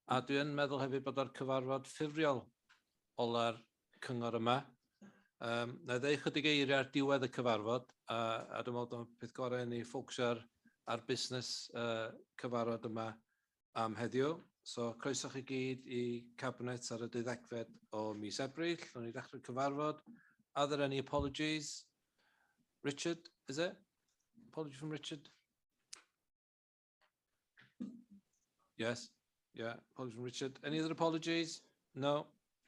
A dwi'n meddwl hefyd bod o'r cyfarfod ffurfiol ola'r cyngor yma. Na ddeu chydig eiriau ar diwedd y cyfarfod, a dwi'n meddwl bod peth gorau ni ffocsio ar busnes cyfarfod yma am heddiw. So, croeso chi gyd i Cabinet ar y 12fed o mis Ebrill. Rwy'n ni ddechrau cyfarfod. Are there any apologies? Richard, is it? Apology from Richard? Yes. Yeah, apology from Richard. Any other apologies? No.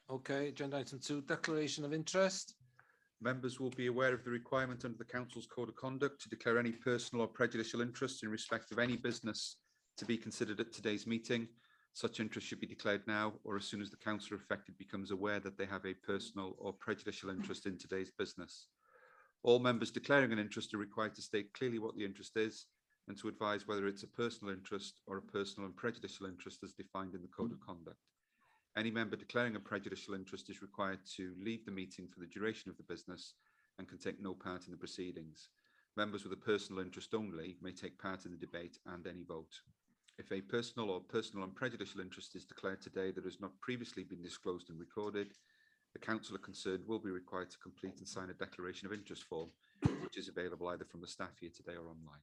Okay, agenda item 2, declaration of interest. Members will be aware of the requirement under the Council's Code of Conduct to declare any personal or prejudicial interest in respect of any business to be considered at today's meeting. Such interest should be declared now or as soon as the councillor affected becomes aware that they have a personal or prejudicial interest in today's business. All members declaring an interest are required to state clearly what the interest is and to advise whether it's a personal interest or a personal and prejudicial interest as defined in the Code of Conduct. Any member declaring a prejudicial interest is required to leave the meeting for the duration of the business and can take no part in the proceedings. Members with a personal interest only may take part in the debate and any vote. If a personal or personal and prejudicial interest is declared today that has not previously been disclosed and recorded, the councillor concerned will be required to complete and sign a declaration of interest form, which is available either from the staff here today or online.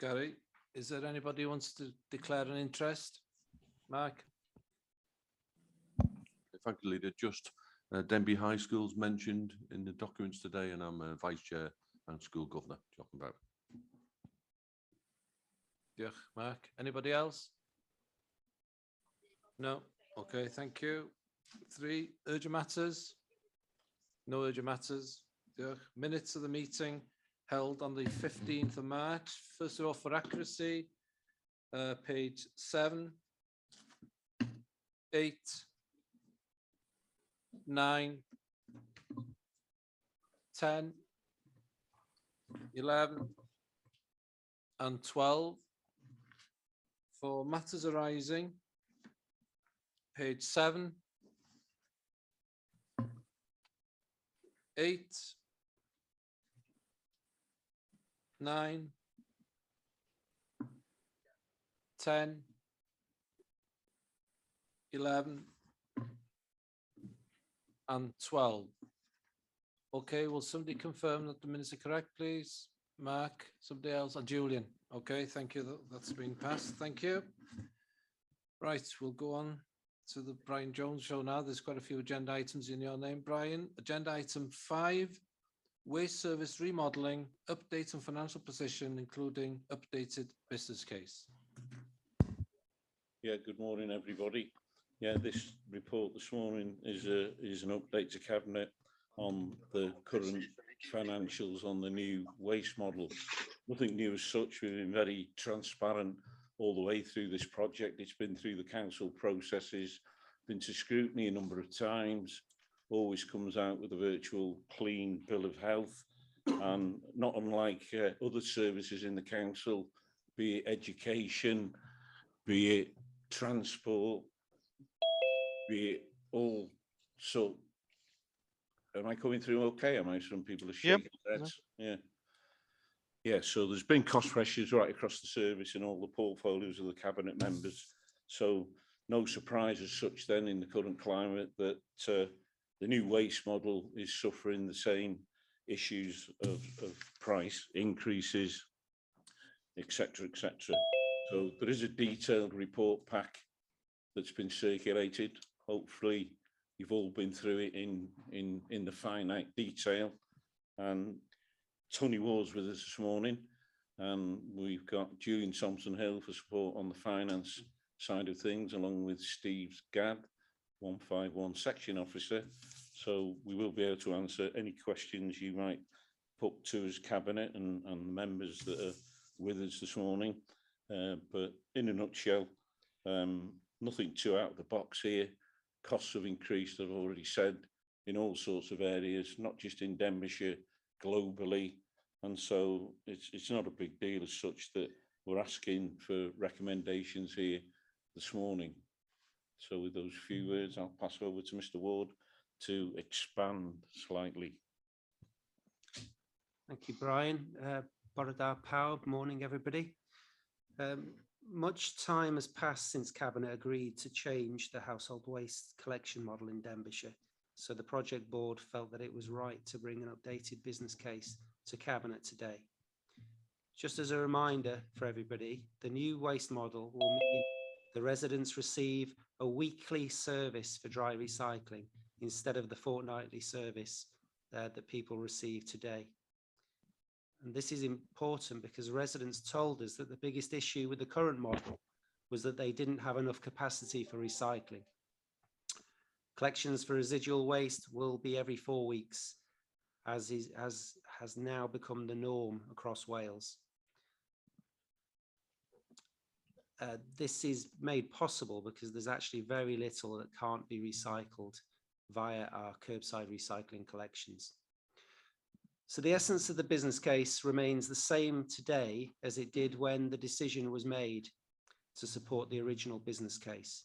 Gary, is there anybody who wants to declare an interest? Mark? Thank you, Leader. Just Denby High School's mentioned in the documents today, and I'm Vice Chair and School Governor. Talking about. Diolch, Mark. Anybody else? No? Okay, thank you. 3, urgent matters? No urgent matters. Diolch. Minutes of the meeting held on the 15th of March. First of all, for accuracy, page 7, 8, 9, 10, 11, and 12. For matters arising, page 7, 8, 9, 10, 11, and 12. Okay, will somebody confirm that the minutes are correct, please? Mark, somebody else, and Julian. Okay, thank you. That's been passed. Thank you. Right, we'll go on to the Brian Jones show now. There's quite a few agenda items in your name, Brian. Agenda item 5, waste service remodelling, update on financial position, including updated business case. Yeah, good morning, everybody. Yeah, this report this morning is an update to Cabinet on the current financials on the new waste model. Nothing new as such. We've been very transparent all the way through this project. It's been through the council processes, been to scrutiny a number of times, always comes out with a virtual clean bill of health, and not unlike other services in the council, be it education, be it transport, be it all. So am I coming through okay? Am I? Some people are shaking their heads. Yeah. Yeah, so there's been cost pressures right across the service and all the portfolios of the Cabinet members. So no surprise as such then in the current climate that the new waste model is suffering the same issues of price increases, etc., etc. So there is a detailed report pack that's been circulated. Hopefully you've all been through it in the finite detail. And Tony Ward's with us this morning, and we've got Julian Thompson-Hill for support on the finance side of things, along with Steve Gadd, 151 section officer. So we will be able to answer any questions you might put to us, Cabinet, and the members that are with us this morning. But in a nutshell, nothing too out of the box here. Costs have increased, I've already said, in all sorts of areas, not just in Denbighshire, globally, and so it's not a big deal as such that we're asking for recommendations here this morning. So with those few words, I'll pass over to Mr. Ward to expand slightly. Thank you, Brian. Bore da pawb, morning everybody. Much time has passed since Cabinet agreed to change the household waste collection model in Denbighshire, so the project board felt that it was right to bring an updated business case to Cabinet today. Just as a reminder for everybody, the new waste model will mean the residents receive a weekly service for dry recycling instead of the fortnightly service that people receive today. And this is important because residents told us that the biggest issue with the current model was that they didn't have enough capacity for recycling. Collections for residual waste will be every 4 weeks, as has now become the norm across Wales. This is made possible because there's actually very little that can't be recycled via our curbside recycling collections. So the essence of the business case remains the same today as it did when the decision was made to support the original business case.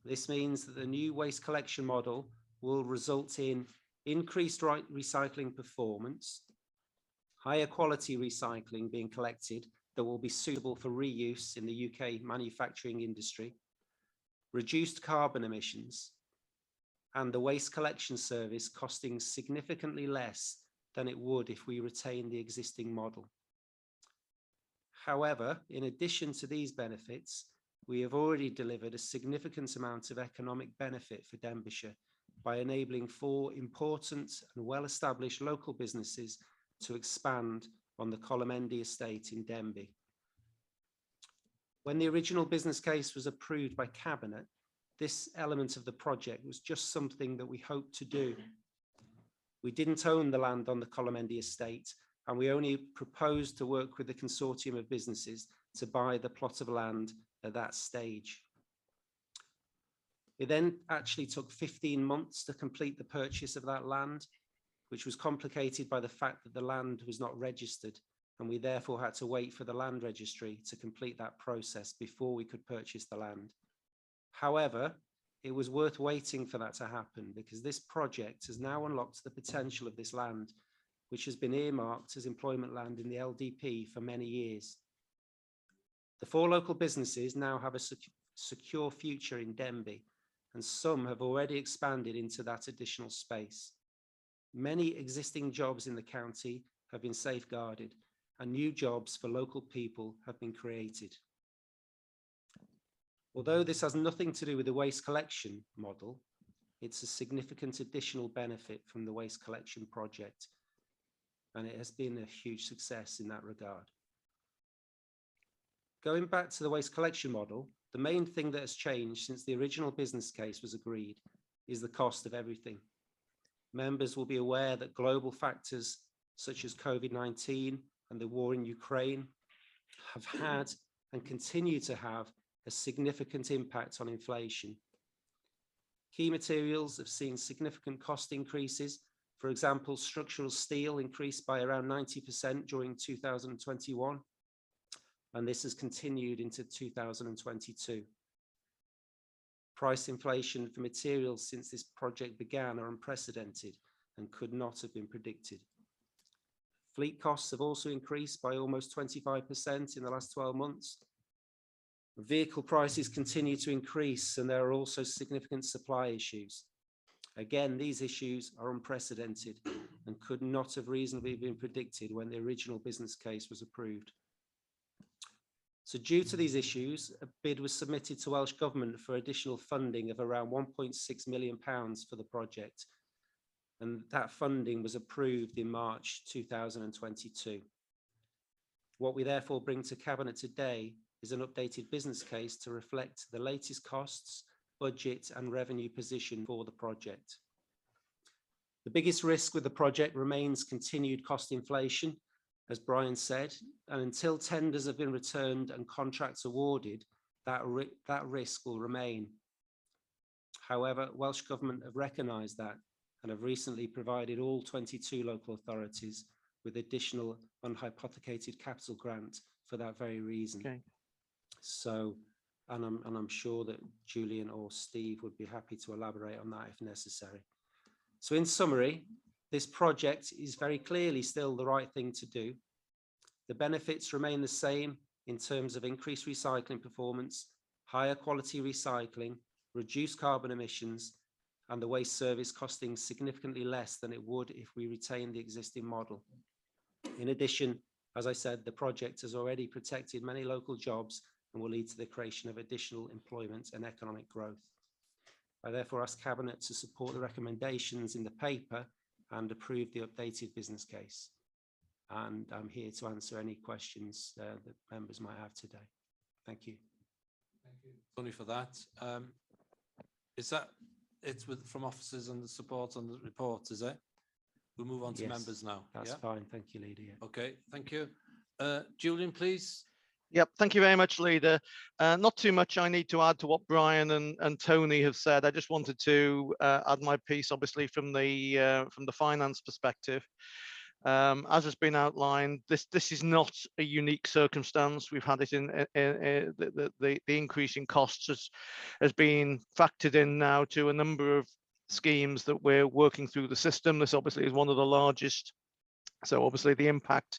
This means that the new waste collection model will result in increased recycling performance, higher quality recycling being collected that will be suitable for reuse in the UK manufacturing industry, reduced carbon emissions, and the waste collection service costing significantly less than it would if we retain the existing model. However, in addition to these benefits, we have already delivered a significant amount of economic benefit for Denbighshire by enabling 4 important and well-established local businesses to expand on the Colomendy estate in Denby. When the original business case was approved by Cabinet, this element of the project was just something that we hoped to do. We didn't own the land on the Colomendy estate, and we only proposed to work with a consortium of businesses to buy the plot of land at that stage. It then actually took 15 months to complete the purchase of that land, which was complicated by the fact that the land was not registered, and we therefore had to wait for the land registry to complete that process before we could purchase the land. However, it was worth waiting for that to happen because this project has now unlocked the potential of this land, which has been earmarked as employment land in the LDP for many years. The 4 local businesses now have a secure future in Denby, and some have already expanded into that additional space. Many existing jobs in the county have been safeguarded, and new jobs for local people have been created. Although this has nothing to do with the waste collection model, it's a significant additional benefit from the waste collection project, and it has been a huge success in that regard. Going back to the waste collection model, the main thing that has changed since the original business case was agreed is the cost of everything. Members will be aware that global factors such as COVID-19 and the war in Ukraine have had and continue to have a significant impact on inflation. Key materials have seen significant cost increases. For example, structural steel increased by around 90% during 2021, and this has continued into 2022. Price inflation for materials since this project began are unprecedented and could not have been predicted. Fleet costs have also increased by almost 25% in the last 12 months. Vehicle prices continue to increase, and there are also significant supply issues. Again, these issues are unprecedented and could not have reasonably been predicted when the original business case was approved. So due to these issues, a bid was submitted to Welsh Government for additional funding of around £1.6 million for the project, and that funding was approved in March 2022. What we therefore bring to Cabinet today is an updated business case to reflect the latest costs, budget and revenue position for the project. The biggest risk with the project remains continued cost inflation, as Brian said, and until tenders have been returned and contracts awarded, that risk will remain. However, Welsh Government have recognised that and have recently provided all 22 local authorities with additional unhypothecated capital grant for that very reason. Okay. So, and I'm sure that Julian or Steve would be happy to elaborate on that if necessary. So in summary, this project is very clearly still the right thing to do. The benefits remain the same in terms of increased recycling performance, higher quality recycling, reduced carbon emissions, and the waste service costing significantly less than it would if we retain the existing model. In addition, as I said, the project has already protected many local jobs and will lead to the creation of additional employment and economic growth. I therefore ask Cabinet to support the recommendations in the paper and approve the updated business case. And I'm here to answer any questions that members might have today. Thank you. Thank you, Tony, for that. Is that it's from officers and the support on the report, is it? We'll move on to Yes, members now. That's fine. Thank you, Leader. Yeah. Okay, thank you. Julian, please. Yep, thank you very much, Leader. Not too much I need to add to what Brian and Tony have said. I just wanted to add my piece, obviously, from the finance perspective. As has been outlined, this is not a unique circumstance. We've had it in the increase in costs has been factored in now to a number of schemes that we're working through the system. This obviously is one of the largest. So obviously the impact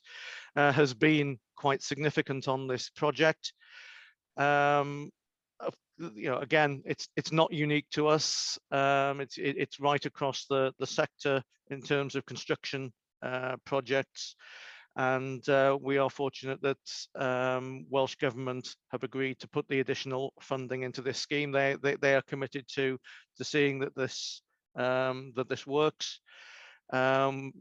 has been quite significant on this project. You know, again, it's not unique to us. It's right across the sector in terms of construction projects, and we are fortunate that Welsh Government have agreed to put the additional funding into this scheme. They are committed to seeing that this works,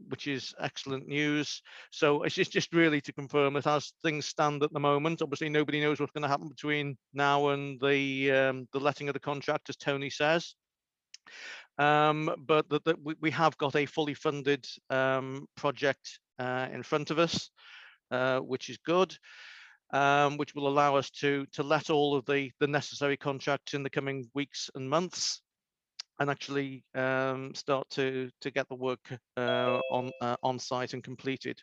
which is excellent news. So it's just really to confirm that as things stand at the moment, obviously nobody knows what's going to happen between now and the letting of the contract, as Tony says. But that we have got a fully funded project in front of us, which is good, which will allow us to let all of the necessary contracts in the coming weeks and months, and actually start to get the work on site and completed.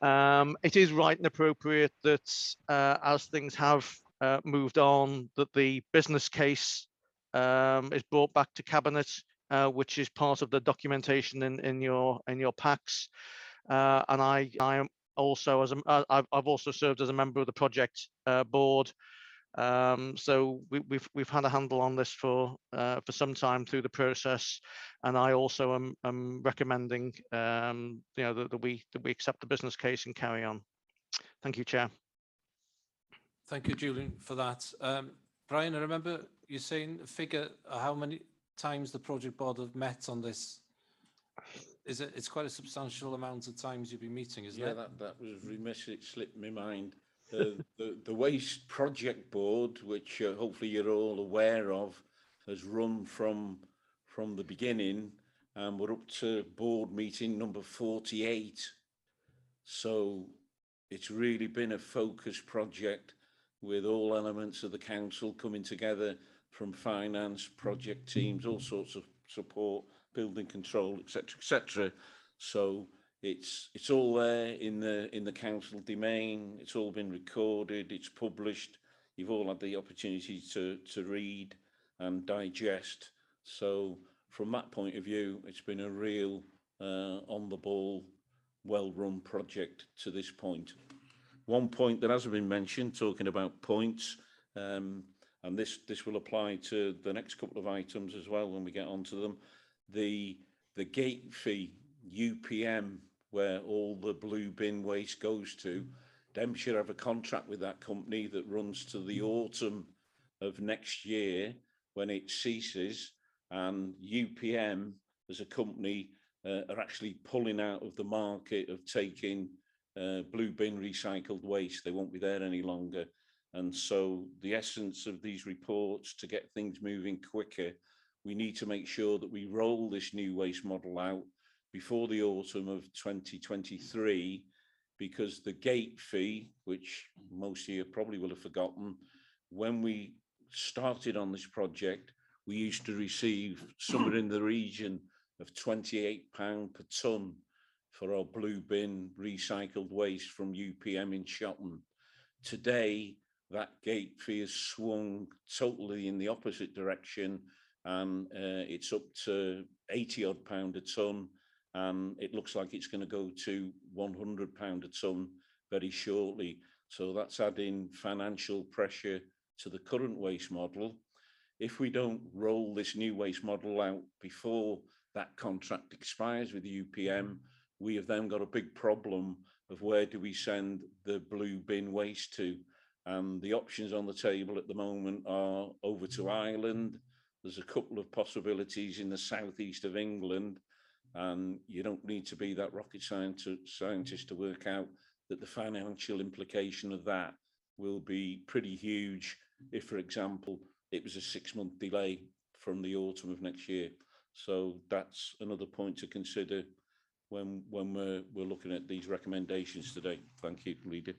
It is right and appropriate that as things have moved on, that the business case is brought back to Cabinet, which is part of the documentation in your packs. And I am also I've also served as a member of the project board. So we've had a handle on this for some time through the process, and I also am recommending you know that we accept the business case and carry on. Thank you, Chair. Thank you, Julian, for that. Brian, I remember you saying a figure how many times the project board have met on this. It's quite a substantial amount of times you've been meeting, isn't it? Yeah, that was remiss. It slipped my mind. The Waste Project Board, which hopefully you're all aware of, has run from the beginning, and we're up to board meeting number 48. So it's really been a focused project with all elements of the council coming together, from finance, project teams, all sorts of support, building control, etc., etc. So it's all there in the council domain. It's all been recorded. It's published. You've all had the opportunity to read and digest. So from that point of view, it's been a real on the ball, well-run project to this point. One point that hasn't been mentioned, talking about points, and this will apply to the next couple of items as well when we get onto them. The gate fee, UPM, where all the blue bin waste goes to, Denbighshire have a contract with that company that runs to the autumn of next year when it ceases, and UPM as a company are actually pulling out of the market of taking blue bin recycled waste. They won't be there any longer. And so the essence of these reports, to get things moving quicker, we need to make sure that we roll this new waste model out before the autumn of 2023, because the gate fee, which most of you probably will have forgotten, when we started on this project, we used to receive somewhere in the region of £28 per tonne for our blue bin recycled waste from UPM in Shotton. Today, that gate fee has swung totally in the opposite direction, and it's up to £80 odd a tonne, and it looks like it's going to go to £100 a tonne very shortly. So that's adding financial pressure to the current waste model. If we don't roll this new waste model out before that contract expires with the UPM, we have then got a big problem of where do we send the blue bin waste to. And the options on the table at the moment are over to Ireland. There's a couple of possibilities in the southeast of England, and you don't need to be that rocket scientist to work out that the financial implication of that will be pretty huge if, for example, it was a 6-month delay from the autumn of next year. So that's another point to consider when we're looking at these recommendations today. Thank you, Leader.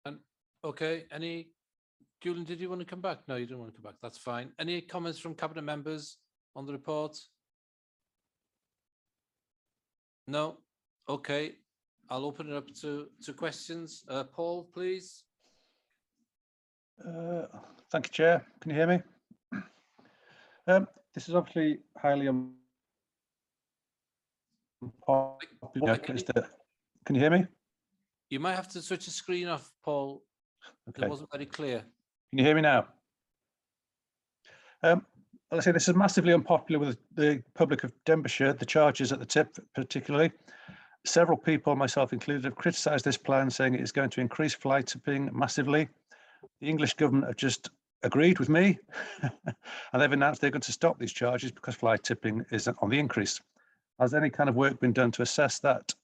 And okay, Julian, did you want to come back? No, you didn't want to come back. That's fine. Any comments from cabinet members on the report? No. Okay, I'll open it up to questions. Paul, please. Thank you, Chair. Can you hear me? This is obviously highly unpopular. Can you hear me? You might have to switch the screen off, Paul. Okay. It wasn't very clear. Can you hear me now? Let's say this is massively unpopular with the public of Denbighshire, the charges at the tip particularly. Several people, myself included, have criticised this plan, saying it is going to increase fly tipping massively. The English government have just agreed with me and they've announced they're going to stop these charges because fly tipping is on the increase. Has any kind of work been done to assess that?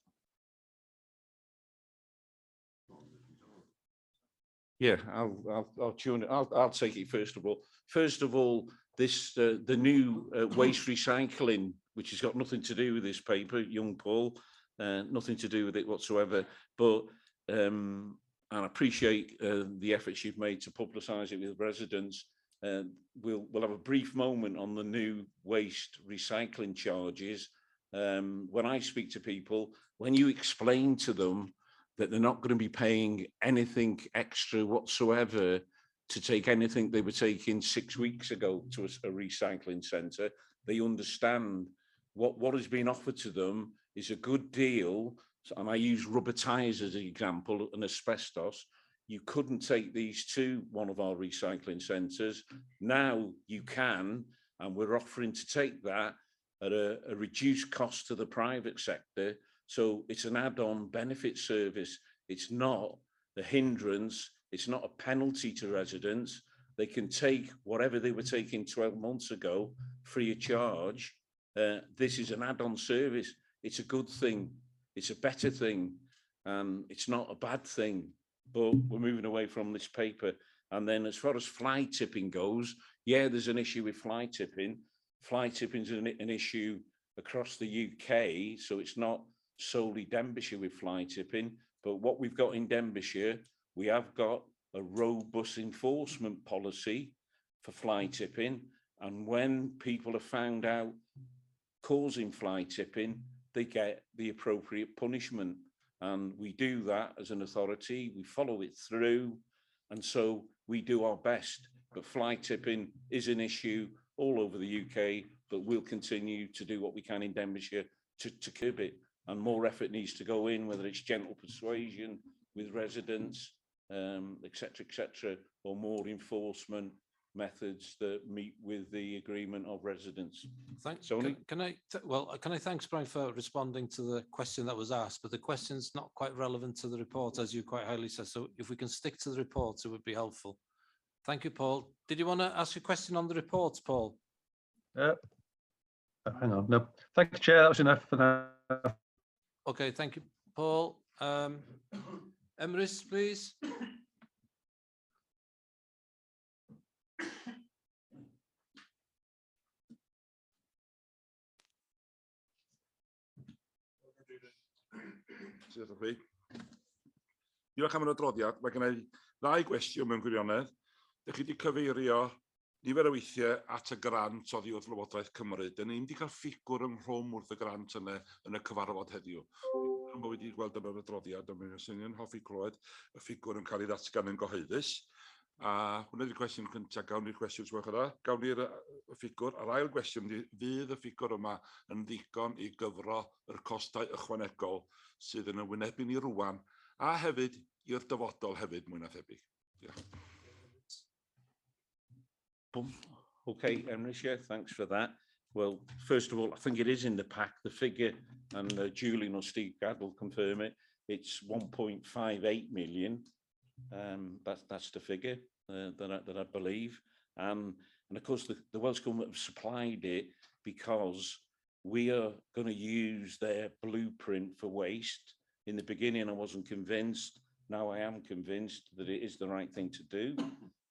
Yeah, I'll tune it. I'll take it first of all. First of all, this the new waste recycling, which has got nothing to do with this paper, young Paul, nothing to do with it whatsoever. But and I appreciate the efforts you've made to publicise it with residents. We'll have a brief moment on the new waste recycling charges. When I speak to people, when you explain to them that they're not going to be paying anything extra whatsoever to take anything they were taking 6 weeks ago to a recycling centre, they understand what has been offered to them is a good deal. And I use rubber tyres as an example, and asbestos. You couldn't take these to one of our recycling centres. Now you can, and we're offering to take that at a reduced cost to the private sector. So it's an add-on benefit service. It's not a hindrance. It's not a penalty to residents. They can take whatever they were taking 12 months ago free of charge. This is an add-on service. It's a good thing. It's a better thing. And it's not a bad thing. But we're moving away from this paper. And then as far as fly tipping goes, yeah, there's an issue with fly tipping. Fly tipping is an issue across the UK. So it's not solely Denbighshire with fly tipping. But what we've got in Denbighshire, we have got a robust enforcement policy for fly tipping. And when people are found out causing fly tipping, they get the appropriate punishment. And we do that as an authority, we follow it through. And so we do our best. But fly tipping is an issue all over the UK, but we'll continue to do what we can in Denbighshire to curb it. And more effort needs to go in, whether it's gentle persuasion with residents, et cetera, or more enforcement methods that meet with the agreement of residents. Thanks. Tony? Can I thank Brian for responding to the question that was asked, but the question's not quite relevant to the report, as you quite highly said. So if we can stick to the report, it would be helpful. Thank you, Paul. Did you want to ask a question on the report, Paul? Hang on. No, thank you, Chair. That was enough for now. Okay, thank you, Paul. Emrys, please. Diolch am yr adroddiad. Mae gen i ddau gwestiwn mewn gwirionedd. Dych chi wedi cyfeirio nifer o weithiau at y grant oddi wrth Lywodraeth Cymru. Dyn ni'n wedi cael ffigwr ynghlwm wrth y grant yna yn y cyfarfod heddiw. Dwi'n bod wedi gweld yn yr adroddiad, a mae'n syniad hoffi clywed y ffigwr yn cael ei ddatgan yn gyhoeddus. A hwnna ydy'r cwestiwn cyntaf, gawn ni'r cwestiwn swch yna. Gawn ni'r ffigwr. Yr ail gwestiwn, fydd y ffigwr yma yn ddigon i gyfro yr costau ychwanegol sydd yn y wynebu ni rwan, a hefyd i'r dyfodol hefyd mwy na thebyg. Diolch. Okay, Emrys, yeah, thanks for that. Well, first of all, I think it is in the pack, the figure, and Julian or Steve Gadd will confirm it. It's 1.58 million. That's the figure that I believe. And of course, the Welsh Government have supplied it because we are going to use their blueprint for waste. In the beginning, I wasn't convinced. Now I am convinced that it is the right thing to do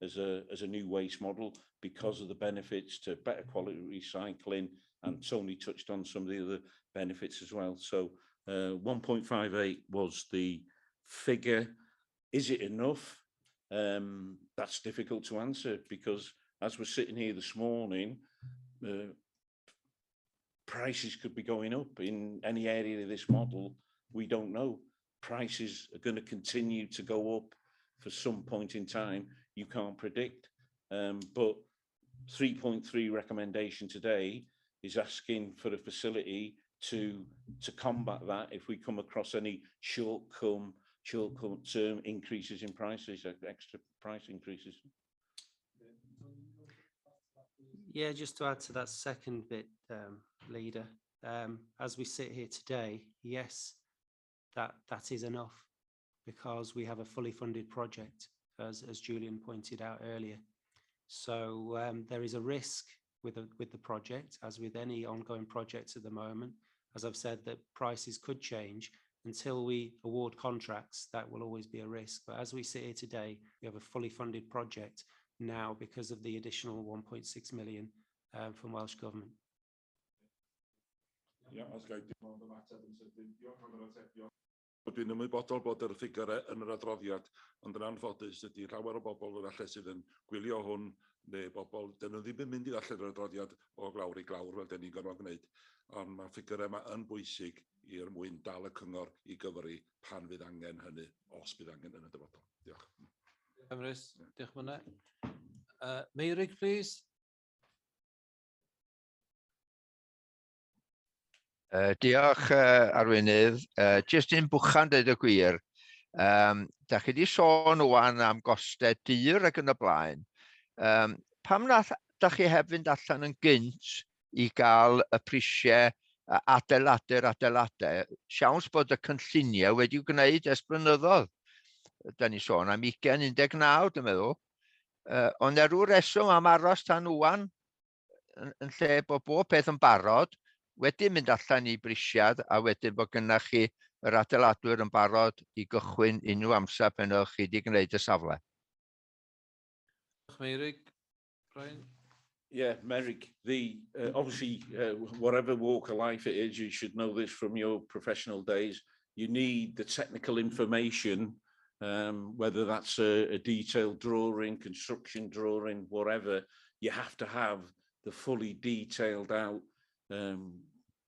as a new waste model because of the benefits to better quality recycling, and Tony touched on some of the other benefits as well. So 1.58 was the figure. Is it enough? That's difficult to answer because as we're sitting here this morning, prices could be going up in any area of this model. We don't know. Prices are going to continue to go up for some point in time. You can't predict. But 3.3 recommendation today is asking for a facility to combat that if we come across any short-term increases in prices, extra price increases. Yeah, just to add to that second bit, Leader, as we sit here today, yes, that is enough because we have a fully funded project, as Julian pointed out earlier. So there is a risk with the project, as with any ongoing projects at the moment. As I've said, that prices could change until we award contracts. That will always be a risk. But as we sit here today, we have a fully funded project now because of the additional 1.6 million from Welsh Government. Dwi'n ymwybodol bod yr ffigurau yn yr adroddiad, ond yn anffodus ydy llawer o bobl falle sydd yn gwylio hwn, neu bobl, dyn nhw ddim yn mynd i ddarllen yr adroddiad o glawr i glawr fel dyn ni'n gorfod gwneud, ond mae ffigurau yma yn bwysig i'r mwyn dal y cyngor i gyfri pan fydd angen hynny, os bydd angen yn y dyfodol. Diolch. Emrys, diolch myna. Meirig, please. Diolch arweinydd. Jyst un bwchan dweud y gwir. Da chi wedi sôn wan am gostau dyr ac yn y blaen. Pam da chi hefyd fynd allan yn gynt i gael y prisiau adeiladau? Siawns bod y cynlluniau wedi gwneud ers blynyddoedd. Da ni sôn am 2019, dwi'n meddwl. Ond ryw reswm am aros tan wan yn lle bod bob peth yn barod, wedyn mynd allan i brisiad a wedyn bod gynnach chi yr adeiladwyr yn barod i gychwyn unrhyw amser pen o'ch chi wedi gwneud y safle. Meirig, Brian? Yeah, Merrick, obviously, whatever walk of life it is, you should know this from your professional days. You need the technical information, whether that's a detailed drawing, construction drawing, whatever. You have to have the fully detailed out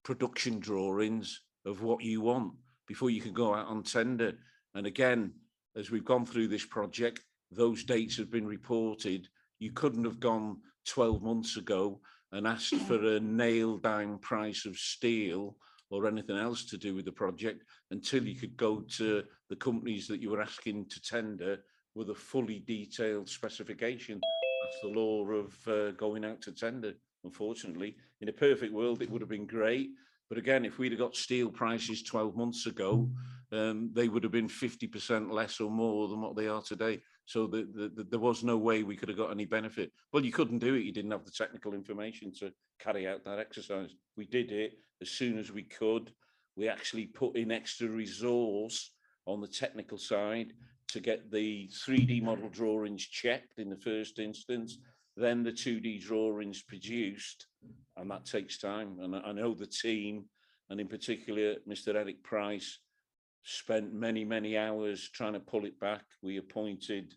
production drawings of what you want before you can go out on tender. And again, as we've gone through this project, those dates have been reported. You couldn't have gone 12 months ago and asked for a nailed down price of steel or anything else to do with the project until you could go to the companies that you were asking to tender with a fully detailed specification. That's the law of going out to tender. Unfortunately, in a perfect world, it would have been great. But again, if we'd have got steel prices 12 months ago, they would have been 50% less or more than what they are today. So there was no way we could have got any benefit. Well, you couldn't do it. You didn't have the technical information to carry out that exercise. We did it as soon as we could. We actually put in extra resource on the technical side to get the 3D model drawings checked in the first instance, then the 2D drawings produced, and that takes time. And I know the team, and in particular, Mr. Eric Price, spent many hours trying to pull it back. We appointed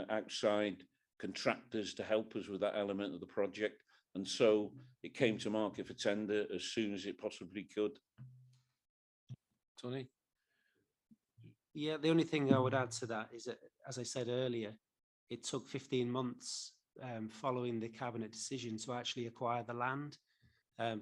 outside contractors to help us with that element of the project. And so it came to market for tender as soon as it possibly could. Tony? Yeah, the only thing I would add to that is that, as I said earlier, it took 15 months following the cabinet decision to actually acquire the land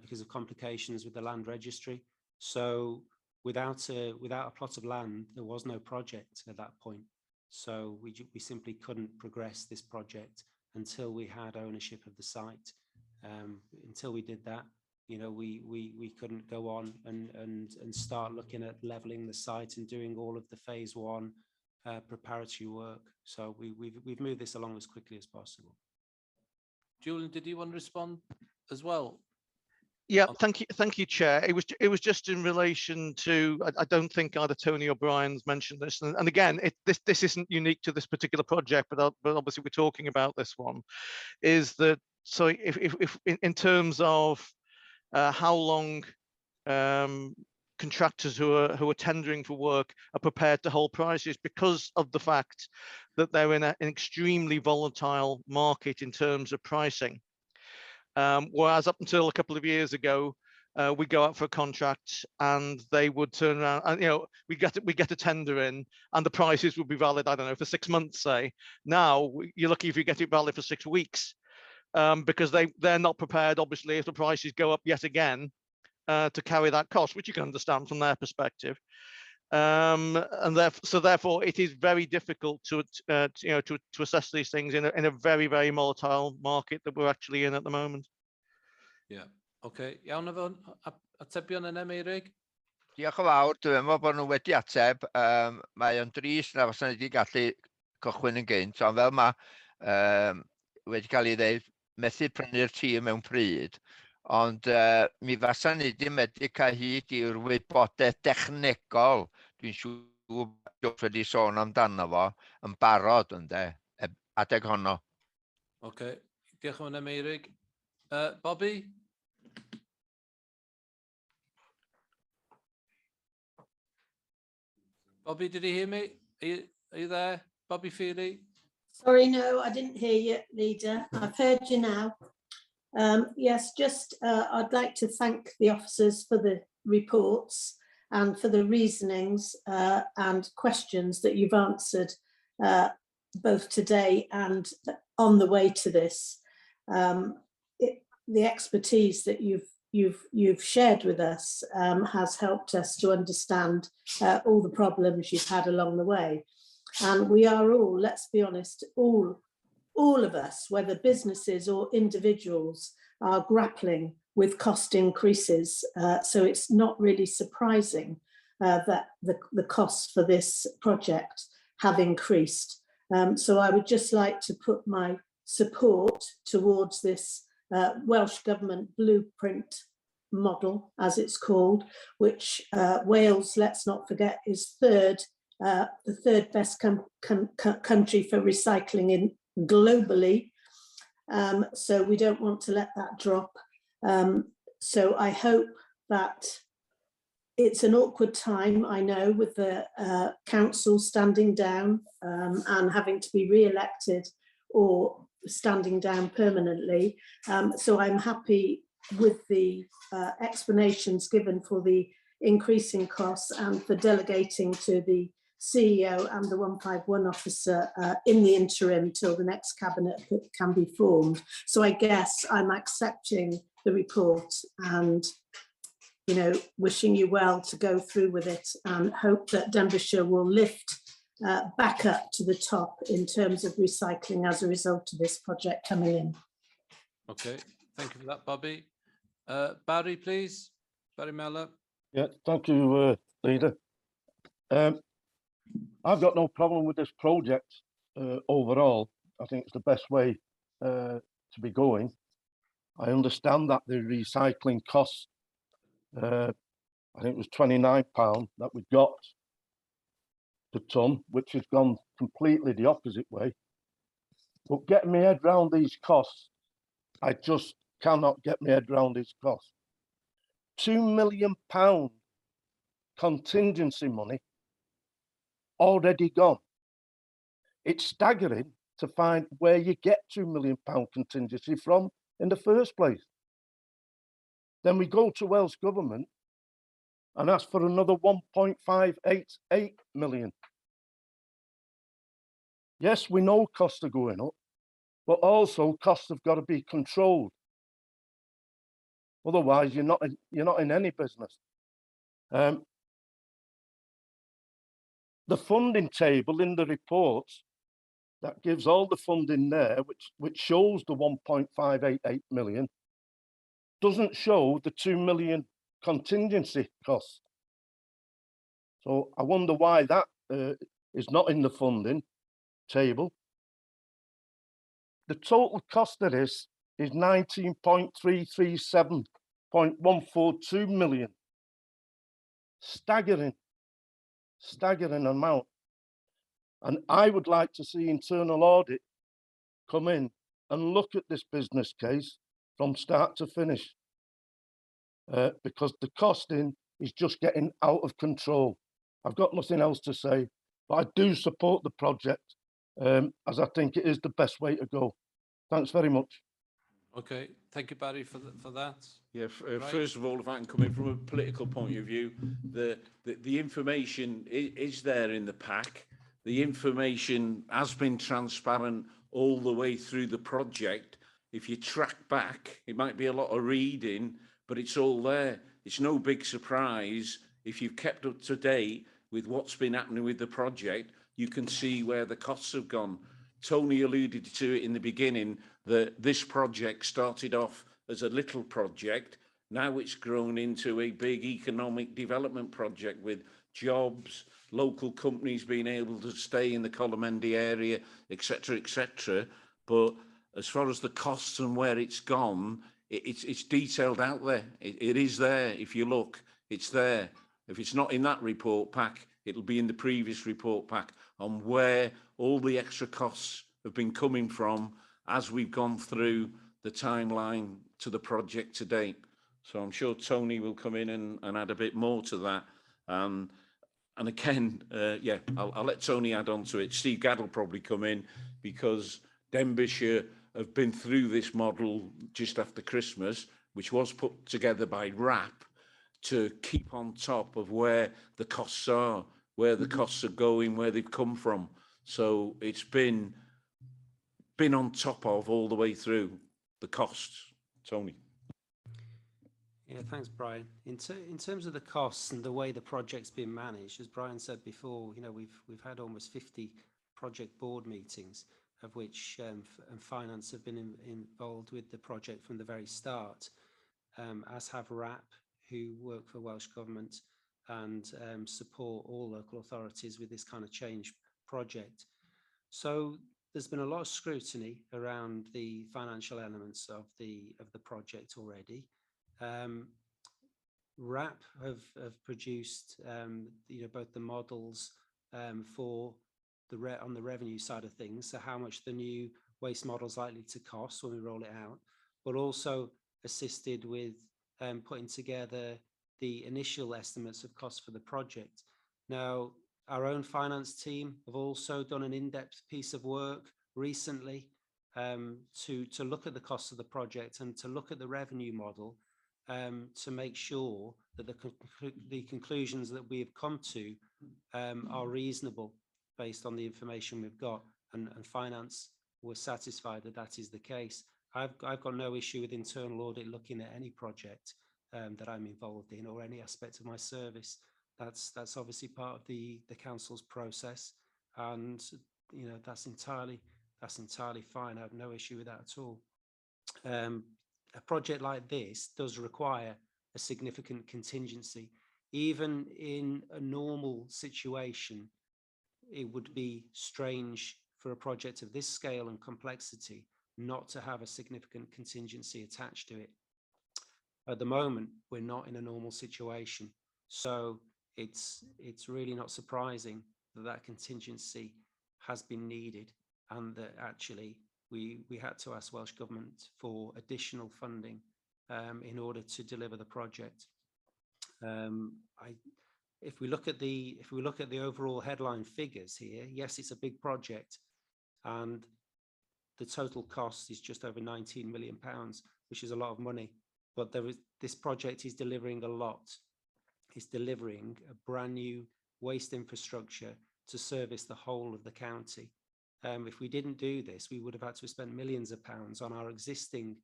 because of complications with the land registry. So without a plot of land, there was no project at that point. So we simply couldn't progress this project until we had ownership of the site. Until we did that, you know, we couldn't go on and start looking at leveling the site and doing all of the phase 1 preparatory work. So we've moved this along as quickly as possible. Julian, did you want to respond as well? Yeah, thank you, Chair. It was just in relation to, I don't think either Tony or Brian's mentioned this, and again, this isn't unique to this particular project, but obviously we're talking about this one. Is that so? If in terms of how long contractors who are tendering for work are prepared to hold prices, because of the fact that they're in an extremely volatile market in terms of pricing. Whereas up until a couple of years ago, we go out for a contract and they would turn around and, you know, we get a tender in and the prices would be valid, I don't know, for 6 months, say. Now you're lucky if you get it valid for 6 weeks, because they're not prepared, obviously, if the prices go up yet again, to carry that cost, which you can understand from their perspective. And therefore it is very difficult to assess these things in a very, very volatile market that we're actually in at the moment. Yeah. Okay. Iawn efo atebion yn Emeirig? Diolch yn fawr, dwi'n meddwl bod nhw wedi ateb. Mae o'n drist na fasen ni wedi gallu cychwyn yn gynt, ond fel mae wedi cael ei ddeud, methu prynu'r tîm mewn pryd, ond mi fasen ni wedi medru cael hyd i'r wybodaeth dechnegol, dwi'n siŵr bod wedi sôn amdano fo, yn barod ynde, adeg honno. Okay. Diolch yn Emeirig. Bobby? Bobby, did you hear me? Are you there? Bobby Feely? Sorry, no, I didn't hear you, Leader. I've heard you now. Yes, just I'd like to thank the officers for the reports and for the reasonings and questions that you've answered both today and on the way to this. The expertise that you've shared with us has helped us to understand all the problems you've had along the way. And we are all, let's be honest, all of us, whether businesses or individuals, are grappling with cost increases. So it's not really surprising that the costs for this project have increased. So I would just like to put my support towards this Welsh Government blueprint model, as it's called, which Wales, let's not forget, is the third best country for recycling in globally. So we don't want to let that drop. So I hope that it's an awkward time, I know, with the council standing down and having to be re-elected or standing down permanently. So I'm happy with the explanations given for the increasing costs and for delegating to the CEO and the 151 officer in the interim till the next cabinet can be formed. So I guess I'm accepting the report and, you know, wishing you well to go through with it and hope that Denbighshire will lift back up to the top in terms of recycling as a result of this project coming in. Okay, thank you for that, Bobby. Barry, please. Barry Mellor. Yeah, thank you, Leader. I've got no problem with this project overall. I think it's the best way to be going. I understand that the recycling costs, I think it was £29 that we got per tonne, which has gone completely the opposite way. But getting my head around these costs, I just cannot get my head around these costs. £2 million contingency money already gone. It's staggering to find where you get £2 million contingency from in the first place. Then we go to Welsh Government and ask for another 1.588 million. Yes, we know costs are going up, but also costs have got to be controlled. Otherwise, you're not in any business. the funding table in the report that gives all the funding there, which shows the 1.588 million, doesn't show the 2 million contingency cost. So I wonder why that is not in the funding table. The total cost of this is 19.337.142 million. Staggering amount. And I would like to see internal audit come in and look at this business case from start to finish, because the costing is just getting out of control. I've got nothing else to say, but I do support the project, as I think it is the best way to go. Thanks very much. Okay, thank you, Barry, for that. Yeah, Right. first of all, if I can come in from a political point of view, the information is there in the pack. The information has been transparent all the way through the project. If you track back, it might be a lot of reading, but it's all there. It's no big surprise. If you've kept up to date with what's been happening with the project, you can see where the costs have gone. Tony alluded to it in the beginning that this project started off as a little project. Now it's grown into a big economic development project with jobs, local companies being able to stay in the Colomendy area, etc., etc. But as far as the costs and where it's gone, it's detailed out there. It is there. If you look, it's there. If it's not in that report pack, it'll be in the previous report pack on where all the extra costs have been coming from as we've gone through the timeline to the project to date. So I'm sure Tony will come in and add a bit more to that. And again, yeah, I'll let Tony add on to it. Steve Gadd will probably come in because Denbighshire have been through this model just after Christmas, which was put together by RAP to keep on top of where the costs are, where the costs are going, where they've come from. So it's been on top of all the way through the costs. Tony. Yeah, thanks, Brian. In terms of the costs and the way the project's been managed, as Brian said before, you know, we've had almost 50 project board meetings, of which and finance have been involved with the project from the very start, as have RAP, who work for Welsh Government and support all local authorities with this kind of change project. So there's been a lot of scrutiny around the financial elements of the project already. RAP have produced you know, both the models for on the revenue side of things, so how much the new waste model is likely to cost when we roll it out, but also assisted with putting together the initial estimates of cost for the project. Now, our own finance team have also done an in-depth piece of work recently to look at the cost of the project and to look at the revenue model to make sure that the conclusions that we have come to are reasonable based on the information we've got, and finance was satisfied that that is the case. I've got no issue with internal audit looking at any project that I'm involved in or any aspect of my service. That's obviously part of the council's process, and you know, that's entirely fine. I have no issue with that at all. A project like this does require a significant contingency. Even in a normal situation, it would be strange for a project of this scale and complexity not to have a significant contingency attached to it. At the moment, we're not in a normal situation, so it's really not surprising that that contingency has been needed, and that actually we had to ask Welsh Government for additional funding in order to deliver the project. If we look at the overall headline figures here, yes, it's a big project, and the total cost is just over £19 million, which is a lot of money. But this project is delivering a lot. It's delivering a brand new waste infrastructure to service the whole of the county. If we didn't do this, we would have had to spend millions of pounds on our existing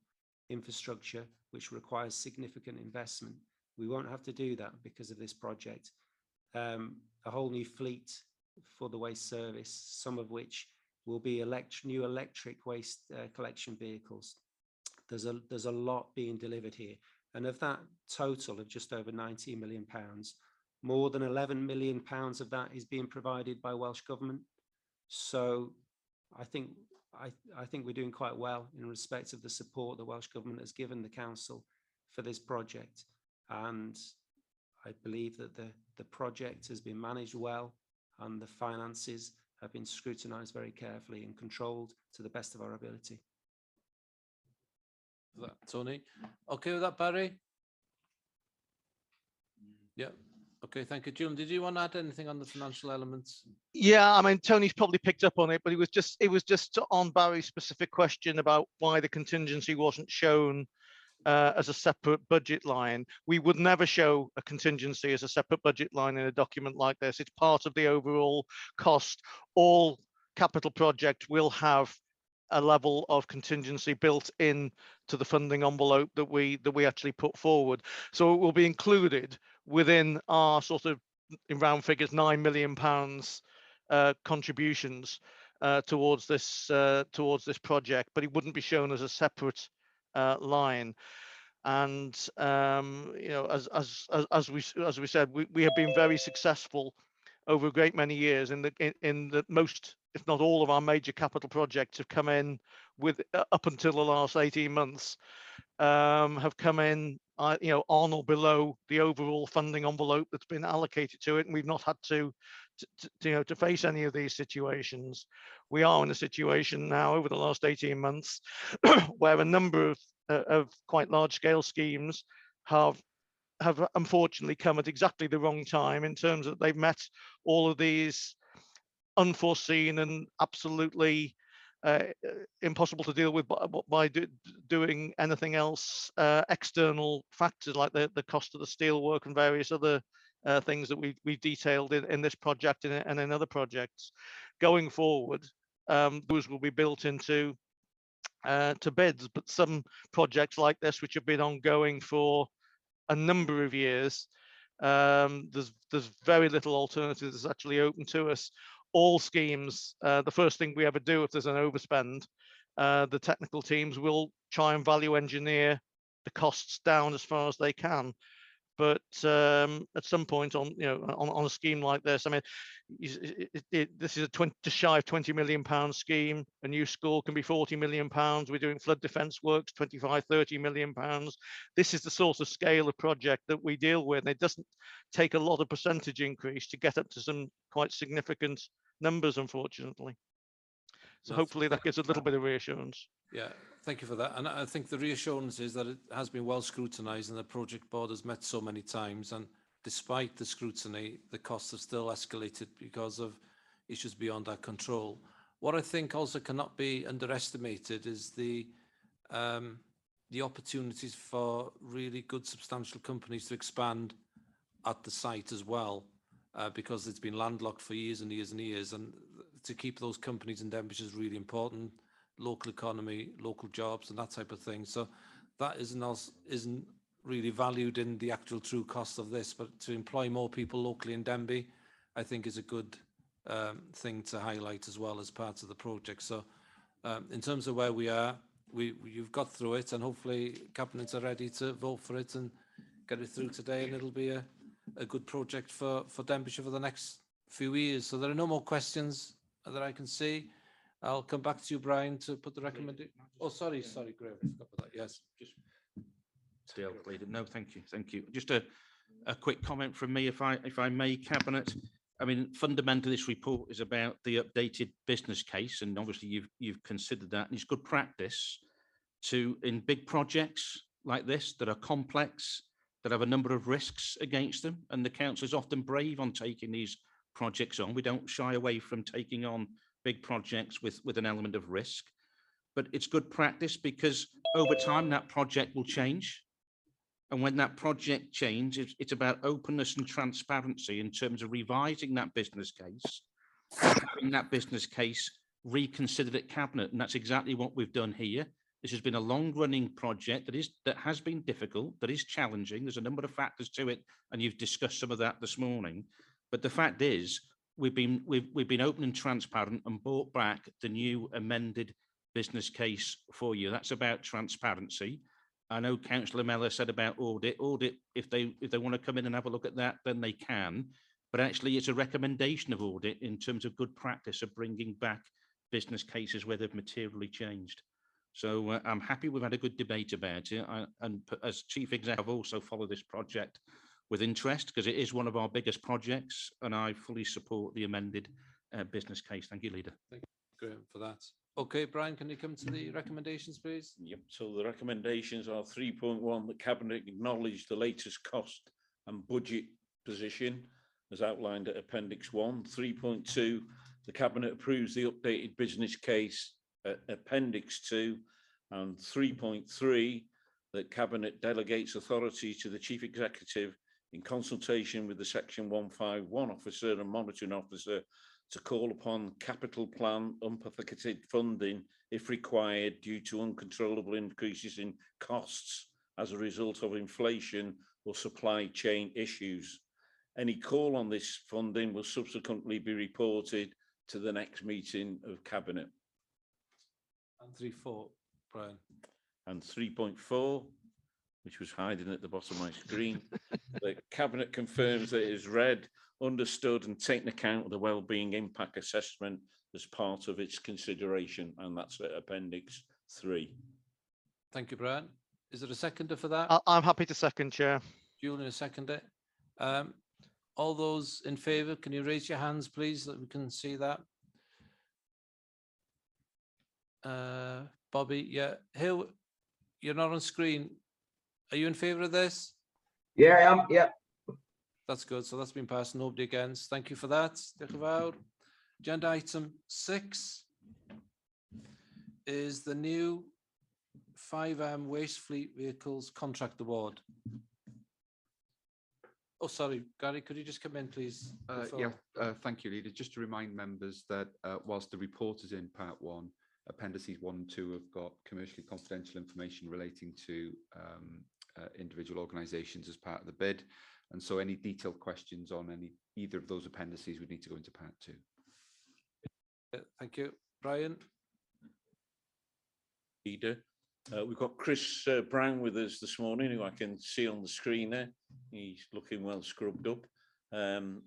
infrastructure, which requires significant investment. We won't have to do that because of this project. A whole new fleet for the waste service, some of which will be new electric waste collection vehicles. There's a lot being delivered here. And of that total of just over £19 million, more than £11 million of that is being provided by Welsh Government. So I think we're doing quite well in respect of the support the Welsh Government has given the council for this project. And I believe that the project has been managed well and the finances have been scrutinised very carefully and controlled to the best of our ability. Tony, okay with that, Barry? Yeah. Okay, thank you. June, did you want to add anything on the financial elements? Yeah, I mean, Tony's probably picked up on it, but it was just on Barry's specific question about why the contingency wasn't shown as a separate budget line. We would never show a contingency as a separate budget line in a document like this. It's part of the overall cost. All capital projects will have a level of contingency built in to the funding envelope that we actually put forward. So it will be included within our sort of, in round figures, £9 million contributions towards this project, but it wouldn't be shown as a separate line. And you know, as we said, we have been very successful over a great many years in the most, if not all, of our major capital projects have come in with up until the last 18 months have come in you know, on or below the overall funding envelope that's been allocated to it, and we've not had to you know, to face any of these situations. We are in a situation now over the last 18 months where a number of quite large scale schemes have unfortunately come at exactly the wrong time, in terms of they've met all of these unforeseen and absolutely impossible to deal with by doing anything else, external factors like the cost of the steel work and various other things that we detailed in this project and in other projects. Going forward, those will be built into to bids, but some projects like this, which have been ongoing for a number of years, there's very little alternative that's actually open to us. All schemes, the first thing we ever do if there's an overspend, the technical teams will try and value engineer the costs down as far as they can. But at some point on a scheme like this, I mean, this is just shy of £20 million scheme. A new school can be £40 million. We're doing flood defence works, £25–30 million. This is the sort of scale of project that we deal with. And it doesn't take a lot of percentage increase to get up to some quite significant numbers, unfortunately. So hopefully that gives a little bit of reassurance. Yeah, thank you for that. And I think the reassurance is that it has been well scrutinised and the project board has met so many times. And despite the scrutiny, the costs have still escalated because of issues beyond our control. What I think also cannot be underestimated is the opportunities for really good, substantial companies to expand at the site as well, because it's been landlocked for years and years and years. And to keep those companies in Denbighshire is really important. Local economy, local jobs and that type of thing. So that isn't really valued in the actual true cost of this, but to employ more people locally in Denbigh, I think is a good thing to highlight as well as part of the project. So in terms of where we are, you've got through it, and hopefully cabinets are ready to vote for it and get it through today, and it'll be a good project for Denbighshire for the next few years. So there are no more questions that I can see. I'll come back to you, Brian, to put the recommendation. Oh, sorry, Graham. I forgot about that. Yes. Still, no, thank you. Just a quick comment from me, if I may, Cabinet. I mean, fundamentally, this report is about the updated business case, and obviously you've considered that, and it's good practice to, in big projects like this that are complex, that have a number of risks against them, and the council is often brave on taking these projects on. We don't shy away from taking on big projects with an element of risk, but it's good practice because over time that project will change, and when that project changes, it's about openness and transparency in terms of revising that business case, having that business case reconsidered at Cabinet, and that's exactly what we've done here. This has been a long-running project that has been difficult, that is challenging. There's a number of factors to it, and you've discussed some of that this morning. But the fact is, we've been open and transparent and brought back the new amended business case for you. That's about transparency. I know Councillor Mellor said about audit. Audit, if they want to come in and have a look at that, then they can. But actually, it's a recommendation of audit in terms of good practice of bringing back business cases where they've materially changed. So I'm happy we've had a good debate about it. And as Chief Exec, I've also followed this project with interest because it is one of our biggest projects, and I fully support the amended business case. Thank you, Leader. Thank you, Graham, for that. Okay, Brian, can you come to the recommendations, please? Yep. So the recommendations are 3.1, the Cabinet acknowledge the latest cost and budget position as outlined at Appendix 1. 3.2, the Cabinet approves the updated business case at Appendix 2. And 3.3, the Cabinet delegates authority to the Chief Executive in consultation with the Section 151 officer and monitoring officer to call upon capital plan unprotected funding if required due to uncontrollable increases in costs as a result of inflation or supply chain issues. Any call on this funding will subsequently be reported to the next meeting of Cabinet. And 3.4, Brian. And 3.4, which was hiding at the bottom of my screen, the Cabinet confirms that it is read, understood and taken account of the wellbeing impact assessment as part of its consideration, and that's at Appendix 3. Thank you, Brian. Is there a seconder for that? I'm happy to second, Chair. Julian, a seconder. All those in favour, can you raise your hands, please, so that we can see that? Bobby, yeah. Hill, you're not on screen. Are you in favour of this? Yeah, I am. Yeah. That's good. So that's been passed. Nobody against. Thank you for that. Diolch yn fawr. Agenda item 6 is the new 5M waste fleet vehicles contract award. Oh, sorry, Gary, could you just come in, please? Thank you, Leader. Just to remind members that whilst the report is in part 1, appendices 1 and 2 have got commercially confidential information relating to individual organisations as part of the bid. And so any detailed questions on either of those appendices would need to go into part 2. Thank you. Brian? Leader. We've got Chris Brown with us this morning, who I can see on the screen there. He's looking well scrubbed up. And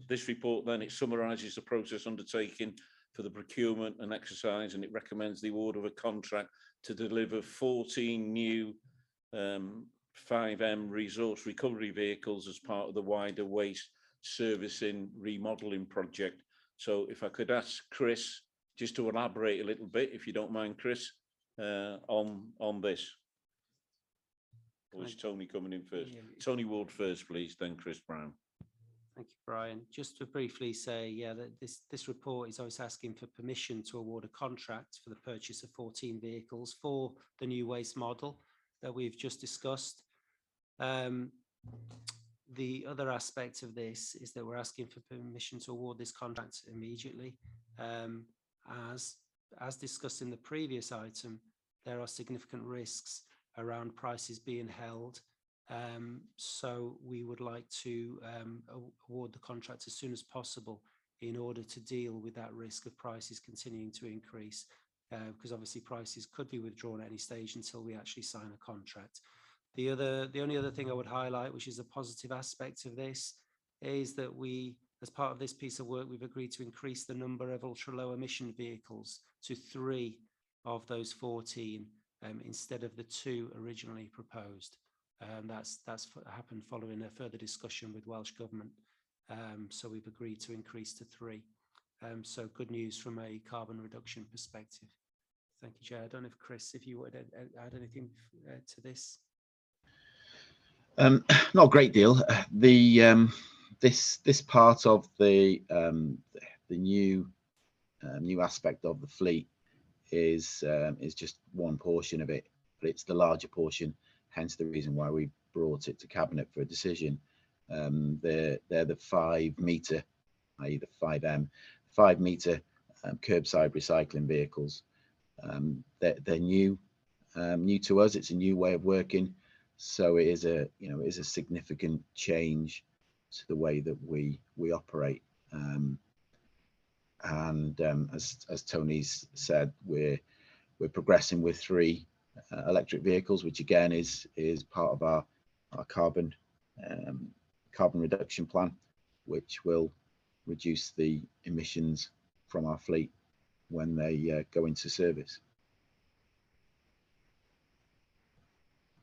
this report then, it summarises the process undertaken for the procurement and exercise, and it recommends the award of a contract to deliver 14 new 5M resource recovery vehicles as part of the wider waste servicing remodelling project. So if I could ask Chris just to elaborate a little bit, if you don't mind, Chris, on this. Or is Tony coming in first? Yeah. Tony Ward first, please, then Chris Brown. Thank you, Brian. Just to briefly say, yeah, that this report is always asking for permission to award a contract for the purchase of 14 vehicles for the new waste model that we've just discussed. The other aspect of this is that we're asking for permission to award this contract immediately. As discussed in the previous item, there are significant risks around prices being held. So we would like to award the contract as soon as possible in order to deal with that risk of prices continuing to increase, because obviously prices could be withdrawn at any stage until we actually sign a contract. The only other thing I would highlight, which is a positive aspect of this, is that we, as part of this piece of work, we've agreed to increase the number of ultra low emission vehicles to 3 of those 14 instead of the 2 originally proposed. That's happened following a further discussion with Welsh Government. So we've agreed to increase to 3. So good news from a carbon reduction perspective. Thank you, Chair. I don't know if Chris, if you would add anything to this. Not a great deal. This part of the new aspect of the fleet is just one portion of it, but it's the larger portion. Hence the reason why we brought it to Cabinet for a decision. They're the 5 metre, i.e. the 5M, 5 metre curbside recycling vehicles. They're new to us. It's a new way of working. So it is a significant change to the way that we operate. As Tony's said, we're progressing with 3 electric vehicles, which again is part of our carbon reduction plan, which will reduce the emissions from our fleet when they go into service.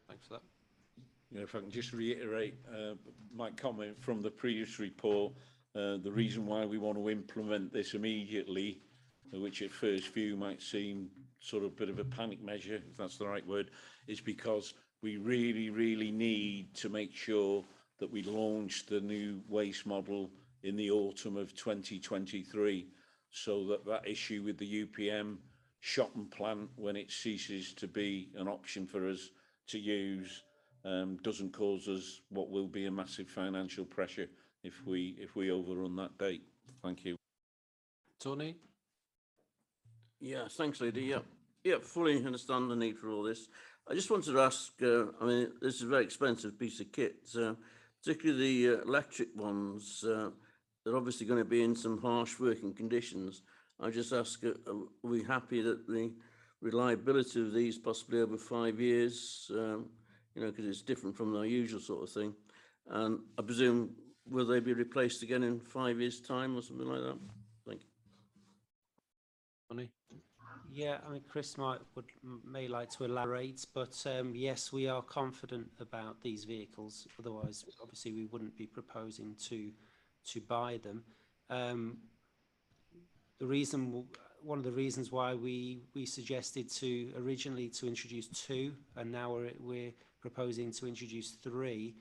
Thanks for that. Yeah, if I can just reiterate my comment from the previous report, the reason why we want to implement this immediately, which at first view might seem sort of a bit of a panic measure, if that's the right word, is because we really need to make sure that we launch the new waste model in the autumn of 2023, so that issue with the UPM shopping plant, when it ceases to be an option for us to use, doesn't cause us what will be a massive financial pressure if we overrun that date. Thank you. Tony? Yeah, thanks, Leader. Yeah, fully understand the need for all this. I just wanted to ask, I mean, this is a very expensive piece of kit, particularly the electric ones. They're obviously going to be in some harsh working conditions. I just ask, are we happy that the reliability of these possibly over 5 years, you know, because it's different from the usual sort of thing. And I presume, will they be replaced again in 5 years' time or something like that? Thank you. Tony? Yeah, I mean, Chris may like to elaborate, but yes, we are confident about these vehicles. Otherwise, obviously, we wouldn't be proposing to buy them. One of the reasons why we suggested originally to introduce 2, and now we're proposing to introduce 3,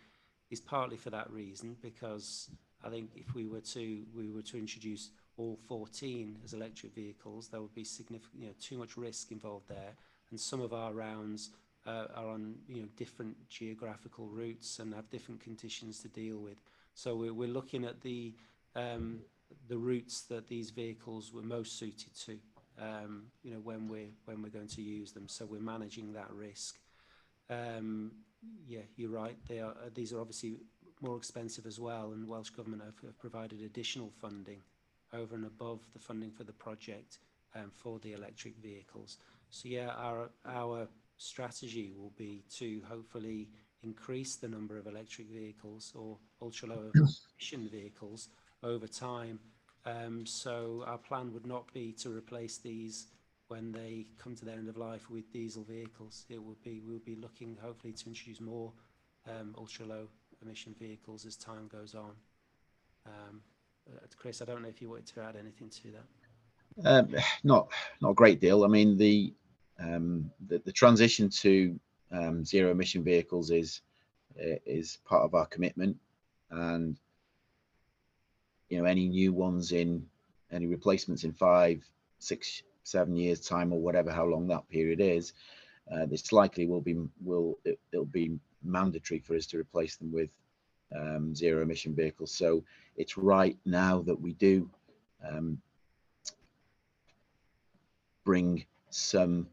is partly for that reason, because I think if we were to introduce all 14 as electric vehicles, there would be significant, you know, too much risk involved there, and some of our rounds are on, you know, different geographical routes and have different conditions to deal with. So we're looking at the routes that these vehicles were most suited to, you know, when we're going to use them. So we're managing that risk. Yeah, you're right. These are obviously more expensive as well, and Welsh Government have provided additional funding over and above the funding for the project for the electric vehicles. So yeah, our strategy will be to hopefully increase the number of electric vehicles or ultra-low emission vehicles over time. So our plan would not be to replace these when they come to the end of life with diesel vehicles. We'll be looking hopefully to introduce more ultra-low emission vehicles as time goes on. Chris, I don't know if you wanted to add anything to that. Not a great deal. I mean, the transition to zero emission vehicles is part of our commitment, and you know, any new ones any replacements in 5, 6, 7 years time, or whatever, how long that period is, it's likely it'll be mandatory for us to replace them with zero emission vehicles. So it's right now that we do bring some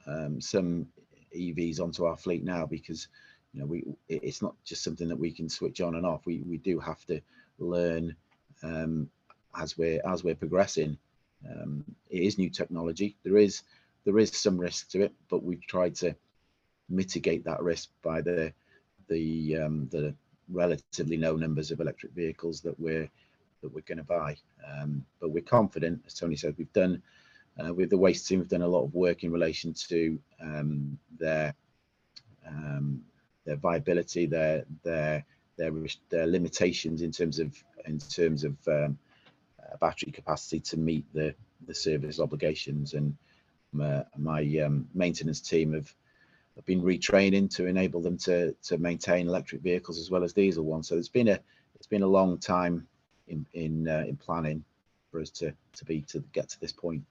EVs onto our fleet now, because you know, it's not just something that we can switch on and off. We do have to learn as we're progressing. It is new technology. There is some risk to it, but we've tried to mitigate that risk by the relatively low numbers of electric vehicles that we're going to buy. But we're confident, as Tony said, we've done with the waste team, we've done a lot of work in relation to their viability, their limitations in terms of battery capacity to meet the service obligations. And my maintenance team have been retraining to enable them to maintain electric vehicles as well as diesel ones. So it's been a long time in planning for us to get to this point.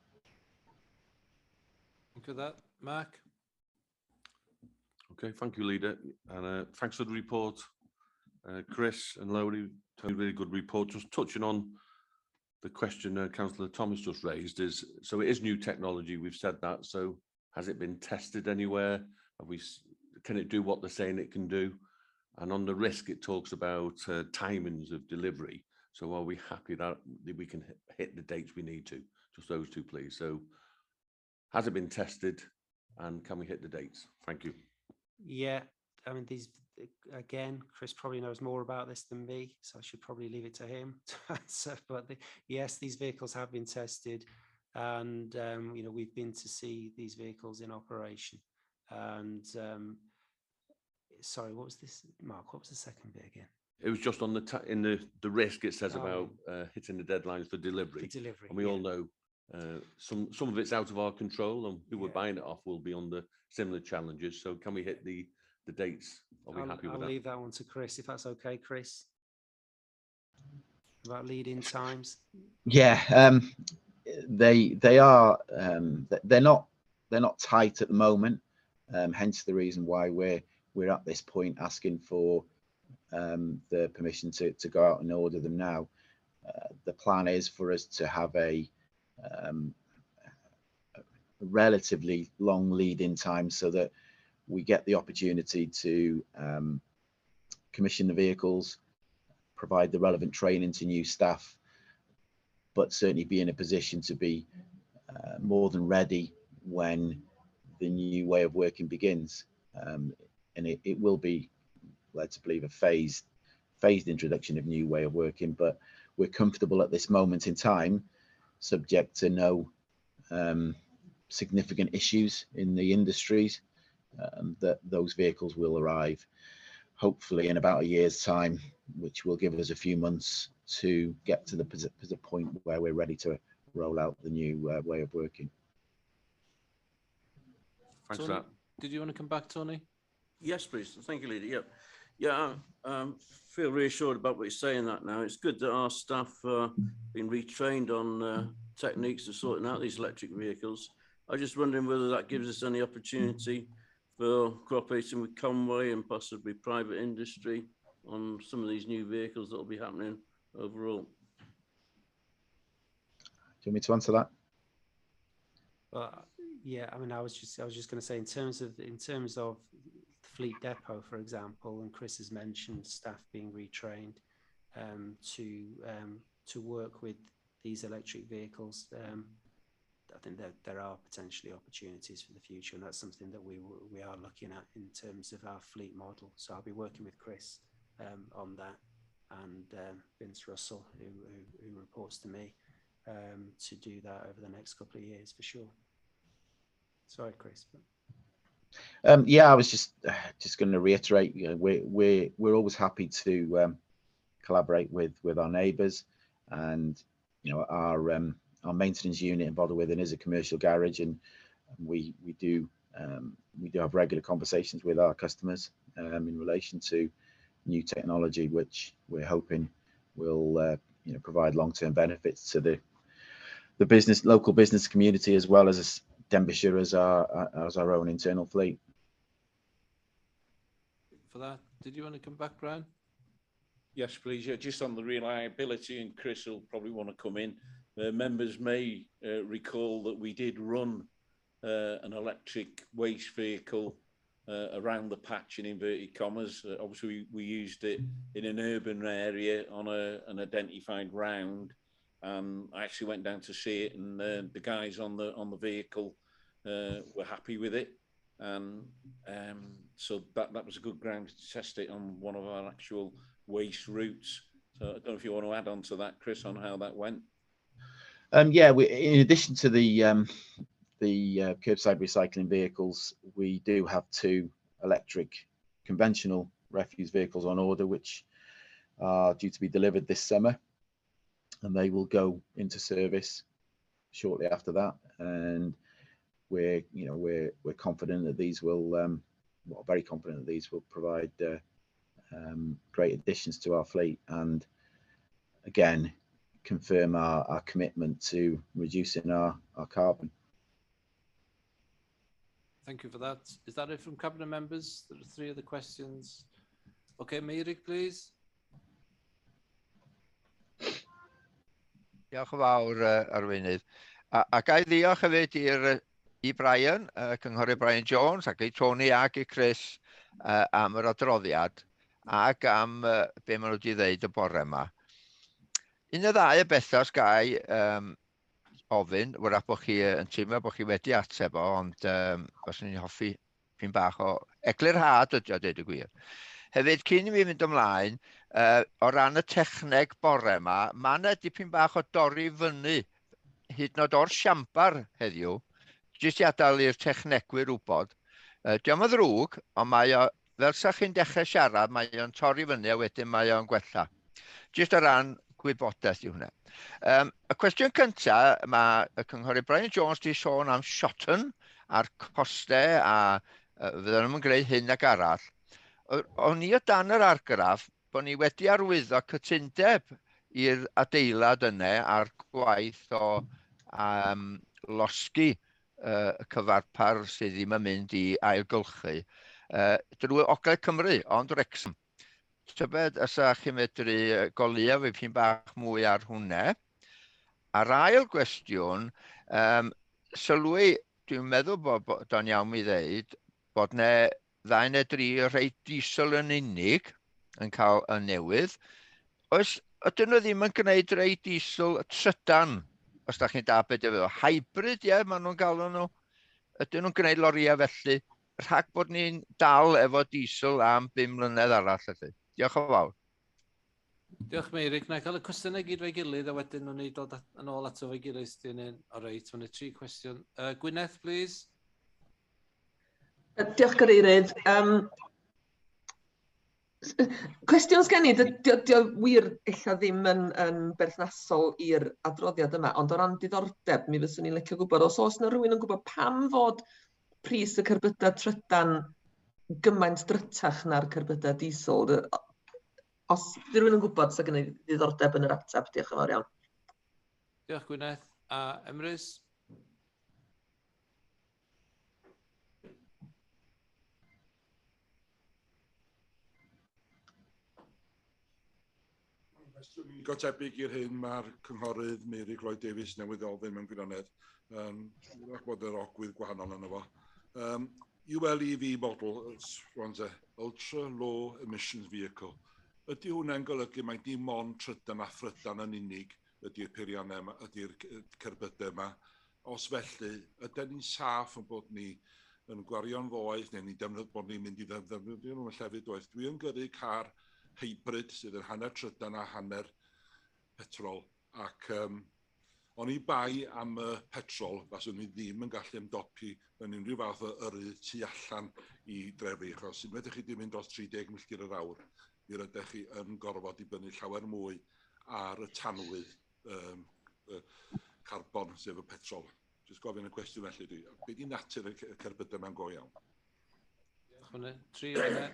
Thank you for that. Mark? Okay, thank you, Leader, and thanks for the report, Chris and Lowry. Really good report. Just touching on the question Councillor Thomas just raised, so it is new technology. We've said that. So has it been tested anywhere? Can it do what they're saying it can do? And on the risk, it talks about timings of delivery. So are we happy that we can hit the dates we need to? Just those two, please. So has it been tested and can we hit the dates? Thank you. Yeah, I mean, these, again, Chris probably knows more about this than me, so I should probably leave it to him to answer. But yes, these vehicles have been tested, and you know, we've been to see these vehicles in operation. And sorry, what was this, Mark? What was the second bit again? It was just on in the risk. It says about hitting the deadlines for delivery. And we all know some of it's out of our control, and who we're buying it off will be under similar challenges. So can we hit the dates? Are we happy with that? I'll leave that one to Chris, if that's okay, Chris. About lead-in times. Yeah, they are they're not tight at the moment. Hence the reason why we're at this point asking for the permission to go out and order them now. The plan is for us to have a relatively long lead-in time so that we get the opportunity to commission the vehicles, provide the relevant training to new staff, but certainly be in a position to be more than ready when the new way of working begins. And it will be led to believe a phased introduction of new way of working, but we're comfortable at this moment in time, subject to no significant issues in the industries, that those vehicles will arrive hopefully in about a year's time, which will give us a few months to get to the point where we're ready to roll out the new way of working. Thanks for that. Did you want to come back, Tony? Yes, please. Thank you, Leader. Yeah, feel reassured about what you're saying that now. It's good that our staff been retrained on techniques of sorting out these electric vehicles. I'm just wondering whether that gives us any opportunity for cooperating with Conway and possibly private industry on some of these new vehicles that will be happening overall. Do you want me to answer that? Yeah, I mean, I was just going to say, in terms of the Fleet Depot, for example, and Chris has mentioned staff being retrained to work with these electric vehicles. I think that there are potentially opportunities for the future, and that's something that we are looking at in terms of our fleet model. So I'll be working with Chris on that, and Vince Russell, who reports to me, to do that over the next couple of years for sure. Sorry, Chris. Yeah, I was just going to reiterate. You know, we're always happy to collaborate with our neighbours, and you know, our maintenance unit in Bodelwyddan is a commercial garage, and we do have regular conversations with our customers in relation to new technology, which we're hoping will you know, provide long-term benefits to the local business community, as well as Denbighshire as our own internal fleet. For that, did you want to come back, Brian? Yes, please. Yeah, just on the reliability, and Chris will probably want to come in. Members may recall that we did run an electric waste vehicle around the patch, in inverted commas. Obviously, we used it in an urban area on an identified round. I actually went down to see it, and the guys on the vehicle were happy with it, and so that was a good ground to test it on one of our actual waste routes. So I don't know if you want to add on to that, Chris, on how that went. Yeah, in addition to the curbside recycling vehicles, we do have 2 electric conventional refuse vehicles on order, which are due to be delivered this summer, and they will go into service shortly after that. And we're confident that these will, very confident that these will provide great additions to our fleet, and again confirm our commitment to reducing our carbon. Thank you for that. Is that it from cabinet members? There are 3 other questions. Okay, Meirig, please. Diolch yn fawr, Arweinydd. A gai ddiolch hefyd i Brian, Cynghorydd Brian Jones, ac i Tony ac i Chris am yr adroddiad, ac am be maen nhw wedi ddeud y bore yma. Un o ddau o bethau gai ofyn, wrach bod chi yn teimlo bod chi wedi ateb o, ond os ni'n hoffi pyn bach o eglurhad ydy o dweud y gwir. Hefyd, cyn i mi fynd ymlaen, o ran y techneg bore yma, mae yna dipyn bach o dorri fyny, hyd yn oed o'r siambar heddiw, jyst i adael i'r technegwyr wybod. Diolch yn ddrwg, ond mae o, fel sa chi'n dechrau siarad, mae o'n torri fyny a wedyn mae o'n gwella. Jyst o ran gwybodaeth yw hwnna. Y cwestiwn cyntaf, mae y cynghorydd Brian Jones di sôn am Shotton a'r costau a fydden nhw'n gwneud hyn ag arall. O'n ni o dan yr argraff bod ni wedi arwyddo cytundeb i'r adeilad yna a'r gwaith o losgi y cyfarpar sydd ddim yn mynd i ailgylchu. Drwy Ogledd Cymru, ond Wrexham. Tybed ysa chi medru goleuo fi pyn bach mwy ar hwnna. A'r ail gwestiwn, sylwi, dwi'n meddwl bod o'n iawn mi ddeud bod ne 2 neu 3 rhai diesel yn unig yn cael y newydd. Oes, ydyn nhw ddim yn gwneud rhai diesel trydan, os da chi'n da beth efo. Hybrid, ie, maen nhw'n galw nhw. Ydyn nhw'n gwneud loriau felly. Rhag bod ni'n dal efo diesel am 5 mlynedd arall. Felly. Diolch yn fawr. Diolch Meirig. Na i cael y cwestiynau gyd fe'i gilydd a wedyn nhw'n ei dod yn ôl ato fe'i gilydd sydd yn o reit. Mae'n 3 cwestiwn. Gwyneth, please. Diolch Gadeirydd. Cwestiwn sgen i, dio wir eich ddim yn berthnasol i'r adroddiad yma, ond o ran diddordeb, mi fyswn ni'n licio gwybod, os oes yna rhywun yn gwybod pam fod pris y cerbydau trydan gymaint drytach na'r cerbydau diesel. Os di rhywun yn gwybod, sa gen i ddiddordeb yn yr ateb. Diolch yn fawr iawn. Diolch Gwyneth. A Emrys? Cwestiwn go tebyg i'r hyn mae'r cynghorydd Mary Lloyd Davies newydd ofyn mewn gwirionedd. Rhaid bod yr ogwydd gwahanol yna fo. ULEV model, runs a ultra low emissions vehicle. Ydy hwnna'n golygu mae dim ond trydan a thrydan yn unig ydy'r peiriannau yma, ydy'r cerbydau yma. Os felly, ydyn ni'n saff yn bod ni yn gwario'n foeth neu bod ni'n mynd i ddefnyddio nhw'n llefydd doedd. Dwi'n gyrru car hybrid sydd yn hanner trydan a hanner petrol ac o'n i bai am y petrol faswn ni ddim yn gallu ymdopi mewn unrhyw fath o yrru tu allan i drefi achos unwaith ydych chi ddim yn dros 30 milltir yr awr mi rydych chi yn gorfod i bynnu llawer mwy ar y tanwydd carbon sef y petrol. Jyst gofyn y cwestiwn felly be di natur y cerbydau yma'n go iawn? Diolch yn 3 yna.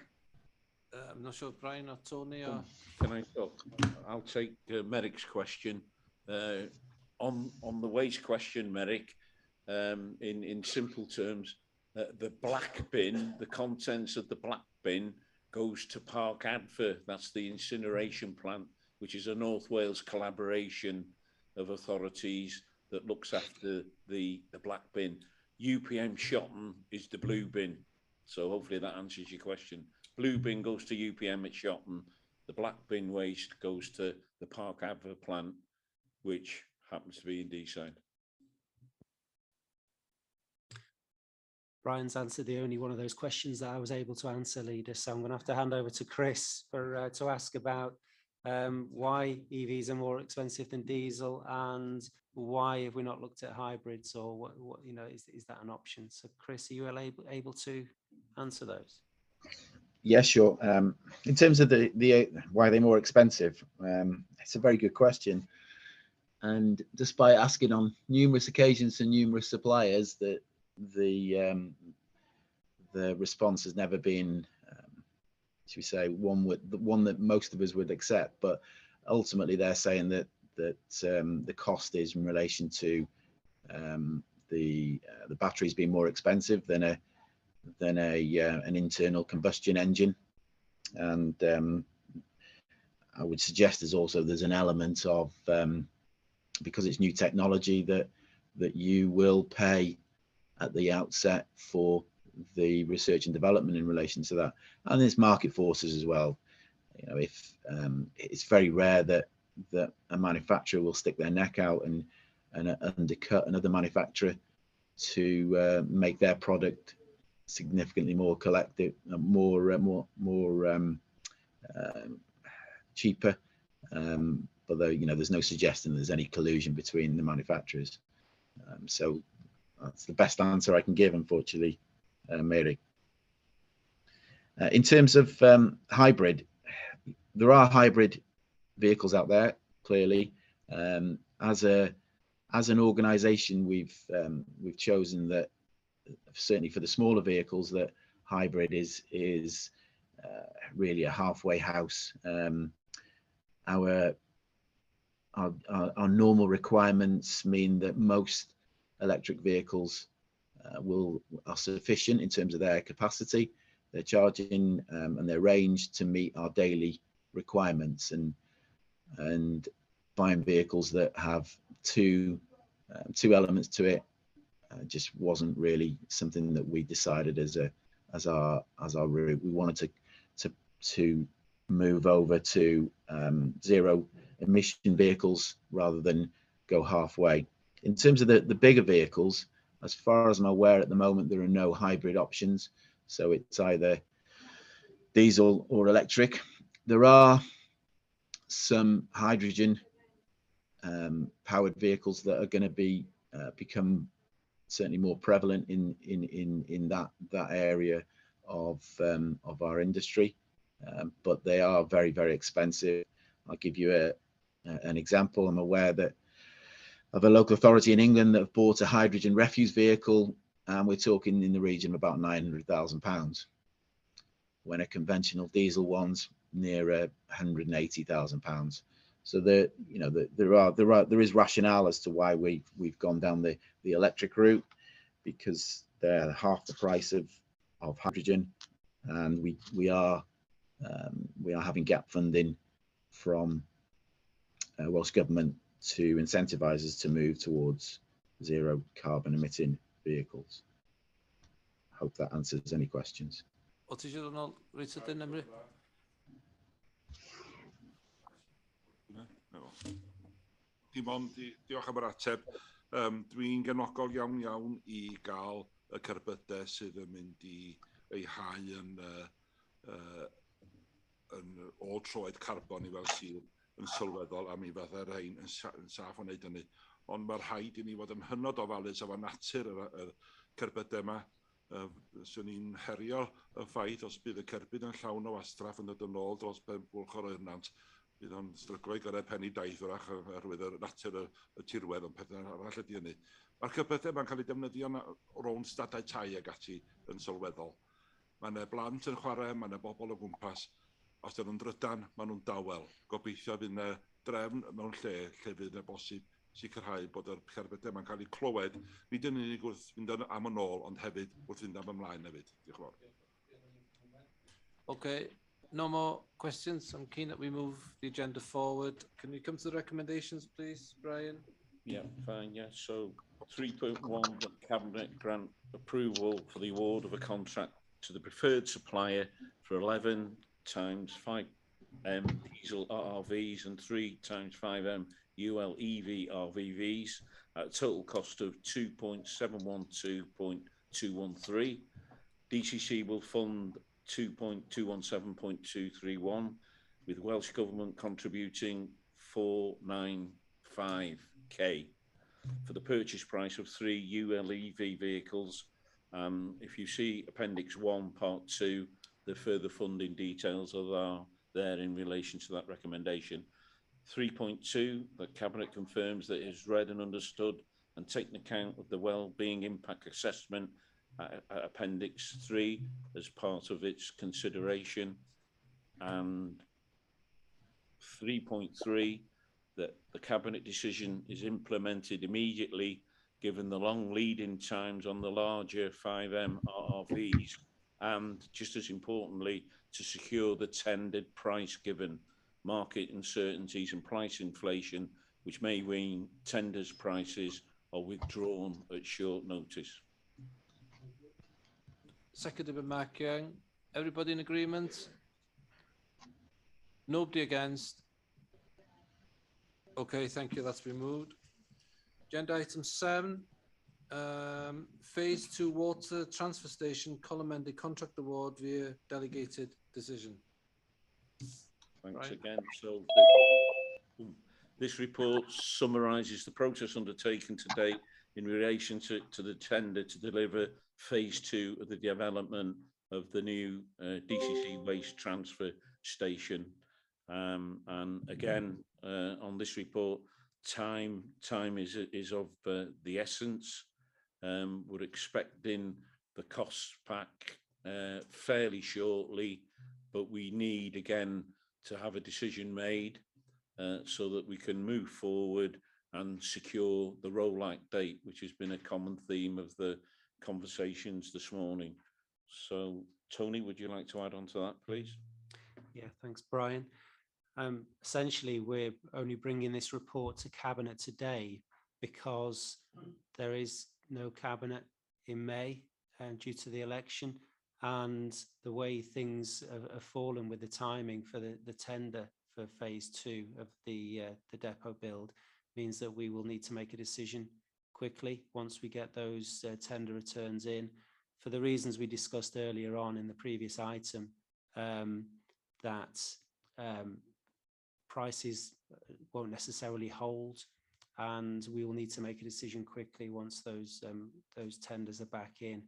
I'm not sure, Brian or Tony or... Can I talk? I'll take Merrick's question. On the waste question, Merrick, in simple terms, the black bin, the contents of the black bin goes to Park Adfer. That's the incineration plant, which is a North Wales collaboration of authorities that looks after the black bin. UPM Shotton is the blue bin. So hopefully that answers your question. Blue bin goes to UPM at Shotton. The black bin waste goes to the Park Adver plant, which happens to be in Deeside. Brian's answered the only one of those questions that I was able to answer, Leader. So I'm going to have to hand over to Chris for to ask about why EVs are more expensive than diesel and why have we not looked at hybrids or what you know, is that an option? So Chris, are you able to answer those? Yeah, sure. In terms of the why they're more expensive, it's a very good question. And despite asking on numerous occasions to numerous suppliers, that the response has never been, should we say, one that most of us would accept. But ultimately, they're saying that the cost is in relation to the batteries being more expensive than an internal combustion engine, and I would suggest there's an element of because it's new technology that you will pay at the outset for the research and development in relation to that, and there's market forces as well. You know, if it's very rare that that a manufacturer will stick their neck out and undercut another manufacturer to make their product significantly more cheaper. Although there's no suggestion there's any collusion between the manufacturers. So that's the best answer I can give, unfortunately, Mary. In terms of hybrid, there are hybrid vehicles out there, clearly. As an organisation, we've chosen that, certainly for the smaller vehicles, that hybrid is really a halfway house. Our normal requirements mean that most electric vehicles are sufficient in terms of their capacity, their charging, and their range to meet our daily requirements. And buying vehicles that have two elements to it just wasn't really something that we decided as our route. We wanted to move over to zero emission vehicles rather than go halfway. In terms of the bigger vehicles, as far as I'm aware at the moment, there are no hybrid options. So it's either diesel or electric. There are some hydrogen powered vehicles that are going to become certainly more prevalent in that area of our industry, but they are very, very expensive. I'll give you an example. I'm aware of a local authority in England that have bought a hydrogen refuse vehicle, and we're talking in the region of about £900,000, when a conventional diesel one's near £180,000. So there is rationale as to why we've gone down the electric route, because they're half the price of hydrogen, and we are having gap funding from Welsh Government to incentivise us to move towards zero carbon emitting vehicles. Hope that answers any questions. What is your nôl, Richard, yn Emre? Diolch am yr ateb. Dwi'n gefnogol iawn i gael y cerbydau sydd yn mynd i eihau yn ôl troed carbon i fel sydd yn sylweddol, a mi fydda'r rhain yn saff o wneud hynny. Ond mae'r rhaid i ni fod yn hynod ofalus efo natur y cerbydau yma. Swn i'n herio y ffaith os bydd y cerbyd yn llawn o wastraff yn dod yn ôl dros Bwlch o'r Ynant. Bydd o'n stryglo i gyrraedd penny daith wrach oherwydd y natur y tirwedd, ond pethau arall ydy hynny. Mae'r cerbydau yma'n cael ei defnyddio rownd stadau tai ag ati yn sylweddol. Mae yna blant yn chwarae, mae yna bobl o gwmpas. Os dyn nhw'n drydan, maen nhw'n dawel. Gobeithio fydd yna drefn mewn lle fydd yna bosib sicrhau bod yr cerbydau yma'n cael ei clywed, nid yn unig wrth fynd am yn ôl, ond hefyd wrth fynd am ymlaen hefyd. Diolch yn fawr. Okay, no more questions. I'm keen that we move the agenda forward. Can we come to the recommendations, please, Brian? Yeah, fine, yeah. So 3.1, the Cabinet grant approval for the award of a contract to the preferred supplier for 11 times 5M diesel RRVs and 3 times 5M ULEV RVVs at a total cost of 2.712.213. DCC will fund 2.217.231, with Welsh Government contributing 495k for the purchase price of 3 ULEV vehicles. If you see Appendix 1, Part 2, the further funding details are there in relation to that recommendation. 3.2, the Cabinet confirms that it has read and understood and taken account of the wellbeing impact assessment at Appendix 3 as part of its consideration. And 3.3, that the Cabinet decision is implemented immediately given the long lead-in times on the larger 5M RRVs, and just as importantly, to secure the tendered price given market uncertainties and price inflation, which may mean tenders prices are withdrawn at short notice. Seconded by Mark Young. Everybody in agreement? Nobody against? Okay, thank you. That's been moved. Agenda item 7, Phase 2 Water Transfer Station Colomendy Contract Award via Delegated Decision. Thanks Right. again. So this report summarises the process undertaken today in relation to the tender to deliver Phase 2 of the development of the new DCC waste transfer station. And again, on this report, time is of the essence. We're expecting the costs back fairly shortly, but we need again to have a decision made so that we can move forward and secure the rollout date, which has been a common theme of the conversations this morning. So, Tony, would you like to add on to that, please? Yeah, thanks, Brian. Essentially, we're only bringing this report to Cabinet today because there is no Cabinet in May due to the election, and the way things have fallen with the timing for the tender for Phase 2 of the depot build means that we will need to make a decision quickly once we get those tender returns in, for the reasons we discussed earlier on in the previous item, that prices won't necessarily hold, and we will need to make a decision quickly once those tenders are back in.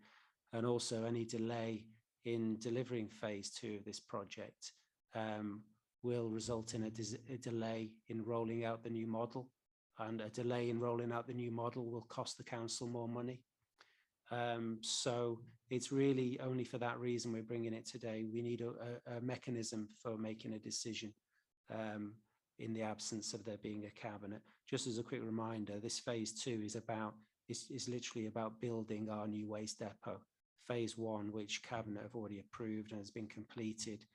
And also any delay in delivering Phase 2 of this project will result in a delay in rolling out the new model, and a delay in rolling out the new model will cost the council more money. So it's really only for that reason we're bringing it today. We need a mechanism for making a decision in the absence of there being a Cabinet. Just as a quick reminder, this Phase 2 is literally about building our new waste depot. Phase 1, which Cabinet have already approved and has been completed,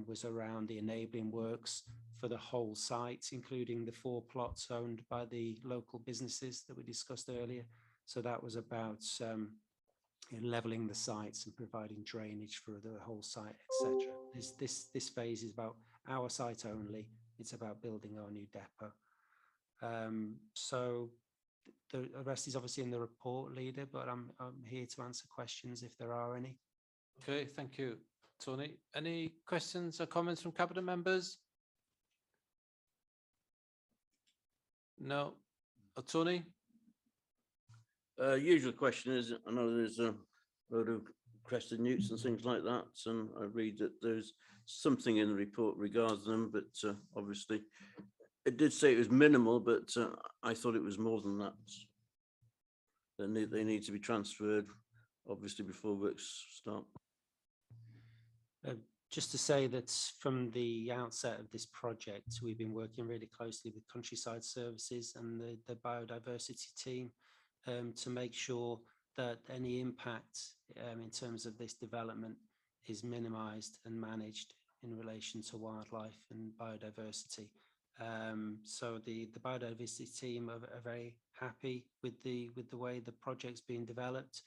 was around the enabling works for the whole site, including the 4 plots owned by the local businesses that we discussed earlier. So that was about levelling the sites and providing drainage for the whole site, etc. This phase is about our site only. It's about building our new depot. So the rest is obviously in the report, Leader, but I'm here to answer questions if there are any. Okay, thank you, Tony. Any questions or comments from Cabinet members? No. Tony? Usual question is, I know there's a load of crested newts and things like that, and I read that there's something in the report regards them, but obviously it did say it was minimal, but I thought it was more than that. They need to be transferred, obviously, before works start. Just to say that from the outset of this project, we've been working really closely with Countryside Services and the biodiversity team to make sure that any impact in terms of this development is minimised and managed in relation to wildlife and biodiversity. So the biodiversity team are very happy with the way the project's being developed.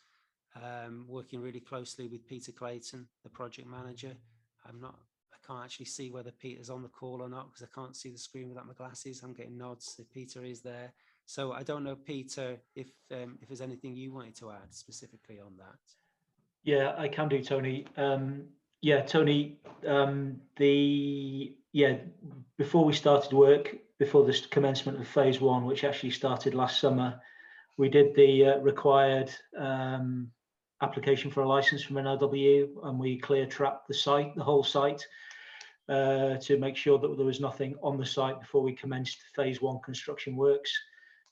Working really closely with Peter Clayton, the project manager. I can't actually see whether Peter's on the call or not because I can't see the screen without my glasses. I'm getting nods if Peter is there. So I don't know, Peter, if there's anything you wanted to add specifically on that. Yeah, I can do, Tony. Yeah, Tony, before we started work, before the commencement of Phase 1, which actually started last summer, we did the required application for a license from NRW, and we clear trapped the site, the whole site, to make sure that there was nothing on the site before we commenced Phase 1 construction works.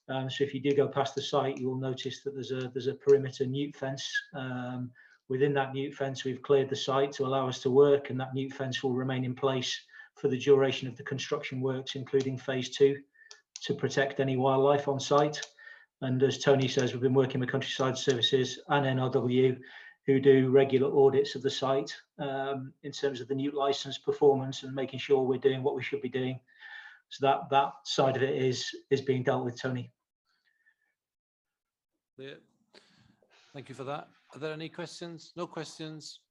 So if you do go past the site, you will notice that there's a perimeter newt fence. Within that newt fence, we've cleared the site to allow us to work, and that newt fence will remain in place for the duration of the construction works, including Phase 2, to protect any wildlife on site. And as Tony says, we've been working with Countryside Services and NRW, who do regular audits of the site in terms of the newt license performance and making sure we're doing what we should be doing. So that side of it is being dealt with, Tony. Yeah. Thank you for that. Are there any questions? No questions.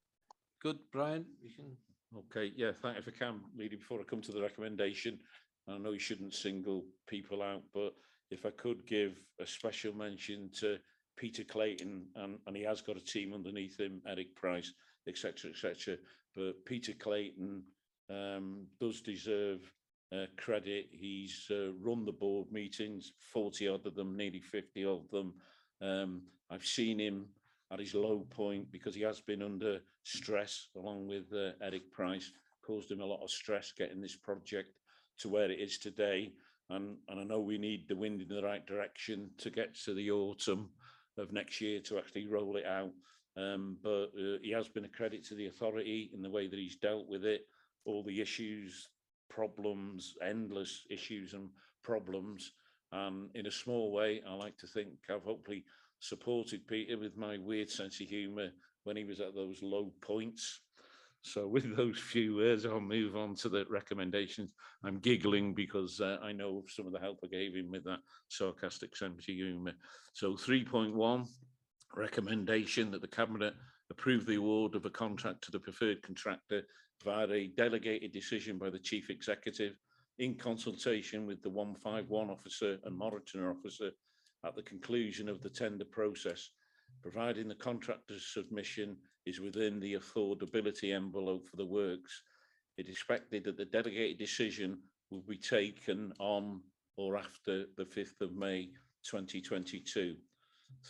Good, Brian, you can. Okay, yeah, thank you if I can, Leader, before I come to the recommendation. I know you shouldn't single people out, but if I could give a special mention to Peter Clayton, and he has got a team underneath him, Eric Price, etc., etc. But Peter Clayton does deserve credit. He's run the board meetings, 40 odd of them, nearly 50 of them. I've seen him at his low point because he has been under stress, along with Eric Price, caused him a lot of stress getting this project to where it is today. And I know we need the wind in the right direction to get to the autumn of next year to actually roll it out. But he has been a credit to the authority in the way that he's dealt with it, all the issues, problems, endless issues and problems. In a small way, I like to think I've hopefully supported Peter with my weird sense of humour when he was at those low points. So with those few words, I'll move on to the recommendations. I'm giggling because I know of some of the help I gave him with that sarcastic sense of humour. So 3.1, recommendation that the Cabinet approve the award of a contract to the preferred contractor via a delegated decision by the Chief Executive in consultation with the 151 officer and monitoring officer at the conclusion of the tender process, providing the contractor's submission is within the affordability envelope for the works. It is expected that the delegated decision will be taken on or after the 5th of May 2022.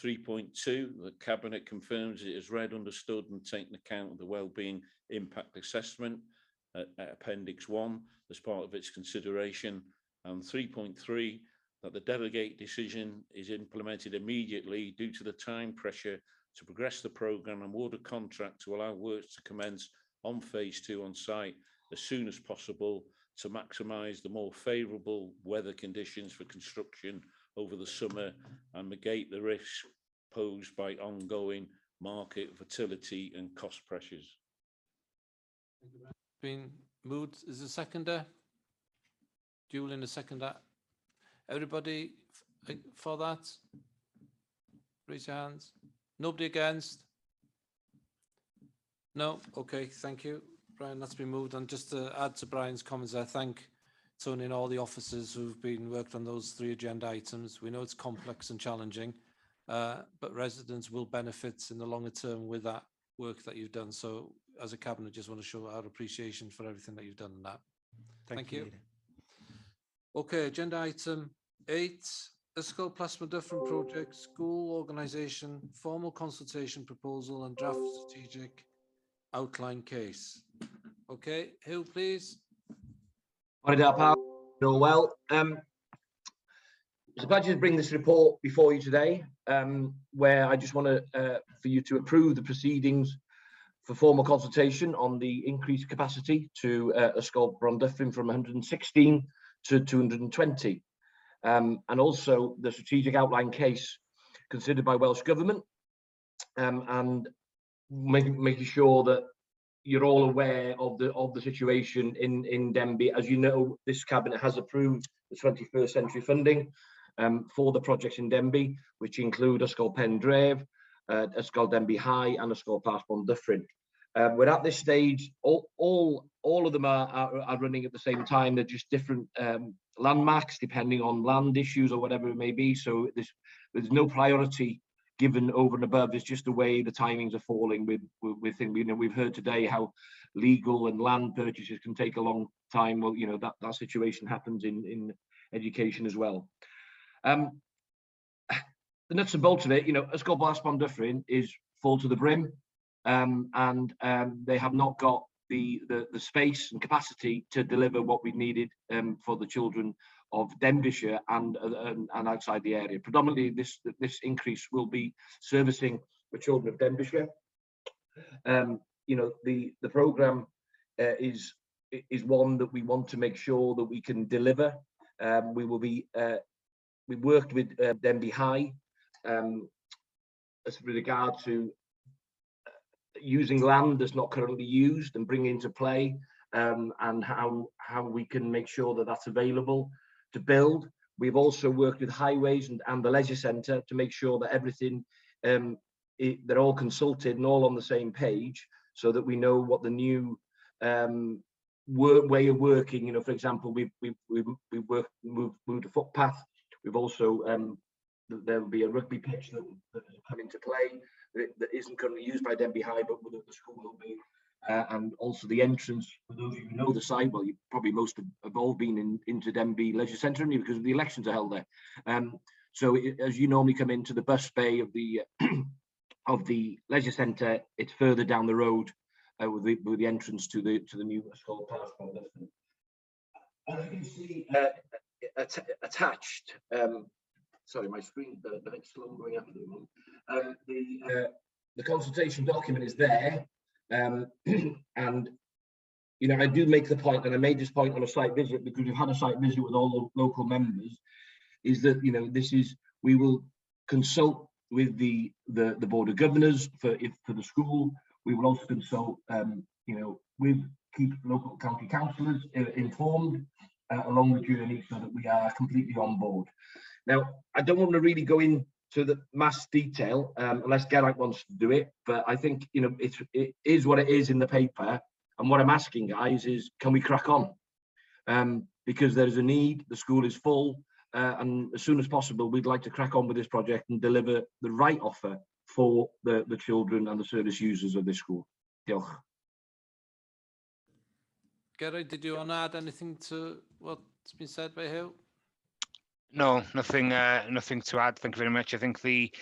3.2, the Cabinet confirms it has read, understood and taken account of the wellbeing impact assessment at Appendix 1 as part of its consideration. And 3.3, that the delegate decision is implemented immediately due to the time pressure to progress the programme and award a contract to allow works to commence on phase 2 on site as soon as possible to maximise the more favourable weather conditions for construction over the summer and negate the risks posed by ongoing market volatility and cost pressures. Been moved. Is the seconder? Julian, the seconder. Everybody for that? Raise your hands. Nobody against? No? Okay, thank you. Brian, that's been moved. And just to add to Brian's comments, I thank Tony and all the officers who've been worked on those 3 agenda items. We know it's complex and challenging, but residents will benefit in the longer term with that work that you've done. So as a Cabinet, just want to show our appreciation for everything that you've done in that. Thank you. Okay, agenda item 8, YSGOL Plasma Different Project, School Organisation, Formal Consultation Proposal and Draft Strategic Outline Case. Okay, who please? Morning, pal. You're all well. It's a pleasure to bring this report before you today, where I just want to for you to approve the proceedings for formal consultation on the increased capacity to YSGOL Brondufferin from 116 to 220, and also the strategic outline case considered by Welsh Government, and making sure that you're all aware of the situation in Denbigh. As you know, this Cabinet has approved the 21st century funding for the projects in Denbigh, which include YSGOL Pendref, YSGOL Denbigh High and YSGOL Plas Brondufferin. We're at this stage, all of them are running at the same time. They're just different landmarks depending on land issues or whatever it may be. So there's no priority given over and above. It's just the way the timings are falling with things. You know, we've heard today how legal and land purchases can take a long time. Well, you know, that situation happens in education as well. The nuts and bolts of it, you know, YSGOL Plas Brondufferin is full to the brim, and they have not got the space and capacity to deliver what we needed for the children of Denbighshire and outside the area. Predominantly, this increase will be servicing the children of Denbighshire. You know, the programme is one that we want to make sure that we can deliver. We will be we worked with Denbigh High as with regard to using land that's not currently used and bring into play, and how we can make sure that that's available to build. We've also worked with Highways and the Leisure Centre to make sure that everything, they're all consulted and all on the same page, so that we know what the new way of working. You know, for example, we've moved a footpath. We've also there will be a rugby pitch that has come into play that isn't currently used by Denby High, but the school will be. And also the entrance, for those of you who know the site, well, you probably most have all been into Denby Leisure Centre, haven't you, because the elections are held there. So as you normally come into the bus bay of the of the leisure centre, it's further down the road with the entrance to the new school path. As you can see, attached. Sorry, my screen's a bit slow going up at the moment. The consultation document is there, and you know, I do make the point, and I made this point on a site visit because we've had a site visit with all the local members, is that, you know, we will consult with the Board of Governors for the school. We will also consult, you know, keep local county councillors informed along the journey so that we are completely on board. Now, I don't want to really go into the mass detail unless Geraint wants to do it, but I think, you know, it is what it is in the paper. And what I'm asking, guys, is can we crack on? Because there is a need, the school is full, and as soon as possible, we'd like to crack on with this project and deliver the right offer for the children and the service users of this school. Diolch. Geraint, did you want to add anything to what's been said by Hugh? No, nothing to add. Thank you very much. I think the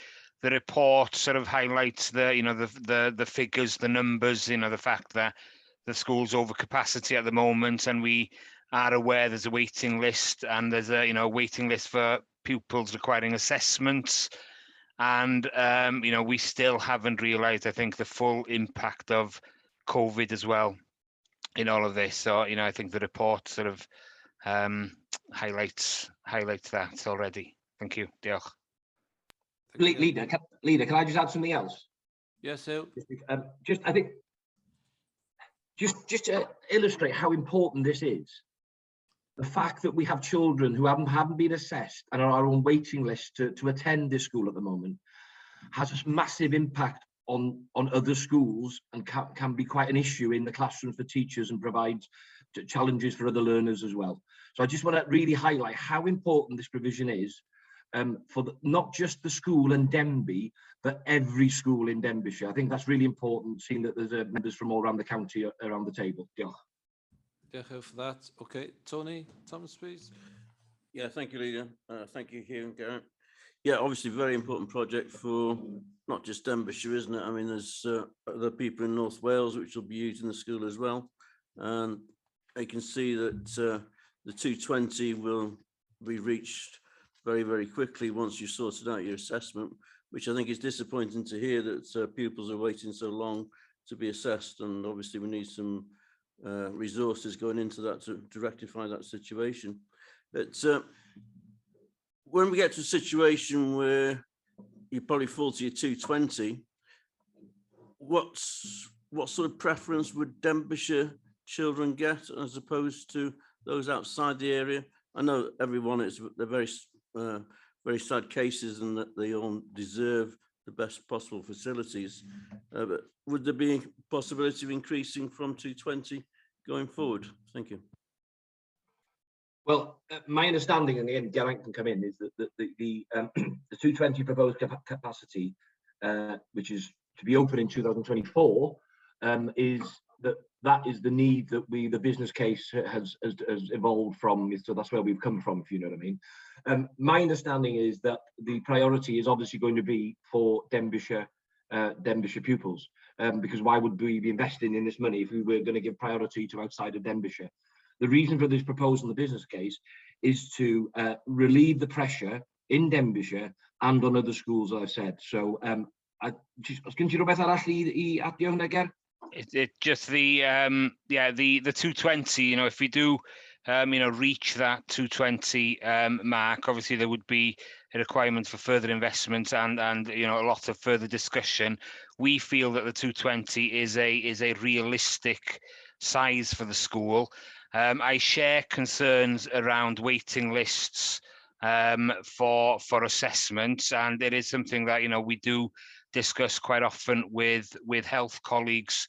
report sort of highlights the figures, the numbers, you know, the fact that the school's over capacity at the moment, and we are aware there's a waiting list, and there's a waiting list for pupils requiring assessments, and we still haven't realised, I think, the full impact of COVID as well in all of this. So I think the report sort of highlights that already. Thank you. Diolch. Leader, can I just add something else? Yes, Hugh. I think just to illustrate how important this is, the fact that we have children who haven't been assessed and are on waiting lists to attend this school at the moment has a massive impact on other schools, and can be quite an issue in the classrooms for teachers, and provides challenges for other learners as well. So I just want to really highlight how important this provision is for not just the school in Denby, but every school in Denbighshire. I think that's really important, seeing that there's members from all around the county around the table. Diolch. Diolch for that. Okay, Tony Thomas, please. Yeah, thank you, Leader. Thank you, Hugh and Geraint. Yeah, obviously very important project for not just Denbighshire, isn't it? I mean, there's other people in North Wales which will be using the school as well. And I can see that the 220 will be reached very, very quickly once you've sorted out your assessment, which I think is disappointing to hear that pupils are waiting so long to be assessed. And obviously we need some resources going into that to rectify that situation. But when we get to a situation where you probably fall to your 220, what sort of preference would Denbighshire children get as opposed to those outside the area? I know everyone they're very sad cases, and that they all deserve the best possible facilities. But would there be a possibility of increasing from 220 going forward? Thank you. Well, my understanding, and again, Geraint can come in, is that the 220 proposed capacity, which is to be open in 2024, is that is the need that the business case has evolved from. So that's where we've come from, if you know what I mean. My understanding is that the priority is obviously going to be for Denbighshire pupils, because why would we be investing in this money if we were going to give priority to outside of Denbighshire? The reason for this proposal in the business case is to relieve the pressure in Denbighshire and on other schools, as I said. So, can you rwbeth arall I adio hwnna, Ger? It just the 220. If we do reach that 220 mark, obviously there would be a requirement for further investment and a lot of further discussion. We feel that the 220 is a realistic size for the school. I share concerns around waiting lists for assessments, and it is something that we do discuss quite often with health colleagues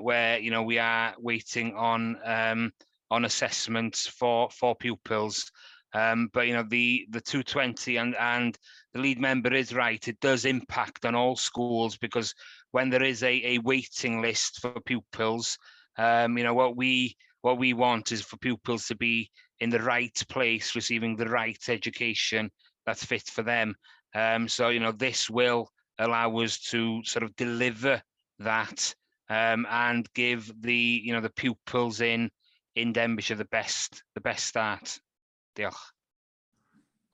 where we are waiting on assessments for pupils. But the 220 and the lead member is right. It does impact on all schools because when there is a waiting list for pupils, what we want is for pupils to be in the right place, receiving the right education that's fit for them. So this will allow us to sort of deliver that and give the pupils in Denbighshire the best start. Diolch.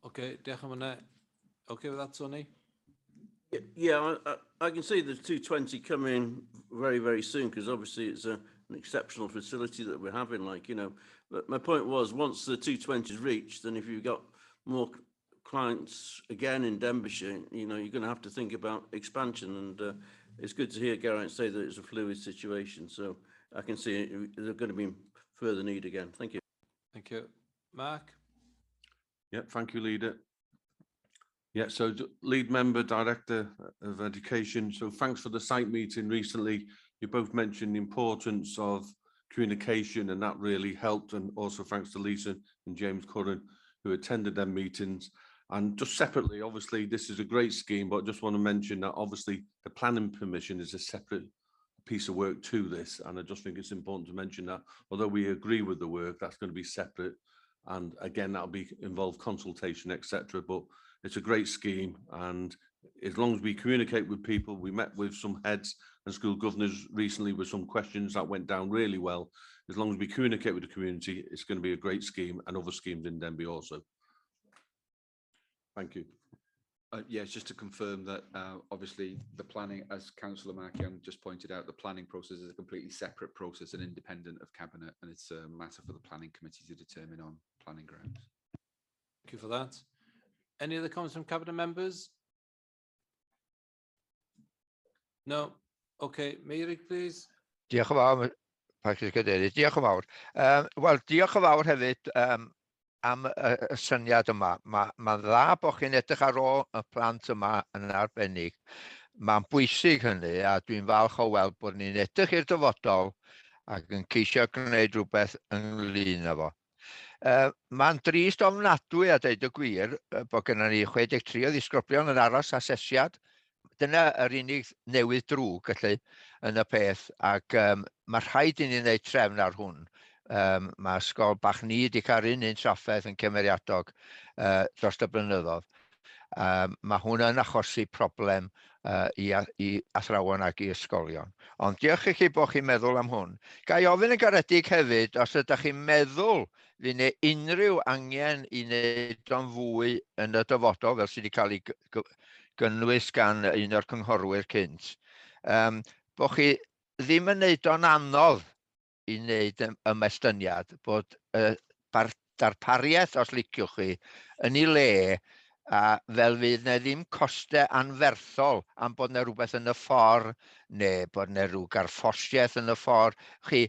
Okay, diolch am hynny. Okay with that, Tony? Yeah, I can see the 220 coming very, very soon because obviously it's an exceptional facility that we're having. But my point was once the 220 is reached, then if you've got more clients again in Denbighshire, you're going to have to think about expansion. And it's good to hear Geraint say that it's a fluid situation. So I can see there's going to be further need again. Thank you. Thank you. Mark? Yeah, thank you, Leader. Yeah, so lead member, Director of Education. So thanks for the site meeting recently. You both mentioned the importance of communication and that really helped. And also thanks to Lisa and James Curran who attended them meetings. And just separately, obviously, this is a great scheme, but I just want to mention that obviously the planning permission is a separate piece of work to this. And I just think it's important to mention that although we agree with the work, that's going to be separate. And again, that'll be involve consultation, etc. But it's a great scheme, and as long as we communicate with people, we met with some heads and school governors recently with some questions that went down really well. As long as we communicate with the community, it's going to be a great scheme, and other schemes in Denby also. Thank you. Yeah, it's just to confirm that obviously the planning, as Councillor Mark Young just pointed out, the planning process is a completely separate process and independent of Cabinet, and it's a matter for the planning committee to determine on planning grounds. Thank you for that. Any other comments from Cabinet members? No. Okay, Meirig, please. Diolch yn fawr, Patrick Cadeirydd. Diolch yn fawr. Wel, diolch yn fawr hefyd am y syniad yma. Mae'n dda bod chi'n edrych ar ôl y plant yma yn arbennig. Mae'n bwysig hynny, a dwi'n falch o weld bod ni'n edrych i'r dyfodol ac yn ceisio gwneud rhywbeth ynglyn â fo. Mae'n drist ofnadwy a deud y gwir bod gennym ni 63 o ddisgyblion yn aros asesiad. Dyna yr unig newydd drwg felly yn y peth, ac mae rhaid i ni wneud trefn ar hwn. Mae ysgol bach ni wedi cael un trafferth yn cymeriadog dros y blynyddoedd. Mae hwn yn achosi problem i athrawon ac i ysgolion. Ond diolch i chi bod chi'n meddwl am hwn. Ga i ofyn yn garedig hefyd, os ydych chi'n meddwl fydd yna unrhyw angen i wneud o'n fwy yn y dyfodol, fel sydd wedi cael ei gynnwys gan un o'r cynghorwyr cynt, bod chi ddim yn wneud o'n anodd i wneud ymestyngiad, bod darpariaeth, os liciwch chi, yn ei le, a fel fydd yna ddim costau anferthol am bod yna rhywbeth yn y ffordd, neu bod yna rhyw garffosiaeth yn y ffordd. Chi,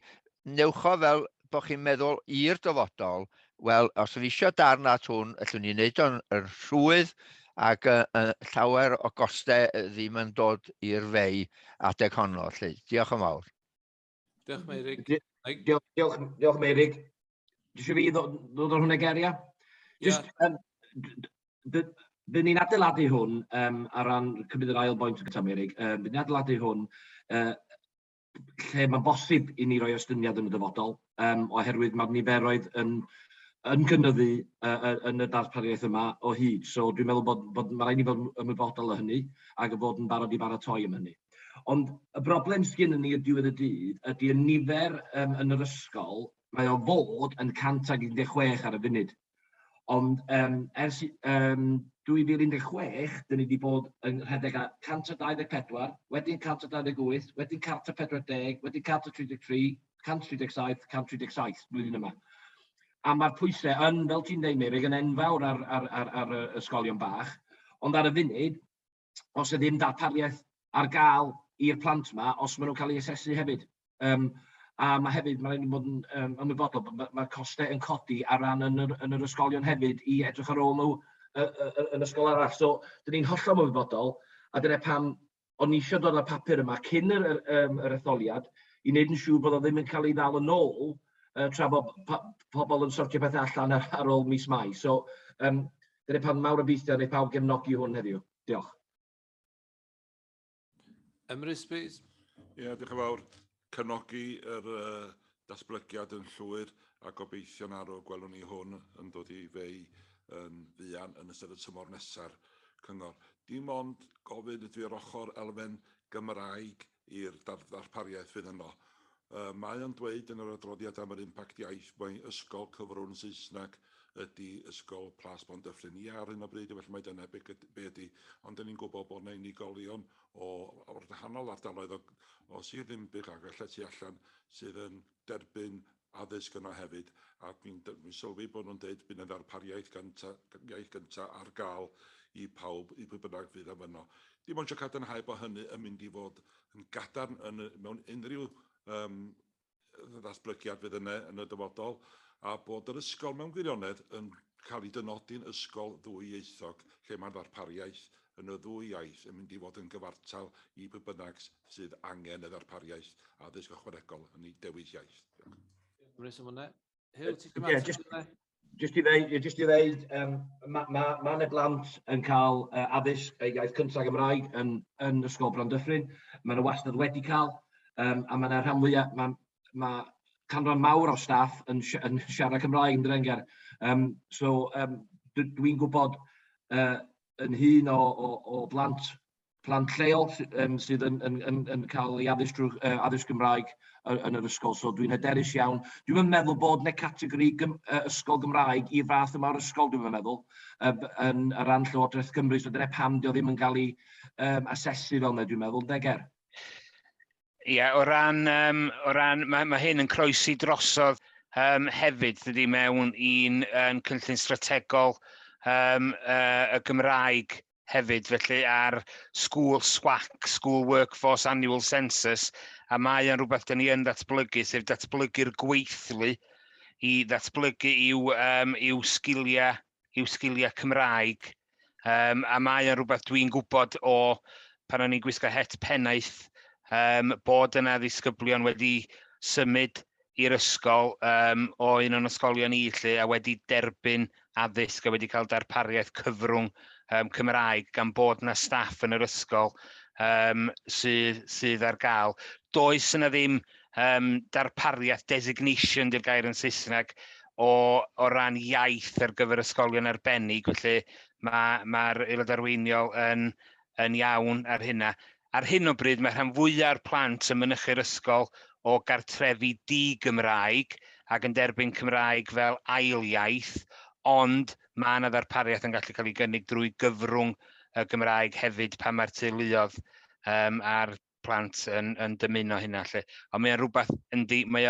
newch o fel bod chi'n meddwl i'r dyfodol, wel, os ydw i eisiau darn at hwn, allwn ni wneud o'n rhwydd ac llawer o gostau ddim yn dod i'r fei adeg honno. Diolch yn fawr. Diolch, Meirig. Diolch, Meirig. Dwi'n fi ddod o'r hwnna geria? Bydd ni'n adeiladu hwn ar ran cymryd yr ail boint yn gyda, Meirig. Bydd ni'n adeiladu hwn lle mae'n bosib i ni roi ostyniad yn y dyfodol, oherwydd mae'r niferoedd yn gynyddu yn y darpariaeth yma o hyd. So dwi'n meddwl bod mae rhaid ni fod yn ymwybodol o hynny ac fod yn barod i baratoi am hynny. Ond y broblem sydd gen ni y diwedd y dydd ydy y nifer yn yr ysgol, mae o fod yn 116 ar y funud. Ond ers 2016, dyn ni wedi bod yn rhedeg a 124, wedyn 128, wedyn 140, wedyn 133, 137, 137 blwyddyn yma. A mae'r pwysau yn, fel ti'n dweud, Meirig, yn enfawr ar ysgolion bach. Ond ar y funud, os ydy ddim darpariaeth ar gael i'r plant yma, os maen nhw'n cael eu asesu hefyd. A mae hefyd, mae'n rhaid i bod yn ymwybodol, mae'r costau yn codi ar ran yn yr ysgolion hefyd i edrych ar ôl nhw yn ysgol arall. So, dyn ni'n hollol ymwybodol, a dyna pam, o'n i eisiau dod â'r papur yma cyn yr etholiad i wneud yn siŵr bod o ddim yn cael ei ddal yn ôl tra bod pobl yn sortio pethau allan ar ôl mis Mai. So, dyna pan mawr obeithio neu pawb gefnogi hwn heddiw. Diolch. Emrys, please. Ie, diolch yn fawr. Cynnogi yr datblygiad yn llwyr a gobeithio'n arw gwelwn ni hwn yn dod i fei yn fuan yn ystod y tymor nesaf cyngor. Dim ond gofyn ydy'r ochr elfen Gymraeg i'r darpariaeth fydd yno. Mae o'n dweud yn yr adroddiad am yr impact iaith mae ysgol cyfrwng Saesneg ydy ysgol PLAS BENDERFYNIAD. Ni ar hyn o bryd, felly mae dyna be ydy. Ond dyn ni'n gwybod bod yna unigolion o'r wahanol ardaloedd o Sir Ddinbych ac felly tu allan sydd yn derbyn addysg yno hefyd. A dwi'n sylwi bod nhw'n dweud bydd yna ddarpariaeth iaith gyntaf ar gael i pawb, i pwy bynnag fydd am yno. Dim ond eisiau cadarnhau bod hynny yn mynd i fod yn gadarn mewn unrhyw ddatblygiad fydd yna yn y dyfodol, a bod yr ysgol mewn gwirionedd yn cael ei dynodi'n ysgol ddwyieithog, lle mae'r ddarpariaeth yn y ddwy iaith yn mynd i fod yn gyfartal i pwy bynnag sydd angen y ddarpariaeth addysg ychwanegol yn ei dewis iaith. Emrys, am hwnna. Hyw, ti'n Ie, jyst i ddeud, mae yna blant yn cael addysg iaith cyntaf Gymraeg yn ysgol BENDERFYNIAD. Mae yna wastad wedi cael, a mae yna rhan fwyaf, mae canran mawr o staff yn siarad Cymraeg yn Drenger. So, dwi'n gwybod yn hun o blant lleol sydd yn cael ei addysg drwy addysg Gymraeg yn yr ysgol. So, dwi'n hyderus iawn. Dwi'n meddwl bod yna categori ysgol Gymraeg i'r fath yma'r ysgol, dwi'n meddwl, yn y ran Llywodraeth Cymru. So, dyna pam dio ddim yn cael ei asesu fel yna, dwi'n meddwl, Deger. Ie, o ran mae hyn yn croesi drosodd hefyd, dydy mewn un cynllun strategol y Gymraeg hefyd, felly ar school SWAC, School Workforce Annual Census, a mae yn rhywbeth dyn ni yn datblygu, sef datblygu'r gweithlu i ddatblygu i'w sgiliau Cymraeg, a mae yn rhywbeth dwi'n gwybod o pan o'n i'n gwisgo het pennaeth bod yna ddisgyblion wedi symud i'r ysgol o un o'n ysgolion i lle a wedi derbyn addysg a wedi cael darpariaeth cyfrwng Cymraeg gan bod yna staff yn yr ysgol sydd ar gael. Does yna ddim darpariaeth, designation di'r gair yn Saesneg, o ran iaith ar gyfer ysgolion arbennig, felly mae'r aelod arweiniol yn iawn ar hynna. Ar hyn o bryd, mae rhan fwyaf plant yn mynychu'r ysgol o gartrefi di-Gymraeg ac yn derbyn Cymraeg fel ail iaith, ond mae yna ddarpariaeth yn gallu cael ei gynnig drwy gyfrwng y Gymraeg hefyd pan mae'r teuluoedd a'r plant yn dymuno hynna. Ond mae o'n rhywbeth mae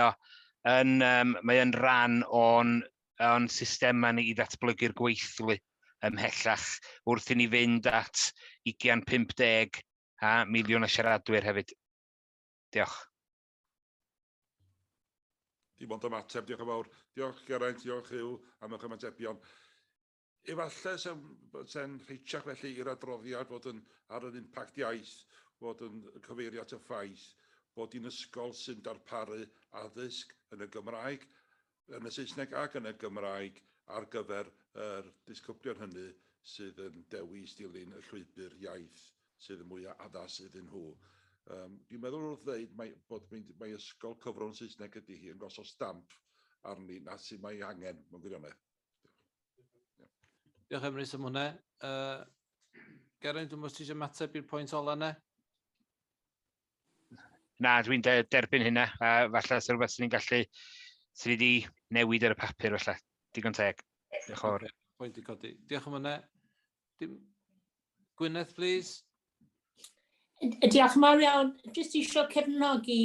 o'n ran o'n systema ni i ddatblygu'r gweithlu ymhellach wrth i ni fynd at 2050 a miliwn o siaradwyr hefyd. Diolch. Dim ond ymateb, diolch yn fawr. Diolch Geraint, diolch Hugh am eich ymatebion. Efallai sy'n rheitiach felly i'r adroddiad fod ar yr impact iaith, fod yn cyfeirio at y ffaith bod un ysgol sy'n darparu addysg yn y Gymraeg, yn y Saesneg ac yn y Gymraeg ar gyfer yr disgyblion hynny sydd yn dewis dilyn y llwybr iaith sydd yn mwy addas iddyn nhw. Dwi'n meddwl wrth ddeud bod mae ysgol cyfrwng Saesneg ydy hi yn gosod stamp arni na sydd mae angen mewn gwirionedd. Diolch Emrys am hwnna. Geraint, dwi'n meddwl ti eisiau mateb i'r pwynt ola yna? Na, dwi'n derbyn hynna. Falle sy'n rhywbeth sy'n gallu sydd wedi newid ar y papur, falle. Digon teg. Diolch yn fawr. Pwynt i codi. Diolch am hwnna. Gwyneth, please. Diolch yn fawr iawn. Jyst eisiau cefnogi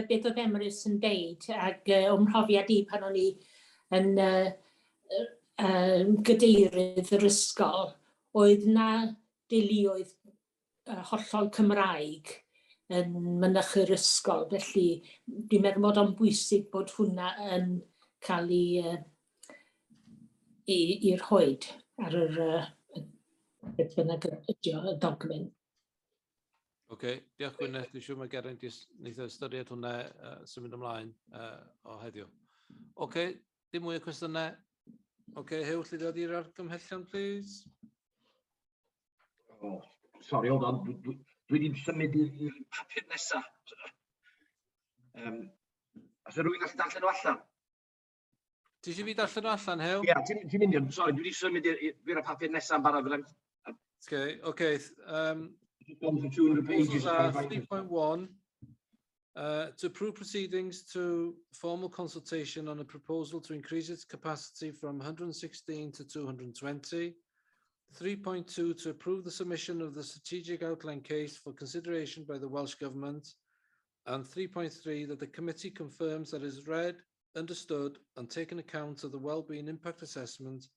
beth oedd Emrys yn deud ac mhrofiad i pan o'n i yn gadeirydd yr ysgol, oedd na deuluoedd hollol Cymraeg yn mynychu'r ysgol. Felly dwi'n meddwl bod o'n bwysig bod hwnna yn cael ei rhoid ar yr beth bynnag ydio y dogfen. Ocê, diolch Gwyneth, dwi'n siŵr mae Geraint wneud ystyried hwnna symud ymlaen o heddiw. Ocê, dim mwy o cwestiynau. Ocê, Huw, lle ddod i'r argymhellion, please? Oh, sorry, hold on. Dwi wedi symud i'r papur nesaf. Os yw rhywun gallu darllen o allan? Ti eisiau fi darllen o allan, Huw? Ie, ti'n mynd i'r, sorry, dwi wedi symud i'r papur nesaf yn barod. Okay. For 200 pages. 3.1 to approve proceedings to formal consultation on a proposal to increase its capacity from 116 to 220. 3.2 to approve the submission of the strategic outline case for consideration by the Welsh Government. And 3.3 that the committee confirms that it is read, understood and taken account of the wellbeing impact assessment,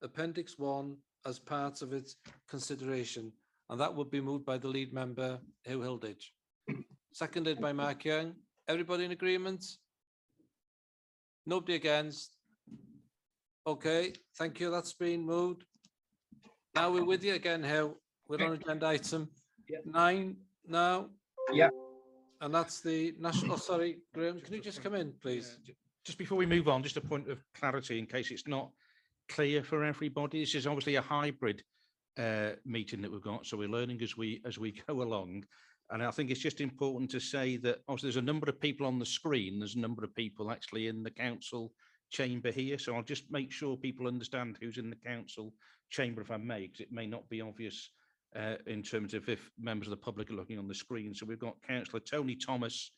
Appendix 1, as part of its consideration. And that would be moved by the lead member, Huw Hilditch. Seconded by Mark Young. Everybody in agreement? Nobody against? Okay, thank you. That's been moved. Now we're with you again, Huw. We're on agenda item 9 now. Yeah. And that's the national, oh, sorry, Graham, can you just come in, please? Just before we move on, just a point of clarity in case it's not clear for everybody. This is obviously a hybrid meeting that we've got, so we're learning as we go along. And I think it's just important to say that obviously there's a number of people on the screen, there's a number of people actually in the council chamber here, so I'll just make sure people understand who's in the council chamber, if I may, because it may not be obvious in terms of if members of the public are looking on the screen. So we've got Councillor Tony Thomas,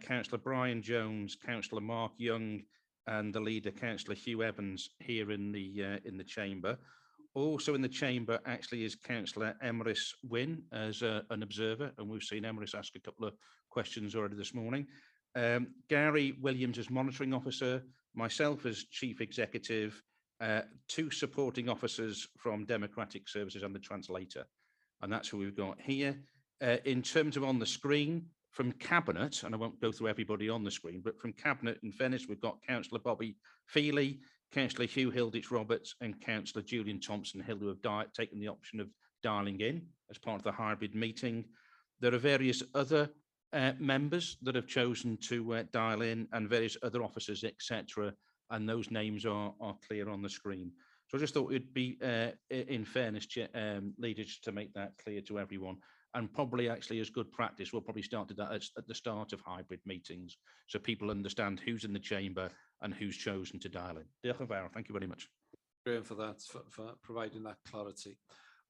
Councillor Brian Jones, Councillor Mark Young, and the leader, Councillor Hugh Evans, here in the chamber. Also in the chamber actually is Councillor Emrys Wynne as an observer, and we've seen Emrys ask a couple of questions already this morning. Gary Williams as monitoring officer, myself as chief executive, 2 supporting officers from Democratic Services and the translator, and that's who we've got here. In terms of on the screen, from Cabinet, and I won't go through everybody on the screen, but from Cabinet in fairness, we've got Councillor Bobby Feely, Councillor Hugh Hilditch Roberts and Councillor Julian Thompson Hill, who have taken the option of dialing in as part of the hybrid meeting. There are various other members that have chosen to dial in, and various other officers, etc. And those names are clear on the screen. So I just thought it'd be, in fairness, leaders, to make that clear to everyone. And probably actually as good practice, we'll probably start that at the start of hybrid meetings, so people understand who's in the chamber and who's chosen to dial in. Diolch yn fawr. Thank you very much. Graham, for that, for providing that clarity.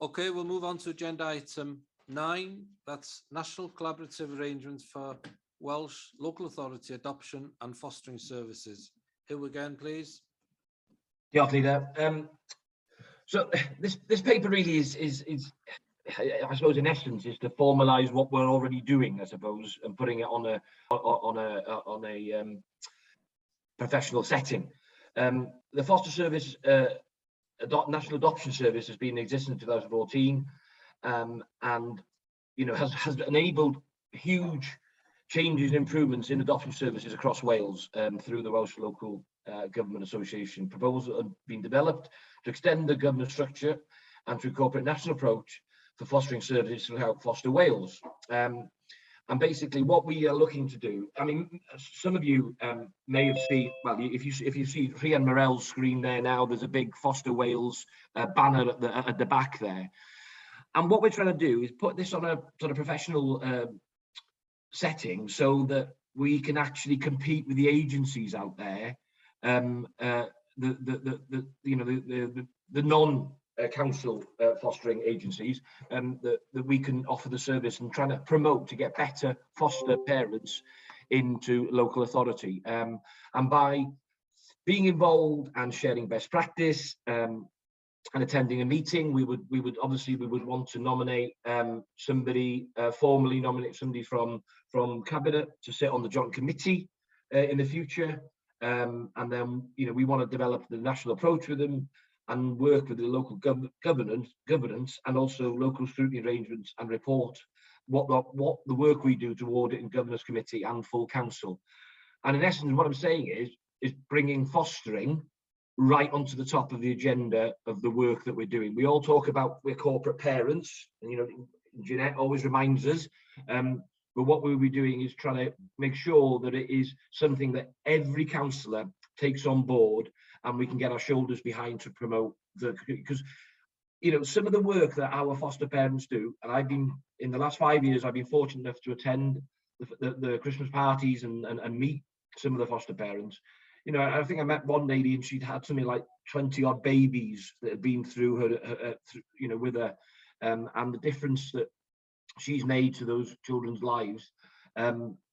Okay, we'll move on to agenda item 9. That's National Collaborative Arrangements for Welsh Local Authority Adoption and Fostering Services. Here again, please. Diolch, Leader. So this paper really is I suppose in essence is to formalise what we're already doing, I suppose, and putting it on a professional setting. The Foster Service, National Adoption Service, has been in existence in 2014, and has enabled huge changes and improvements in adoption services across Wales through the Welsh Local Government Association. Proposals have been developed to extend the government structure and to incorporate a national approach for fostering services to help foster Wales. And basically what we are looking to do, I mean, some of you may have seen, well, if you see Rhian Morel's screen there now, there's a big Foster Wales banner at the back there. And what we're trying to do is put this on a sort of professional setting so that we can actually compete with the agencies out there, the non council fostering agencies, that we can offer the service and trying to promote to get better foster parents into local authority. And by being involved and sharing best practice and attending a meeting, we would want to nominate somebody, formally nominate somebody from Cabinet to sit on the joint committee in the future. And then we want to develop the national approach with them and work with the local governance and also local scrutiny arrangements, and report what the work we do to audit and governance committee and full council. And in essence, what I'm saying is bringing fostering right onto the top of the agenda of the work that we're doing. We all talk about we're corporate parents, and Jeanette always reminds us. But what we'll be doing is trying to make sure that it is something that every councillor takes on board, and we can get our shoulders behind to promote because you know, some of the work that our foster parents do, and I've been, in the last 5 years, I've been fortunate enough to attend the Christmas parties and meet some of the foster parents. You know, I think I met one lady and she'd had something like 20 odd babies that had been through her, you know, with her, and the difference that she's made to those children's lives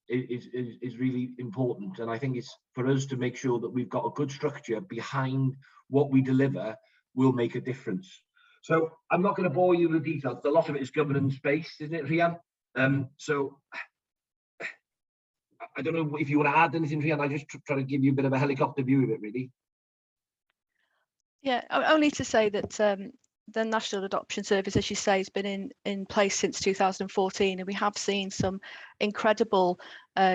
is really important. And I think it's for us to make sure that we've got a good structure behind what we deliver will make a difference. So I'm not going to bore you with the details. A lot of it is governance based, isn't it, Rhian? So I don't know if you want to add anything, Rhian. I just try to give you a bit of a helicopter view of it, really. Yeah, only to say that the National Adoption Service, as you say, has been in place since 2014, and we have seen some incredible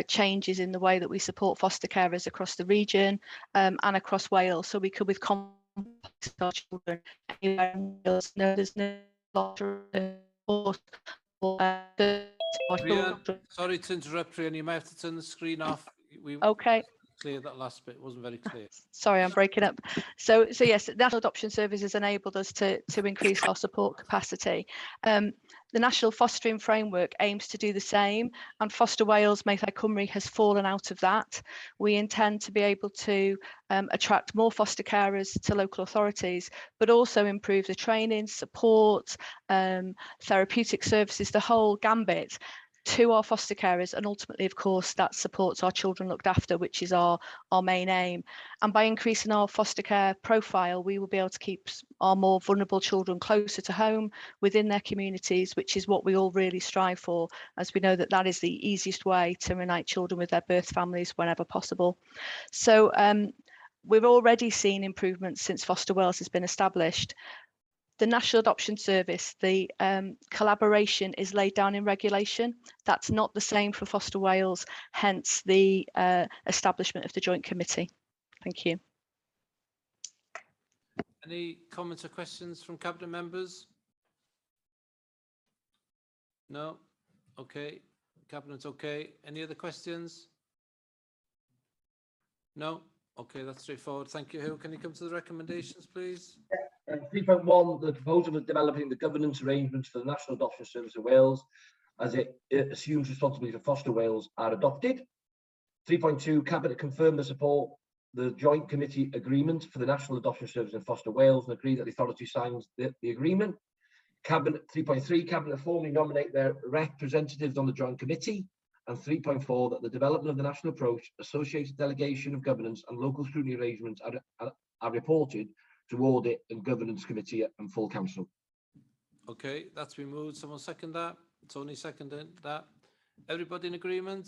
changes in the way that we support foster carers across the region and across Wales. So we could, with complex children, there's no sorry to interrupt, Rhian, you might have to turn the screen off. Okay. Clear that last bit, wasn't very clear. Sorry, I'm breaking up. So yes, the National Adoption Service has enabled us to increase our support capacity. The National Fostering Framework aims to do the same, and Foster Wales MATERION Cymru has fallen out of that. We intend to be able to attract more foster carers to local authorities, but also improve the training, support, therapeutic services, the whole gambit to our foster carers, and ultimately, of course, that supports our children looked after, which is our main aim. And by increasing our foster care profile, we will be able to keep our more vulnerable children closer to home within their communities, which is what we all really strive for, as we know that that is the easiest way to reunite children with their birth families whenever possible. So we've already seen improvements since Foster Wales has been established. The National Adoption Service, the collaboration is laid down in regulation. That's not the same for Foster Wales, hence the establishment of the Joint Committee. Thank you. Any comments or questions from Cabinet members? No? Okay. Cabinet's okay. Any other questions? No? Okay, that's straightforward. Thank you. Who can you come to the recommendations, please? 3.1, the proposal of developing the governance arrangements for the National Adoption Service of Wales, as it assumes responsibility for Foster Wales, are adopted. 3.2, Cabinet confirmed the support the Joint Committee agreement for the National Adoption Service in Foster Wales and agree that the authority signs the agreement. Cabinet 3.3, Cabinet formally nominate their representatives on the Joint Committee. And 3.4, that the development of the national approach, associated delegation of governance and local scrutiny arrangements are reported to Audit and Governance Committee and full council. Okay, that's been moved. Someone second that? Tony seconded that. Everybody in agreement?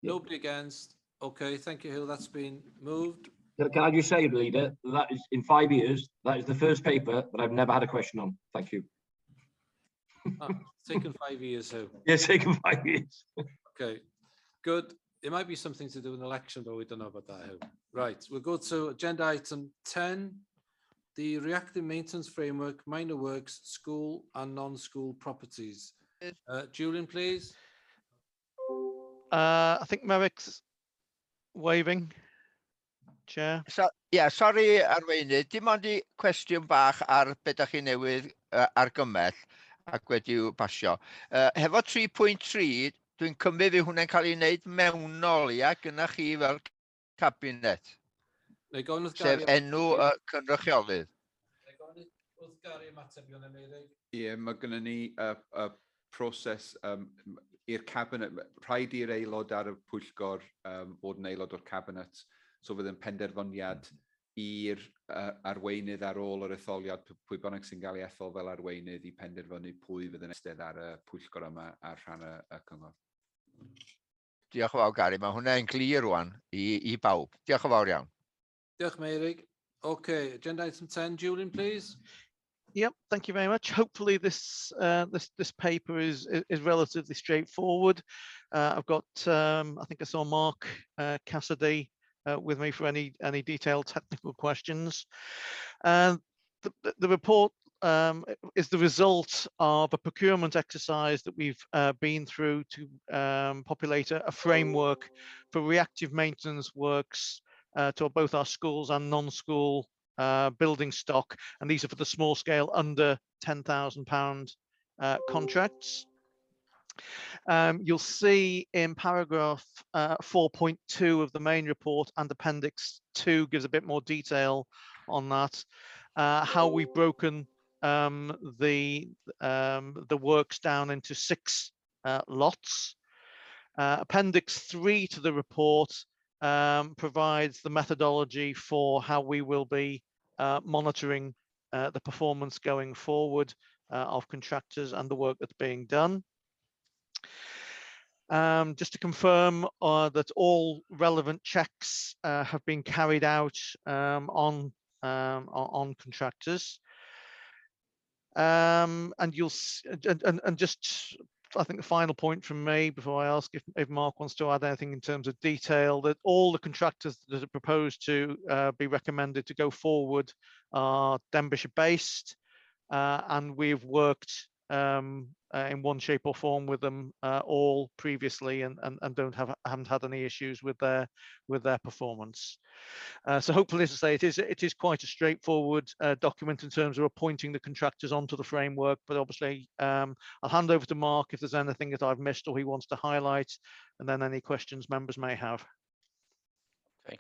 Nobody against? Okay, thank you, Hill. That's been moved. Can I just say, Leader, that is in 5 years, that is the first paper that I've never had a question on. Thank you. Oh, it's taken 5 years, so. Yeah, it's taken 5 years. Okay, good. It might be something to do with an election, but we don't know about that. Right, we'll go to agenda item 10, the reactive maintenance framework, minor works, school and non-school properties. Julian, please. I think Merrick's waving, Chair. So, yeah, sorry arweinydd, dim ond i cwestiwn bach ar beth ydych chi newydd argymell ac wedi'w pasio. Hefo 3.3, dwi'n cymryd fydd hwnna'n cael ei wneud mewnol, ia, gyda chi fel cabinet. Sef enw cynrychiolydd. Ie, mae gennym ni y proses i'r cabinet, rhaid i'r aelod ar y pwyllgor fod yn aelod o'r cabinet, so fydd yn penderfyniad i'r arweinydd ar ôl yr etholiad, pwy bynnag sy'n cael ei ethol fel arweinydd i penderfynu pwy fydd yn eistedd ar y pwyllgor yma ar rhan y cyngor. Diolch yn fawr, Gary. Mae hwnna'n glir rwan i bawb. Diolch yn fawr iawn. Diolch, Meirig. Okay, agenda item 10, Julian, please. Yep, thank you very much. Hopefully this paper is relatively straightforward. I've got I think I saw Mark Cassidy with me for any detailed technical questions. The report is the result of a procurement exercise that we've been through to populate a framework for reactive maintenance works to both our schools and non-school building stock, and these are for the small scale under £10,000 contracts. You'll see in paragraph 4.2 of the main report, and appendix 2 gives a bit more detail on that, how we've broken the works down into 6 lots. Appendix 3 to the report provides the methodology for how we will be monitoring the performance going forward of contractors and the work that's being done. Just to confirm that all relevant checks have been carried out on contractors, and you'll and just I think the final point from me before I ask if Mark wants to add anything in terms of detail, that all the contractors that are proposed to be recommended to go forward are Denbighshire based, and we've worked in one shape or form with them all previously, and haven't had any issues with their performance. So hopefully, as I say, it is quite a straightforward document in terms of appointing the contractors onto the framework. But obviously, I'll hand over to Mark if there's anything that I've missed or he wants to highlight, and then any questions members may have. Okay,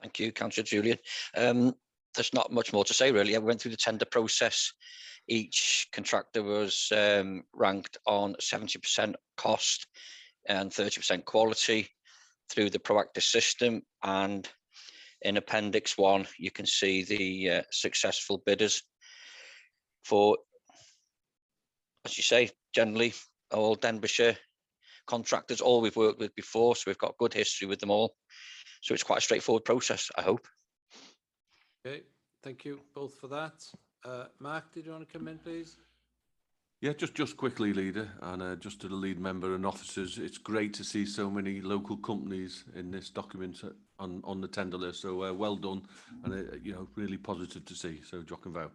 thank you, Councillor Julian. There's not much more to say really. I went through the tender process. Each contractor was ranked on 70% cost and 30% quality through the proactive system. And in Appendix 1, you can see the successful bidders for, as you say, generally all Denbighshire contractors, all we've worked with before. So we've got good history with them all. So it's quite a straightforward process, I hope. Okay, thank you both for that. Mark, did you want to come in, please? Yeah, just quickly, Leader, and just to the lead member and officers, it's great to see so many local companies in this document on the tender list. So well done, and you know, really positive to see. So Jock and Vow.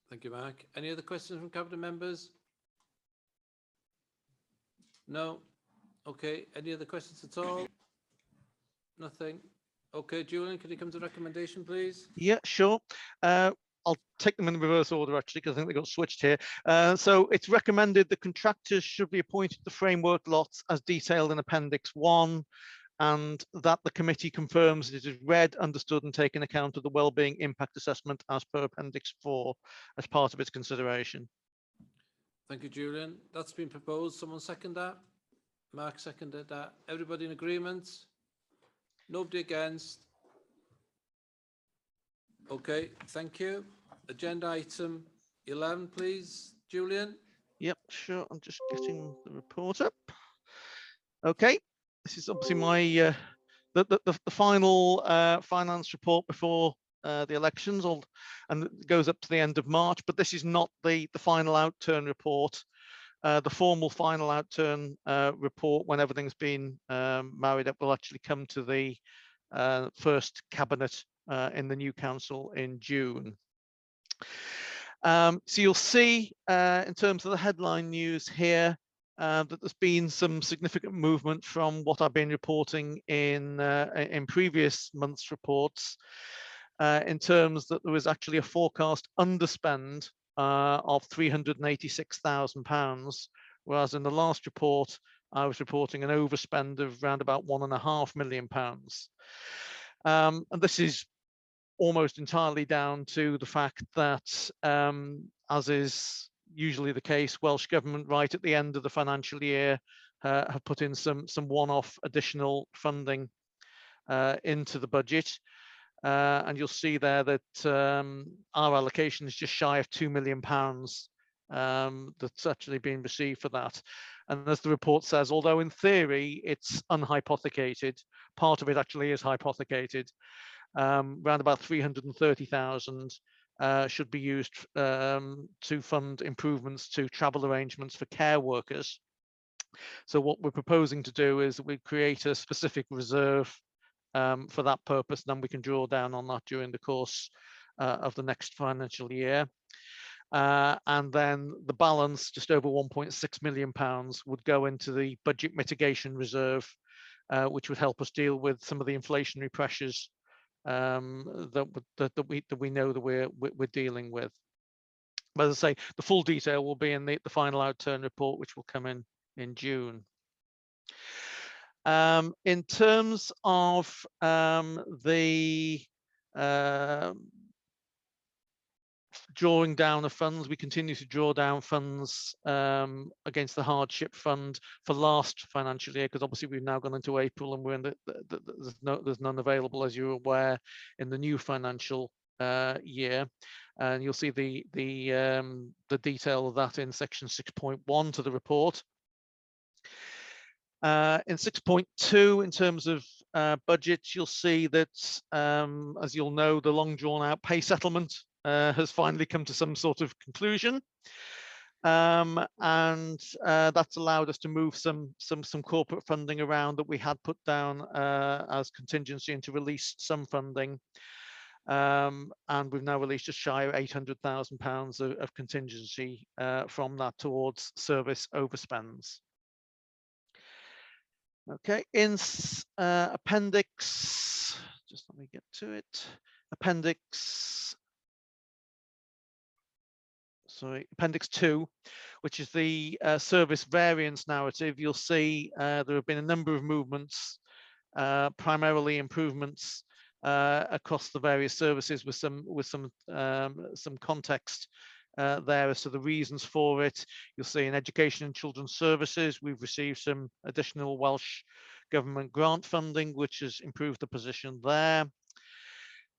Thank you, Mark. Any other questions from cabinet members? No. Okay. Any other questions at all? Nothing. Okay, Julian, can you come to the recommendation, please? Yeah, sure. I'll take them in reverse order, actually, because I think they got switched here. So it's recommended the contractors should be appointed to framework lots as detailed in Appendix 1, and that the committee confirms it is read, understood, and taken account of the wellbeing impact assessment as per Appendix 4 as part of its consideration. Thank you, Julian. That's been proposed. Someone second that? Mark seconded that. Everybody in agreement? Nobody against? Okay, thank you. Agenda item 11, please, Julian. Yep, sure. I'm just getting the report up. Okay, this is obviously my the final finance report before the elections, and it goes up to the end of March. But this is not the final outturn report. The formal final outturn report, when everything's been married up, will actually come to the first cabinet in the new council in June. So you'll see in terms of the headline news here that there's been some significant movement from what I've been reporting in previous months' reports, in terms that there was actually a forecast underspend of £386,000, whereas in the last report I was reporting an overspend of around about £1.5 million. And this is almost entirely down to the fact that, as is usually the case, Welsh Government right at the end of the financial year have put in some one-off additional funding into the budget. And you'll see there that our allocation is just shy of £2 million that's actually been received for that. And as the report says, although in theory it's unhypothecated, part of it actually is hypothecated. Around about 330,000 should be used to fund improvements to travel arrangements for care workers. So what we're proposing to do is we create a specific reserve for that purpose, and then we can draw down on that during the course of the next financial year. And then the balance, just over £1.6 million, would go into the budget mitigation reserve, which would help us deal with some of the inflationary pressures that we know that we're dealing with. But as I say, the full detail will be in the final outturn report, which will come in June. In terms of the drawing down of funds, we continue to draw down funds against the hardship fund for last financial year, because obviously we've now gone into April and we're in there's none available, as you're aware, in the new financial year. And you'll see the detail of that in section 6.1 to the report. In 6.2, in terms of budgets, you'll see that, as you'll know, the long drawn out pay settlement has finally come to some sort of conclusion. And that's allowed us to move some corporate funding around that we had put down as contingency and to release some funding. And we've now released just shy of £800,000 of contingency from that towards service overspends. Okay, in appendix, just let me get to it. Appendix 2, which is the service variance narrative. You'll see there have been a number of movements, primarily improvements across the various services, with some context there as to the reasons for it. You'll see in education and children's services, we've received some additional Welsh government grant funding, which has improved the position there.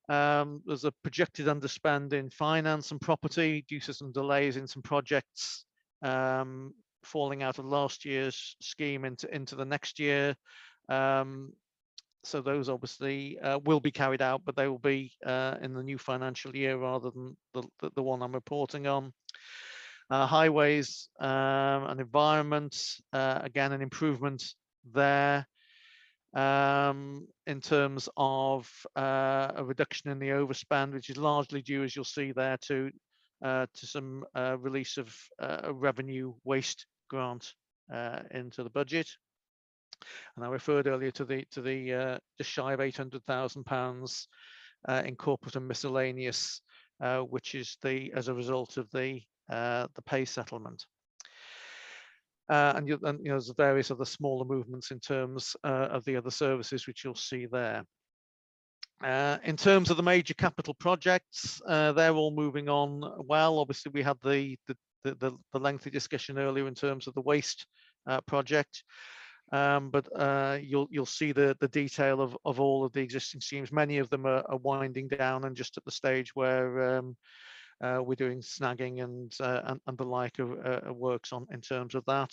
There's a projected underspend in finance and property due to some delays in some projects falling out of last year's scheme into the next year. So those obviously will be carried out, but they will be in the new financial year rather than the one I'm reporting on. Highways and environment, again, an improvement there. In terms of a reduction in the overspend, which is largely due, as you'll see there, to some release of a revenue waste grant into the budget. And I referred earlier to the just shy of £800,000 in corporate and miscellaneous, which is as a result of the pay settlement. And there's various other smaller movements in terms of the other services, which you'll see there. In terms of the major capital projects, they're all moving on well. Obviously, we had the lengthy discussion earlier in terms of the waste project. But you'll see the detail of all of the existing schemes. Many of them are winding down and just at the stage where we're doing snagging and the like of works on in terms of that.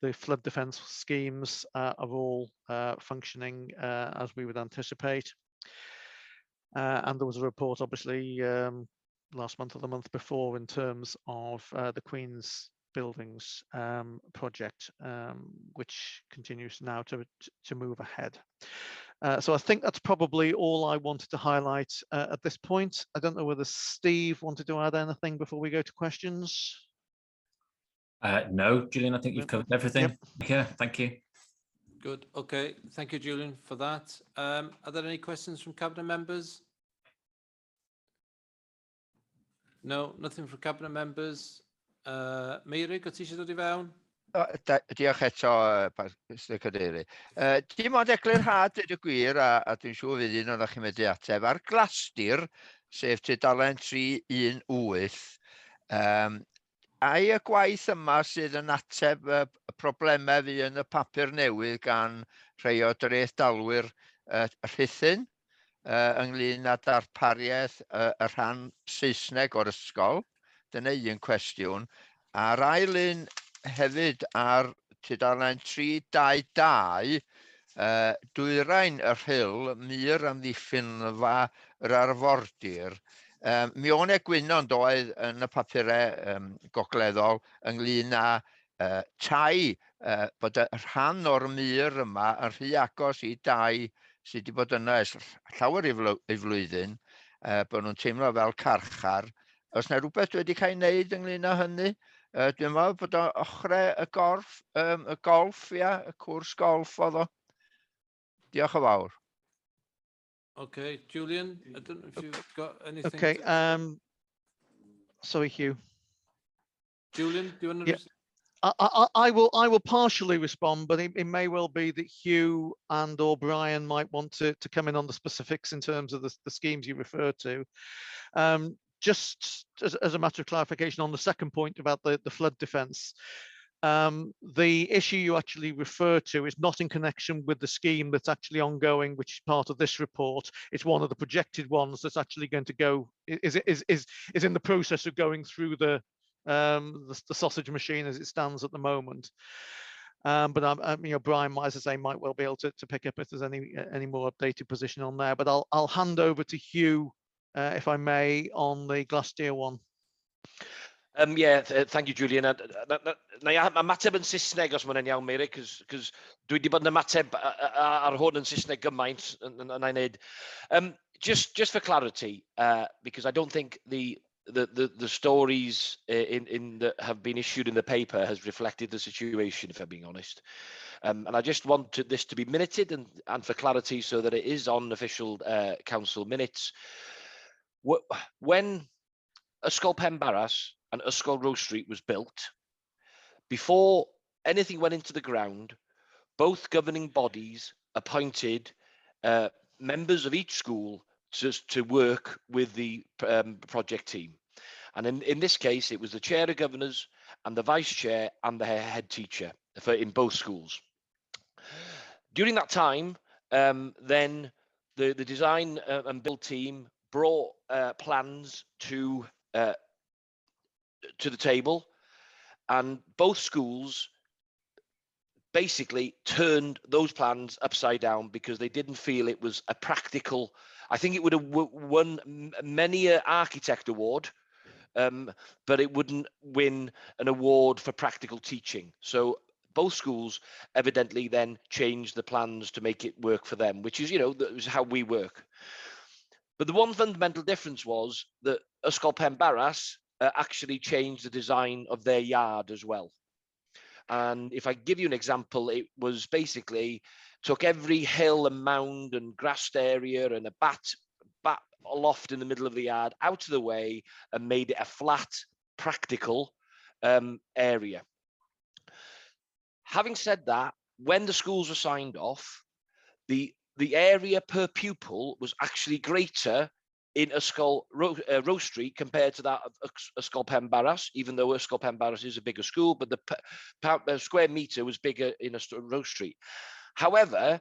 The flood defence schemes are all functioning as we would anticipate. And there was a report, obviously, last month or the month before in terms of the Queen's Buildings project, which continues now to move ahead. So I think that's probably all I wanted to highlight at this point. I don't know whether Steve wanted to add anything before we go to questions. No, Julian, I think you've covered everything. Yep. Yeah, thank you. Good. Okay. Thank you, Julian, for that. Are there any questions from Cabinet members? No, nothing from Cabinet members. Meirig, o ti eisiau dod I fewn? Diolch eto, Mr Cadeirydd. Dim ond eglurhad dweud y gwir, a dwi'n siŵr fydd un o'ch chi'n medru ateb, ar glastir, sef tudalen 318, ai y gwaith yma sydd yn ateb y problemau fydd yn y papur newydd gan rhai o dreuthdalwyr Rhuthun ynglyn â darpariaeth y rhan Saesneg o'r ysgol? Dyna un cwestiwn. A'r ail un hefyd ar tudalen 322, dwyrain y rhyl, mur amddiffynfa yr arfordir. Mi o'n egwyno yn doedd yn y papurau gogleddol ynglyn â tai, bod y rhan o'r mur yma yn rhy agos I dai sydd wedi bod yna ers llawer I flwyddyn, bod nhw'n teimlo fel carchar. Os na rhywbeth wedi cael ei wneud ynglyn â hynny, dwi'n meddwl bod o ochrau y golff, ia, y cwrs golff oedd o. Diolch yn fawr. Okay, Julian, I don't know if you've got anything. Okay, sorry, Hugh. Julian, do you want to? I will partially respond, but it may well be that Hugh and or Brian might want to come in on the specifics in terms of the schemes you refer to. Just as a matter of clarification on the second point about the flood defence, the issue you actually refer to is not in connection with the scheme that's actually ongoing, which is part of this report. It's one of the projected ones that's actually going to go, is in the process of going through the sausage machine as it stands at the moment. But you know, Brian, as I say, might well be able to pick up if there's any more updated position on there. But I'll hand over to Hugh, if I may, on the Glassdeer one. Thank you, Julian. Na i ymateb yn Saesneg os mae'n iawn, Mary, cos dwi wedi bod yn ymateb ar hwn yn Saesneg gymaint yn ei wneud. Just for clarity, because I don't think the stories that have been issued in the paper has reflected the situation, if I'm being honest. And I just wanted this to be minuted and for clarity so that it is on official council minutes. When Ysgol Penbarras and Ysgol Rose Street was built, before anything went into the ground, both governing bodies appointed members of each school to work with the project team. And in this case, it was the chair of governors and the vice chair and the head teacher in both schools. During that time, then the design and build team brought plans to the table, and both schools basically turned those plans upside down because they didn't feel it was a practical. I think it would have won many an architect award, but it wouldn't win an award for practical teaching. So both schools evidently then changed the plans to make it work for them, which is, you know, that was how we work. But the one fundamental difference was that Ysgol Penbarras actually changed the design of their yard as well. And if I give you an example, it was basically took every hill and mound and grassed area and a bat loft in the middle of the yard out of the way and made it a flat, practical area. Having said that, when the schools were signed off, the area per pupil was actually greater in Ysgol Rose Street compared to that of Ysgol Penbarras, even though Ysgol Penbarras is a bigger school, but the square meter was bigger in Rose Street. However,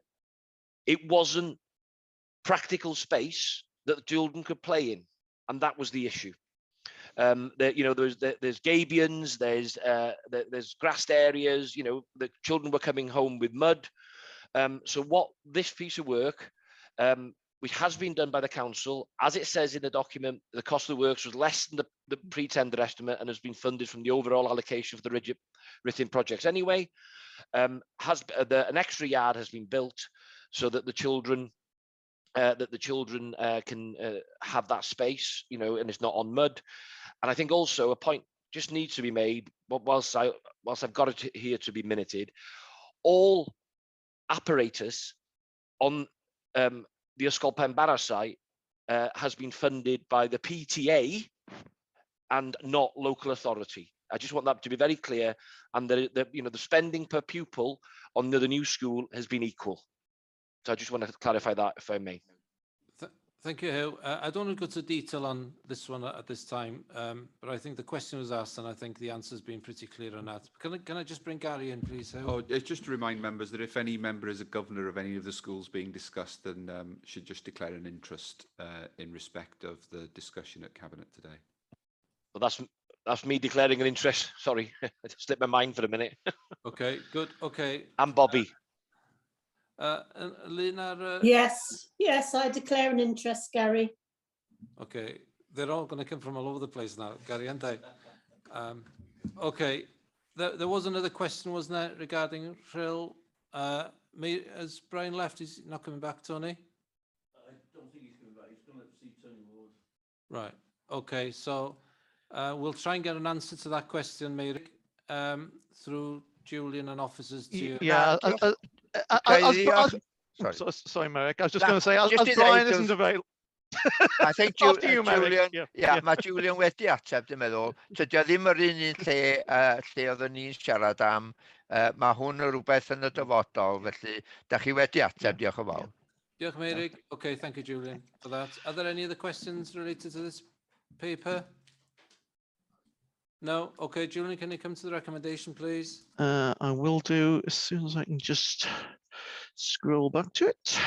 it wasn't practical space that the children could play in, and that was the issue. You know, there's gabions, there's grassed areas. You know, the children were coming home with mud. So what this piece of work, which has been done by the council, as it says in the document, the cost of the works was less than the pre-tender estimate and has been funded from the overall allocation for the written projects anyway. An extra yard has been built so that the children can have that space, you know, and it's not on mud. And I think also a point just needs to be made, but whilst I've got it here to be minuted, all apparatus on the Ysgol Penbarras site has been funded by the PTA and not local authority. I just want that to be very clear, and you know, the spending per pupil on the new school has been equal. So I just want to clarify that, if I may. Thank you, Hugh. I don't want to go to detail on this one at this time, but I think the question was asked, and I think the answer has been pretty clear on that. Can I just bring Gary in, please, Hugh? Oh, it's just to remind members that if any member is a governor of any of the schools being discussed, then should just declare an interest in respect of the discussion at Cabinet today. Well, that's me declaring an interest. Sorry, I just slipped my mind for a minute. Okay, good. Okay. And Bobby. Lena? Yes, I declare an interest, Gary. Okay, they're all going to come from all over the place now, Gary, aren't they? Okay, there was another question, wasn't there, regarding Frill? Has Brian left? He's not coming back, Tony? I don't think he's coming back. He's Right. Okay. So we'll try and get an answer to that question, Mary, through Julian and officers to you. Yeah. Sorry, Merrick. I was just going to say, as Brian isn't available. I think After you, Merrick. Julian, mae Julian wedi ateb, dwi'n meddwl. Tydio ddim yr un un lle oeddwn ni'n siarad am. Mae hwn yn rhywbeth yn y dyfodol, felly da chi wedi ateb, diolch yn fawr. Diolch, Mary. Okay, thank you, Julian, for that. Are there any other questions related to this paper? No? Okay, Julian, can you come to the recommendation, please? I will do as soon as I can just scroll back to it.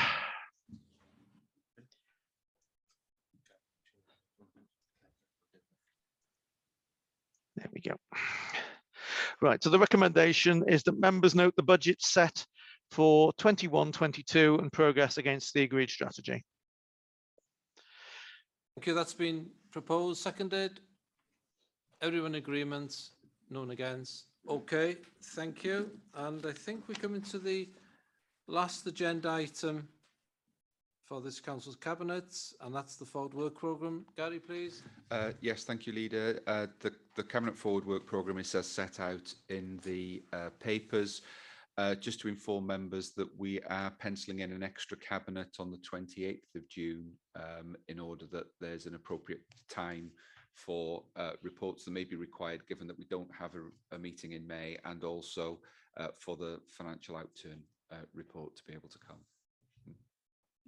There we go. Right, so the recommendation is that members note the budget set for 21-22 and progress against the agreed strategy. Okay, that's been proposed, seconded. Everyone in agreement, no one against. Okay, thank you. And I think we come into the last agenda item for this council's cabinet, and that's the forward work programme. Gary, please. Yes, thank you, Leader. The Cabinet Forward Work Programme is as set out in the papers. Just to inform members that we are penciling in an extra cabinet on the 28th of June in order that there's an appropriate time for reports that may be required, given that we don't have a meeting in May, and also for the financial outturn report to be able to come.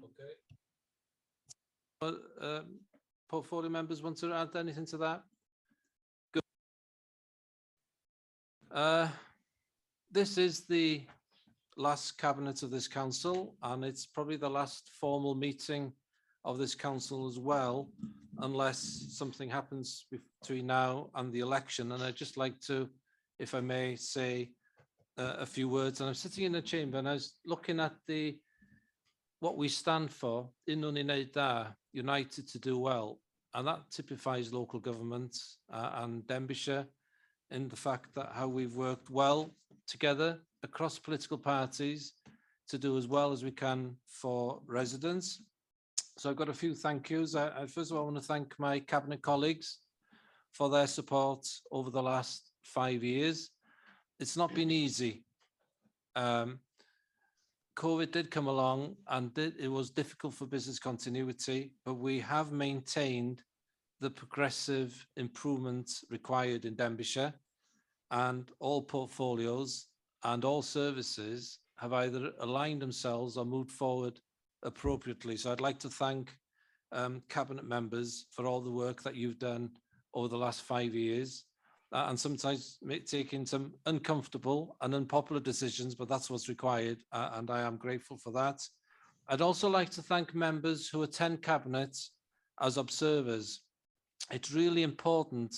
Okay. Well, portfolio members want to add anything to that? Good. This is the last cabinet of this council, and it's probably the last formal meeting of this council as well, unless something happens between now and the election. And I'd just like to, if I may, say a few words. And I'm sitting in the chamber and I was looking at what we stand for, NEWYDD, United to Do Well, and that typifies local government and Denbighshire in the fact that how we've worked well together across political parties to do as well as we can for residents. So I've got a few thank yous. I first of all want to thank my cabinet colleagues for their support over the last 5 years. It's not been easy. COVID did come along and it was difficult for business continuity, but we have maintained the progressive improvements required in Denbighshire, and all portfolios and all services have either aligned themselves or moved forward appropriately. So I'd like to thank cabinet members for all the work that you've done over the last 5 years, and sometimes taking some uncomfortable and unpopular decisions, but that's what's required, and I am grateful for that. I'd also like to thank members who attend cabinet as observers. It's really important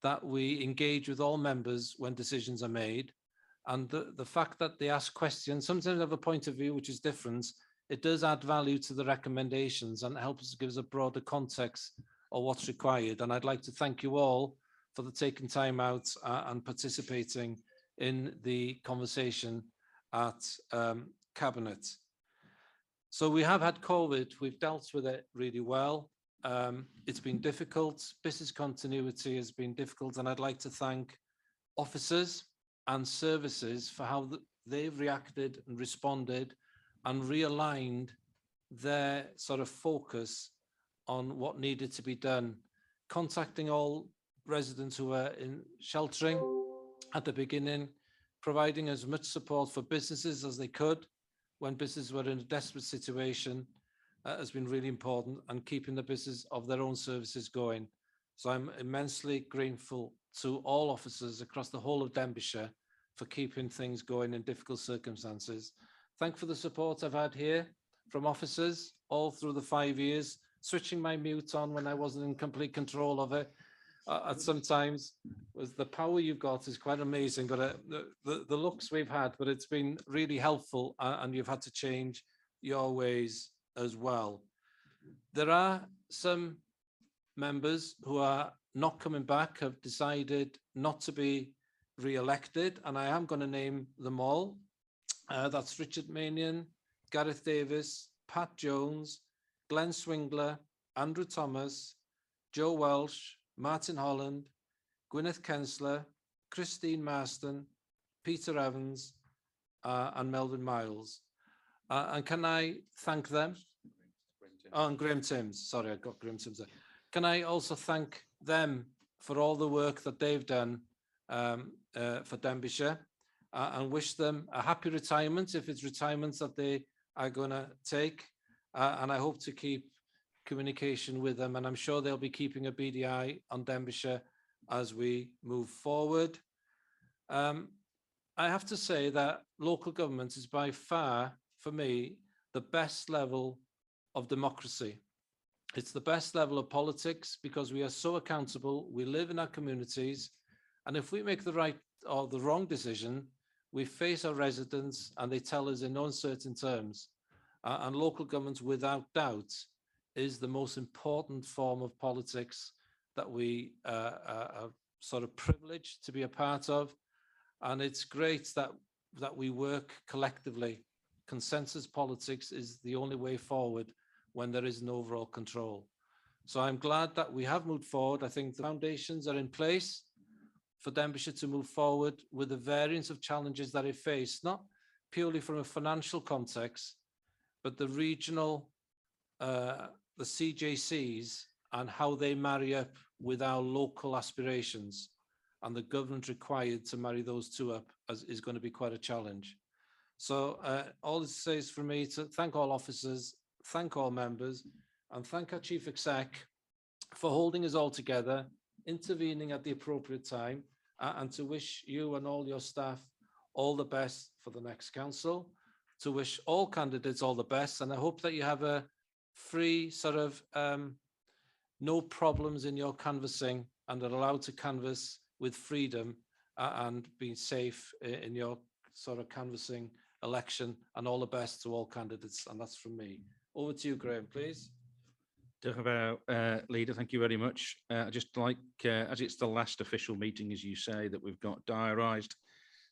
that we engage with all members when decisions are made, and the fact that they ask questions, sometimes have a point of view which is different, it does add value to the recommendations and helps give us a broader context of what's required. And I'd like to thank you all for the taking time out and participating in the conversation at Cabinet. So we have had COVID, we've dealt with it really well. It's been difficult, business continuity has been difficult, and I'd like to thank officers and services for how they've reacted and responded and realigned their sort of focus on what needed to be done, contacting all residents who were in sheltering at the beginning, providing as much support for businesses as they could when businesses were in a desperate situation has been really important, and keeping the business of their own services going. So I'm immensely grateful to all officers across the whole of Denbighshire for keeping things going in difficult circumstances. Thank you for the support I've had here from officers all through the 5 years, switching my mute on when I wasn't in complete control of it. At sometimes was the power you've got is quite amazing, but the looks we've had, but it's been really helpful, and you've had to change your ways as well. There are some members who are not coming back, have decided not to be re-elected, and I am going to name them all. That's Richard Manion, Gareth Davis, Pat Jones, Glenn Swingler, Andrew Thomas, Joe Welsh, Martin Holland, Gwyneth Kensler, Christine Marston, Peter Evans, and Melvin Miles. And can I thank them? Oh, and Graham Timms. Sorry, I got Graham Timms there. Can I also thank them for all the work that they've done for Denbighshire, and wish them a happy retirement if it's retirements that they are going to take. And I hope to keep communication with them, and I'm sure they'll be keeping a BDI on Denbighshire as we move forward. I have to say that local government is by far, for me, the best level of democracy. It's the best level of politics because we are so accountable. We live in our communities, and if we make the right or the wrong decision, we face our residents and they tell us in no uncertain terms. And local government, without doubt, is the most important form of politics that we are sort of privileged to be a part of. And it's great that we work collectively. Consensus politics is the only way forward when there is an overall control. So I'm glad that we have moved forward. I think the foundations are in place for Denbighshire to move forward with the variance of challenges that it faced, not purely from a financial context, but the regional, the CJCs and how they marry up with our local aspirations, and the government required to marry those two up is going to be quite a challenge. So all this says for me to thank all officers, thank all members, and thank our Chief Exec for holding us all together, intervening at the appropriate time, and to wish you and all your staff all the best for the next council, to wish all candidates all the best, and I hope that you have a free sort of no problems in your canvassing and are allowed to canvass with freedom and be safe in your sort of canvassing election, and all the best to all candidates. And that's from me. Over to you, Graham, please. Leader, thank you very much. I'd just like, as it's the last official meeting, as you say, that we've got diarised,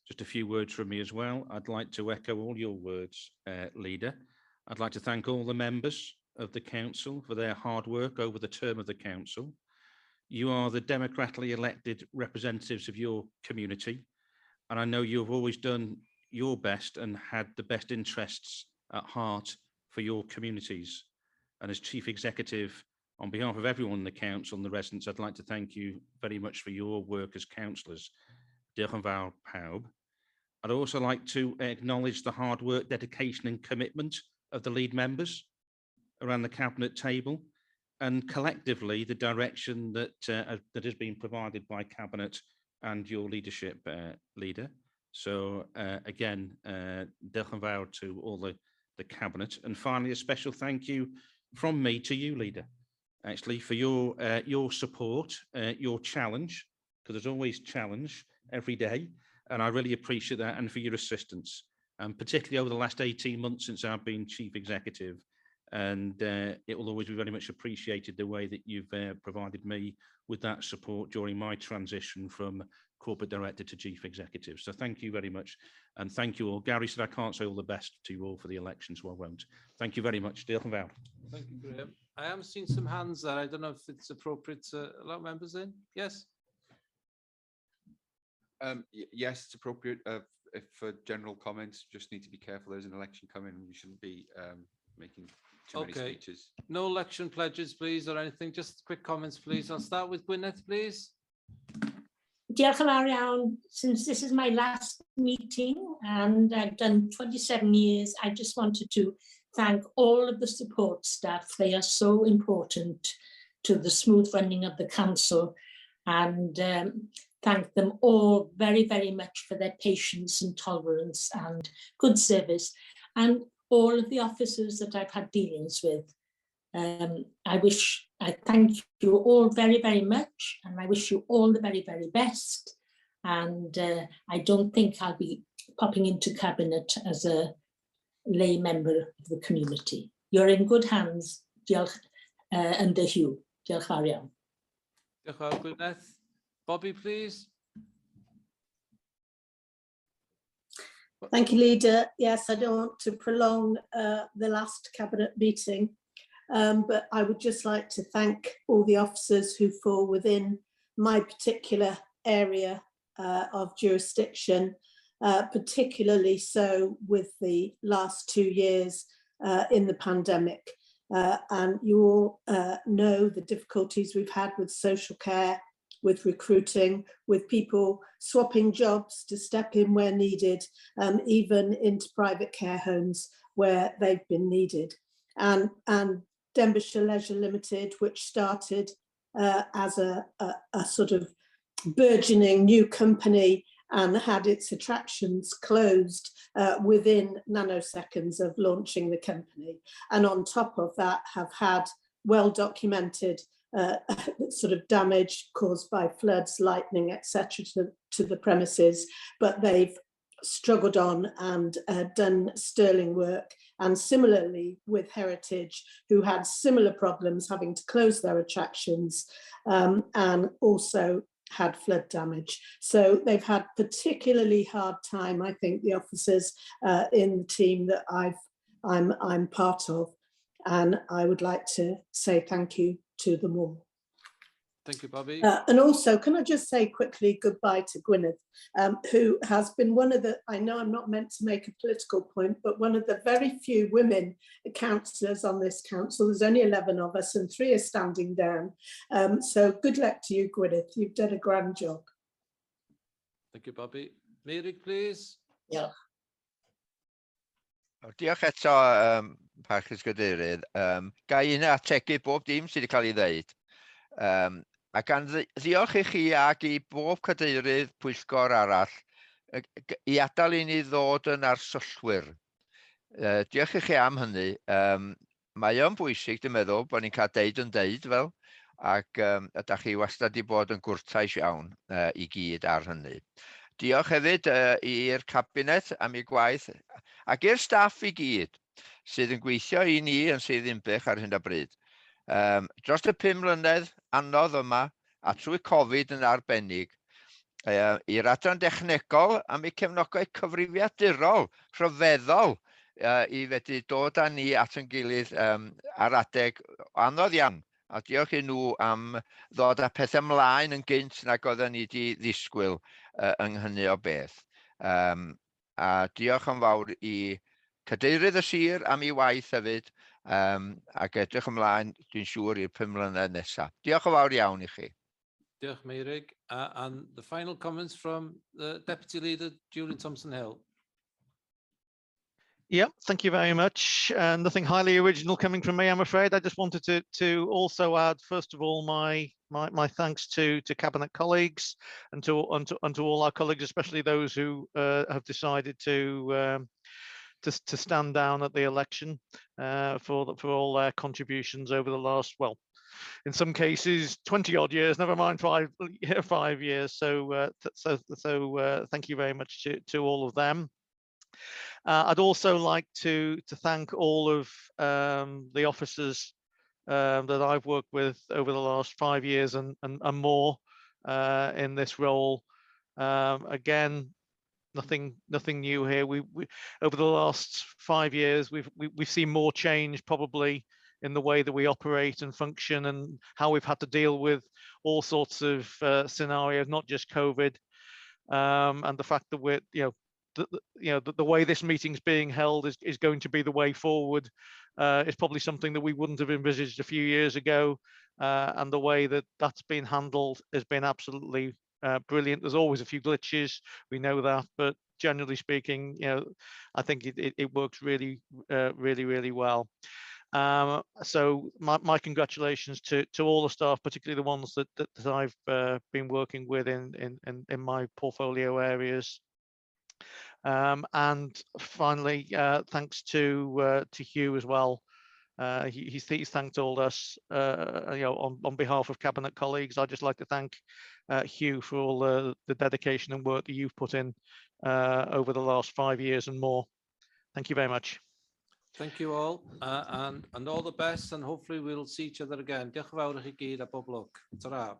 just a few words from me as well. I'd like to echo all your words, Leader. I'd like to thank all the members of the council for their hard work over the term of the council. You are the democratically elected representatives of your community, and I know you've always done your best and had the best interests at heart for your communities. And as Chief Executive, on behalf of everyone in the council and the residents, I'd like to thank you very much for your work as councillors. Diolch yn fawr pawb. I'd also like to acknowledge the hard work, dedication and commitment of the lead members around the cabinet table, and collectively the direction that that has been provided by cabinet and your leadership, Leader. So again, diolch yn fawr to all the cabinet. And finally, a special thank you from me to you, Leader, actually, for your support, your challenge, because there's always challenge every day, and I really appreciate that, and for your assistance, and particularly over the last 18 months since I've been Chief Executive. And it will always be very much appreciated the way that you've provided me with that support during my transition from Corporate Director to Chief Executive. So thank you very much, and thank you all. Gary said I can't say all the best to you all for the election, so I won't. Thank you very much. Diolch yn fawr. Thank you, Graham. I am seeing some hands there. I don't know if it's appropriate to allow members in. Yes. Yes, it's appropriate. If for general comments, just need to be careful. There's an election coming. We shouldn't be making too many speeches. No election pledges, please, or anything. Just quick comments, please. I'll start with Gwyneth, please. Diolch yn fawr iawn. Since this is my last meeting and I've done 27 years, I just wanted to thank all of the support staff. They are so important to the smooth running of the council, and thank them all very, very much for their patience and tolerance and good service, and all of the officers that I've had dealings with. I thank you all very, very much, and I wish you all the very, very best. And I don't think I'll be popping into cabinet as a lay member of the community. You're in good hands. Diolch yn dy Hugh. Diolch fawr iawn. Diolch fawr, Gwyneth. Bobby, please. Thank you, Leader. Yes, I don't want to prolong the last cabinet meeting, but I would just like to thank all the officers who fall within my particular area of jurisdiction, particularly so with the last 2 years in the pandemic. And you all know the difficulties we've had with social care, with recruiting, with people swapping jobs to step in where needed, even into private care homes where they've been needed. And Denbighshire Leisure Limited, which started as a sort of burgeoning new company and had its attractions closed within nanoseconds of launching the company. And on top of that, have had well-documented sort of damage caused by floods, lightning, etc. to the premises, but they've struggled on and done sterling work. And similarly with Heritage, who had similar problems having to close their attractions and also had flood damage. So they've had particularly hard time, I think, the officers in the team that I'm part of. And I would like to say thank you to them all. Thank you, Bobby. And also, can I just say quickly goodbye to Gwyneth, who has been one of the, I know I'm not meant to make a political point, but one of the very few women councillors on this council. There's only 11 of us and 3 are standing down. So good luck to you, Gwyneth. You've done a grand job. Thank you, Bobby. Mary, please. Yeah. Diolch eto, Parchus Gadeirydd. Ga i yna ategu bob dim sydd wedi cael ei ddeud. A gan ddiolch i chi ac i bob cadeirydd pwyllgor arall i adael i ni ddod yn arsyllwyr. Diolch i chi am hynny. Mae o'n bwysig, dwi'n meddwl, bod ni'n cael deud yn deud fel, ac ydych chi wastad wedi bod yn gwrtais iawn i gyd ar hynny. Diolch hefyd i'r cabinet am ei gwaith ac i'r staff i gyd sydd yn gweithio i ni yn Sir Ddinbych ar hyn o bryd. Dros y 5 mlynedd anodd yma a trwy Covid yn arbennig, i'r adran dechnegol am ei cefnogaeth cyfrifiadurol, rhyfeddol i fedru dod â ni at yn gilydd ar adeg anodd iawn. A diolch i nhw am ddod â pethau ymlaen yn gynt nag oedden ni wedi ddisgwyl yng hynny o beth. A diolch yn fawr i cadeirydd y sir am ei waith hefyd, ac edrych ymlaen, dwi'n siŵr, i'r 5 mlynedd nesaf. Diolch yn fawr iawn i chi. Diolch, Meirig. And the final comments from the Deputy Leader, Julian Thompson-Hill. Yeah, thank you very much. Nothing highly original coming from me, I'm afraid. I just wanted to also add, first of all, my thanks to Cabinet colleagues and to all our colleagues, especially those who have decided to stand down at the election for all their contributions over the last, well, in some cases 20 odd years, never mind 5 years. So thank you very much to all of them. I'd also like to thank all of the officers that I've worked with over the last 5 years and more in this role. Again, nothing new here. We over the last 5 years, we've seen more change probably in the way that we operate and function and how we've had to deal with all sorts of scenarios, not just COVID, and the fact that we're the way this meeting's being held is going to be the way forward. It's probably something that we wouldn't have envisaged a few years ago, and the way that that's been handled has been absolutely brilliant. There's always a few glitches, we know that, but generally speaking, I think it works really well. So my congratulations to all the staff, particularly the ones that I've been working with in my portfolio areas. And finally, thanks to Hugh as well. He's thanked all us, on behalf of Cabinet colleagues. I'd just like to thank Hugh for all the dedication and work that you've put in over the last 5 years and more. Thank you very much. Thank you all, and all the best, and hopefully we'll see each other again. Diolch yn fawr i chi gyd a bob lwc. Ta-ra.